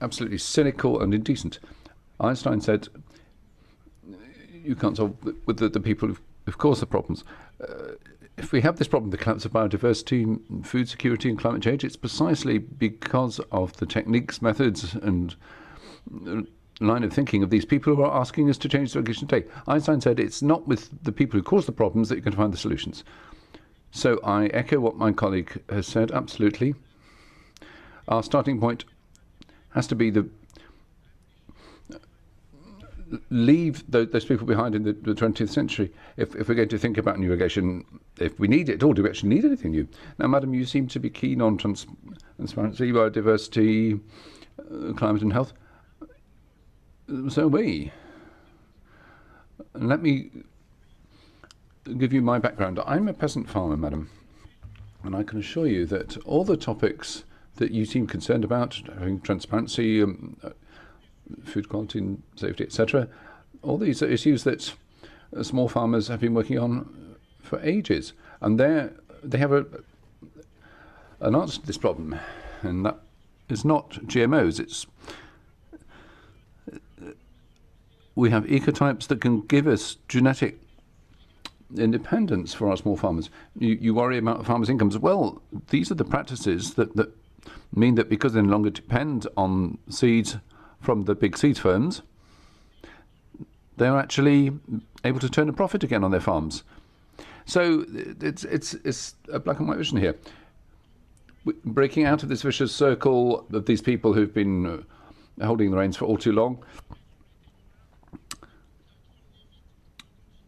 absolutely cynical and indecent. Einstein said, you can't solve with the people who've caused the problems. If we have this problem, the collapse of biodiversity, food security and climate change, it's precisely because of the techniques, methods and line of thinking of these people who are asking us to change the regulation today. Einstein said it's not with the people who cause the problems that you can find the solutions. So I echo what my colleague has said, absolutely. Our starting point has to be the leave those people behind in the 20th century. If we're going to think about new regulation, if we need it at all, do we actually need anything new? Now, Madam, you seem to be keen on transparency, biodiversity, climate and health. So are we. And let me give you my background. I'm a peasant farmer, Madam, and I can assure you that all the topics that you seem concerned about, having transparency, food quality and safety, etc., all these are issues that small farmers have been working on for ages, and they have an answer to this problem, and that is not GMOs. We have ecotypes that can give us genetic independence for our small farmers. You worry about farmers' incomes. Well, these are the practices that mean that because they no longer depend on seeds from the big seed firms, they're actually able to turn a profit again on their farms. So it's a black and white vision here. Breaking out of this vicious circle of these people who've been holding the reins for all too long,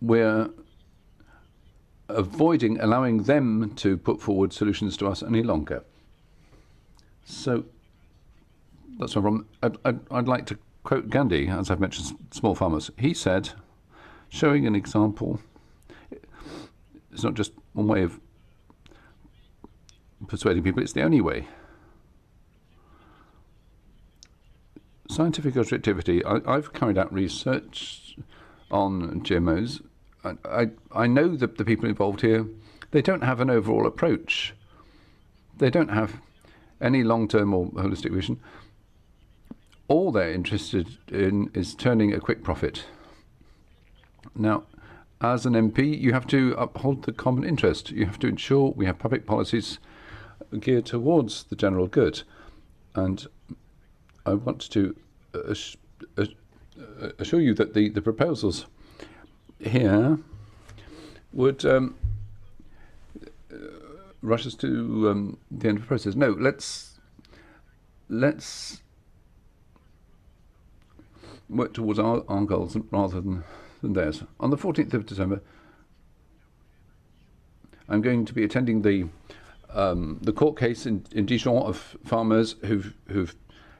we're avoiding allowing them to put forward solutions to us any longer. So that's my problem. I'd like to quote Gandhi, as I've mentioned, small farmers. He said, showing an example, it's not just one way of persuading people, it's the only way. Scientific objectivity. I've carried out research on GMOs. I know that the people involved here, they don't have an overall approach. They don't have any long-term or holistic vision. All they're interested in is turning a quick profit. Now, as an MP, you have to uphold the common interest. You have to ensure we have public policies geared towards the general good. And I want to assure you that the proposals here would rush us to the end of the process. No, let's work towards our goals rather than theirs. On the 14th of December, I'm going to be attending the court case in Dijon of farmers who've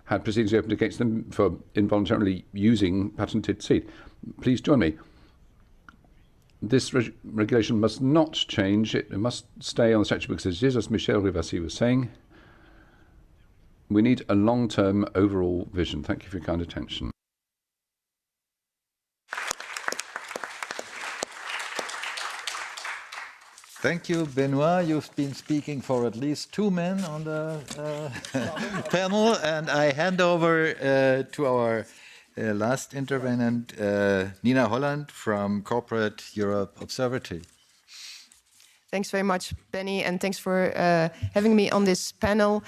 had proceedings opened against them for involuntarily using patented seed. Please join me. This regulation must not change. It must stay on the statute because it is, as Michele Rivasi was saying. We need a long-term overall vision. Thank you for your kind attention. Thank you, Benoît. You've been speaking for at least 2 men on the panel, and I hand over to our last intervenant, Nina Holland from Cooperative Europe Observatory. Thanks very much, Benny, and thanks for having me on this panel.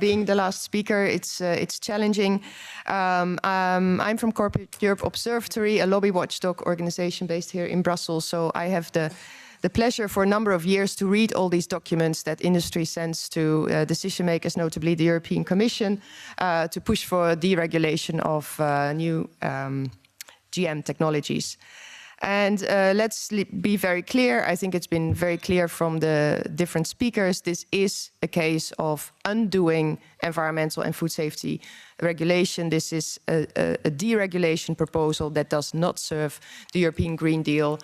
Being the last speaker, it's challenging. I'm from Cooperative Europe Observatory, a lobby watchdog organization based here in Brussels. So I have the pleasure for a number of years to read all these documents that industry sends to decision makers, notably the European Commission, to push for deregulation of new GM technologies. And let's be very clear. I think it's been very clear from the different speakers. This is a case of undoing environmental and food safety regulation. This is a deregulation proposal that does not serve the European Green Deal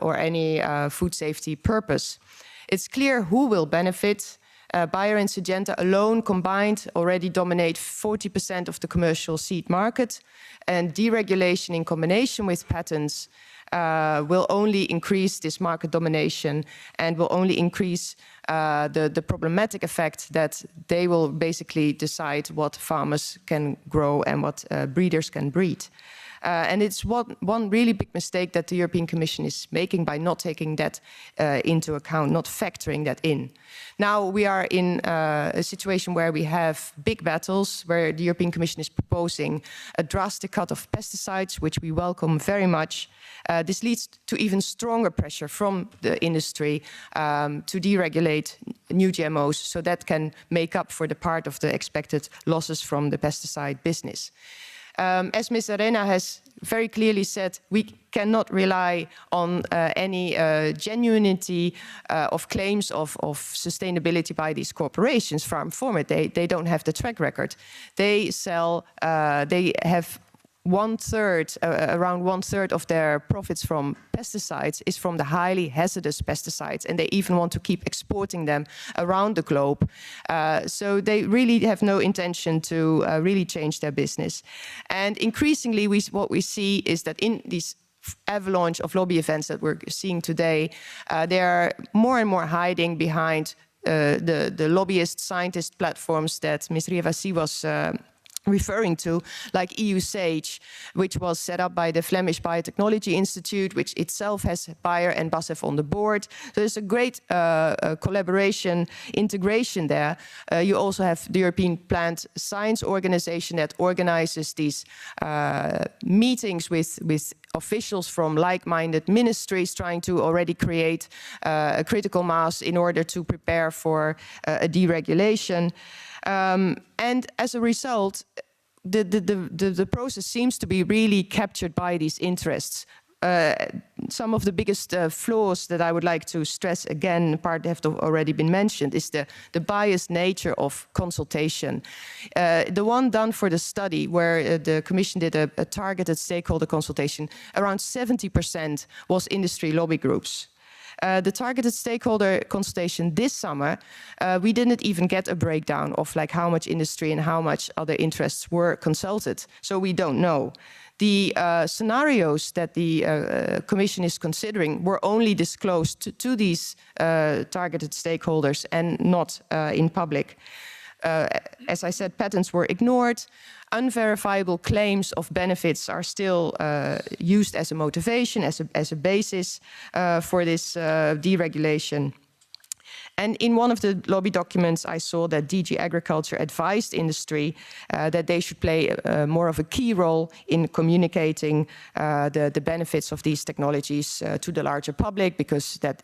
or any food safety purpose. It's clear who will benefit. Bayer and Syngenta alone combined already dominate 40% of the commercial seed market, and deregulation in combination with patents will only increase this market domination and will only increase the problematic effect that they will basically decide what farmers can grow and what breeders can breed. And it's one really big mistake that the European Commission is making by not taking that into account, not factoring that in. Now we are in a situation where we have big battles, where the European Commission is proposing a drastic cut of pesticides, which we welcome very much. This leads to even stronger pressure from the industry to deregulate new GMOs, so that can make up for the part of the expected losses from the pesticide business. As Ms. Arena has very clearly said, we cannot rely on any genuinity of claims of sustainability by these corporations. Farm Format, they don't have the track record. They sell, they have around one third of their profits from pesticides is from the highly hazardous pesticides, and they even want to keep exporting them around the globe. So they really have no intention to really change their business. And increasingly, what we see is that in these avalanche of lobby events that we're seeing today, they are more and more hiding behind the lobbyist scientist platforms that Ms. Rivasi was referring to, like EU SAGE, which was set up by the Flemish Biotechnology Institute, which itself has Bayer and BASF on the board. So there's a great collaboration, integration there. You also have the European Plant Science Organization that organizes these meetings with officials from like-minded ministries, trying to already create a critical mass in order to prepare for a deregulation. And as a result, the process seems to be really captured by these interests. Some of the biggest flaws that I would like to stress again, part have already been mentioned, is the biased nature of consultation. The one done for the study where the Commission did a targeted stakeholder consultation, around 70% was industry lobby groups. The targeted stakeholder consultation this summer, we didn't even get a breakdown of like how much industry and how much other interests were consulted. So we don't know. The scenarios that the Commission is considering were only disclosed to these targeted stakeholders and not in public. As I said, patents were ignored. Unverifiable claims of benefits are still used as a motivation, as a basis for this deregulation. And in one of the lobby documents, I saw that DG Agriculture advised industry that they should play more of a key role in communicating the benefits of these technologies to the larger public, because that,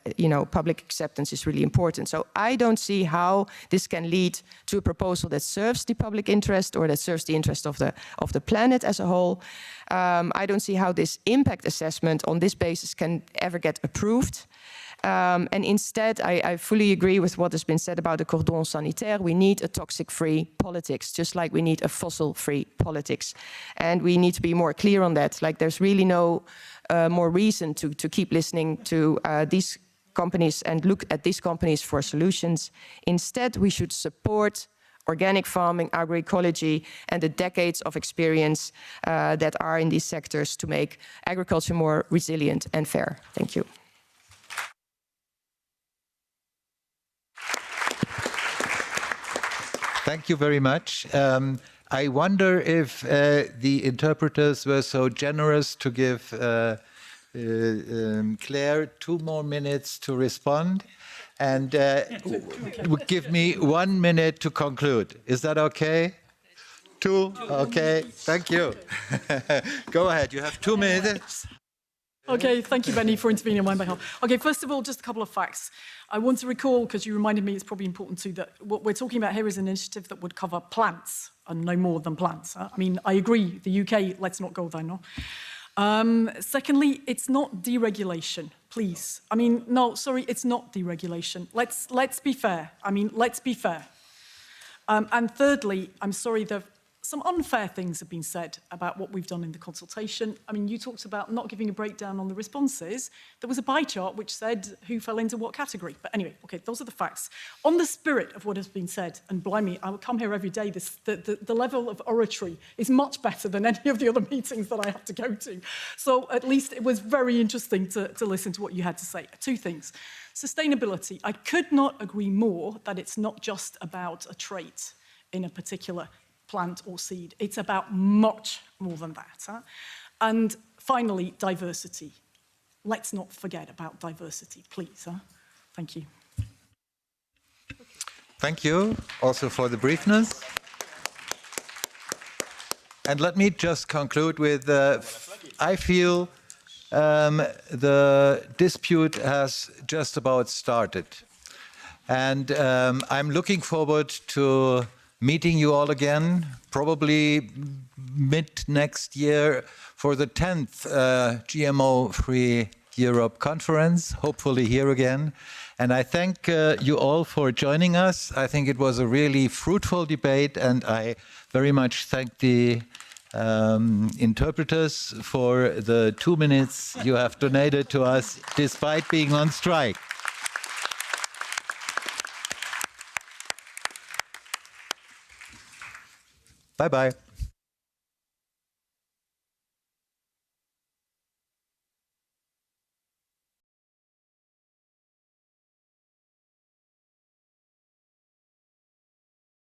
public acceptance is really important. So I don't see how this can lead to a proposal that serves the public interest or that serves the interest of the planet as a whole. I don't see how this impact assessment on this basis can ever get approved. And instead, I fully agree with what has been said about the cordon sanitaire. We need a toxic-free politics, just like we need a fossil-free politics. And we need to be more clear on that. Like, there's really no more reason to keep listening to these companies and look at these companies for solutions. Instead, we should support organic farming, agroecology, and the decades of experience that are in these sectors to make agriculture more resilient and fair. Thank you. Thank you very much. I wonder if the interpreters were so generous to give Claire 2 more minutes to respond and give me 1 minute to conclude. Is that okay? 2? Okay, thank you. Go ahead, you have 2 minutes. Okay, thank you, Benny, for intervening on my behalf. Okay, first of all, just a couple of facts. I want to recall, because you reminded me it's probably important too, that what we're talking about here is an initiative that would cover plants and no more than plants. I mean, I agree, the UK, let's not go there, no? Secondly, it's not deregulation, please. I mean, no, sorry, it's not deregulation. Let's be fair. I mean, let's be fair. And thirdly, I'm sorry, some unfair things have been said about what we've done in the consultation. I mean, you talked about not giving a breakdown on the responses. There was a pie chart which said who fell into what category. But anyway, okay, those are the facts. On the spirit of what has been said, and blimey, I would come here every day, the level of oratory is much better than any of the other meetings that I have to go to. So at least it was very interesting to listen to what you had to say. 2 things. Sustainability. I could not agree more that it's not just about a trait in a particular plant or seed. It's about much more than that. Huh? And finally, diversity. Let's not forget about diversity, please. Huh? Thank you. Thank you also for the briefness. And let me just conclude with, I feel the dispute has just about started. And I'm looking forward to meeting you all again, probably mid next year for the 10th GMO-Free Europe conference, hopefully here again. And I thank you all for joining us. I think it was a really fruitful debate, and I very much thank the interpreters for the 2 minutes you have donated to us despite being on strike. Bye-bye.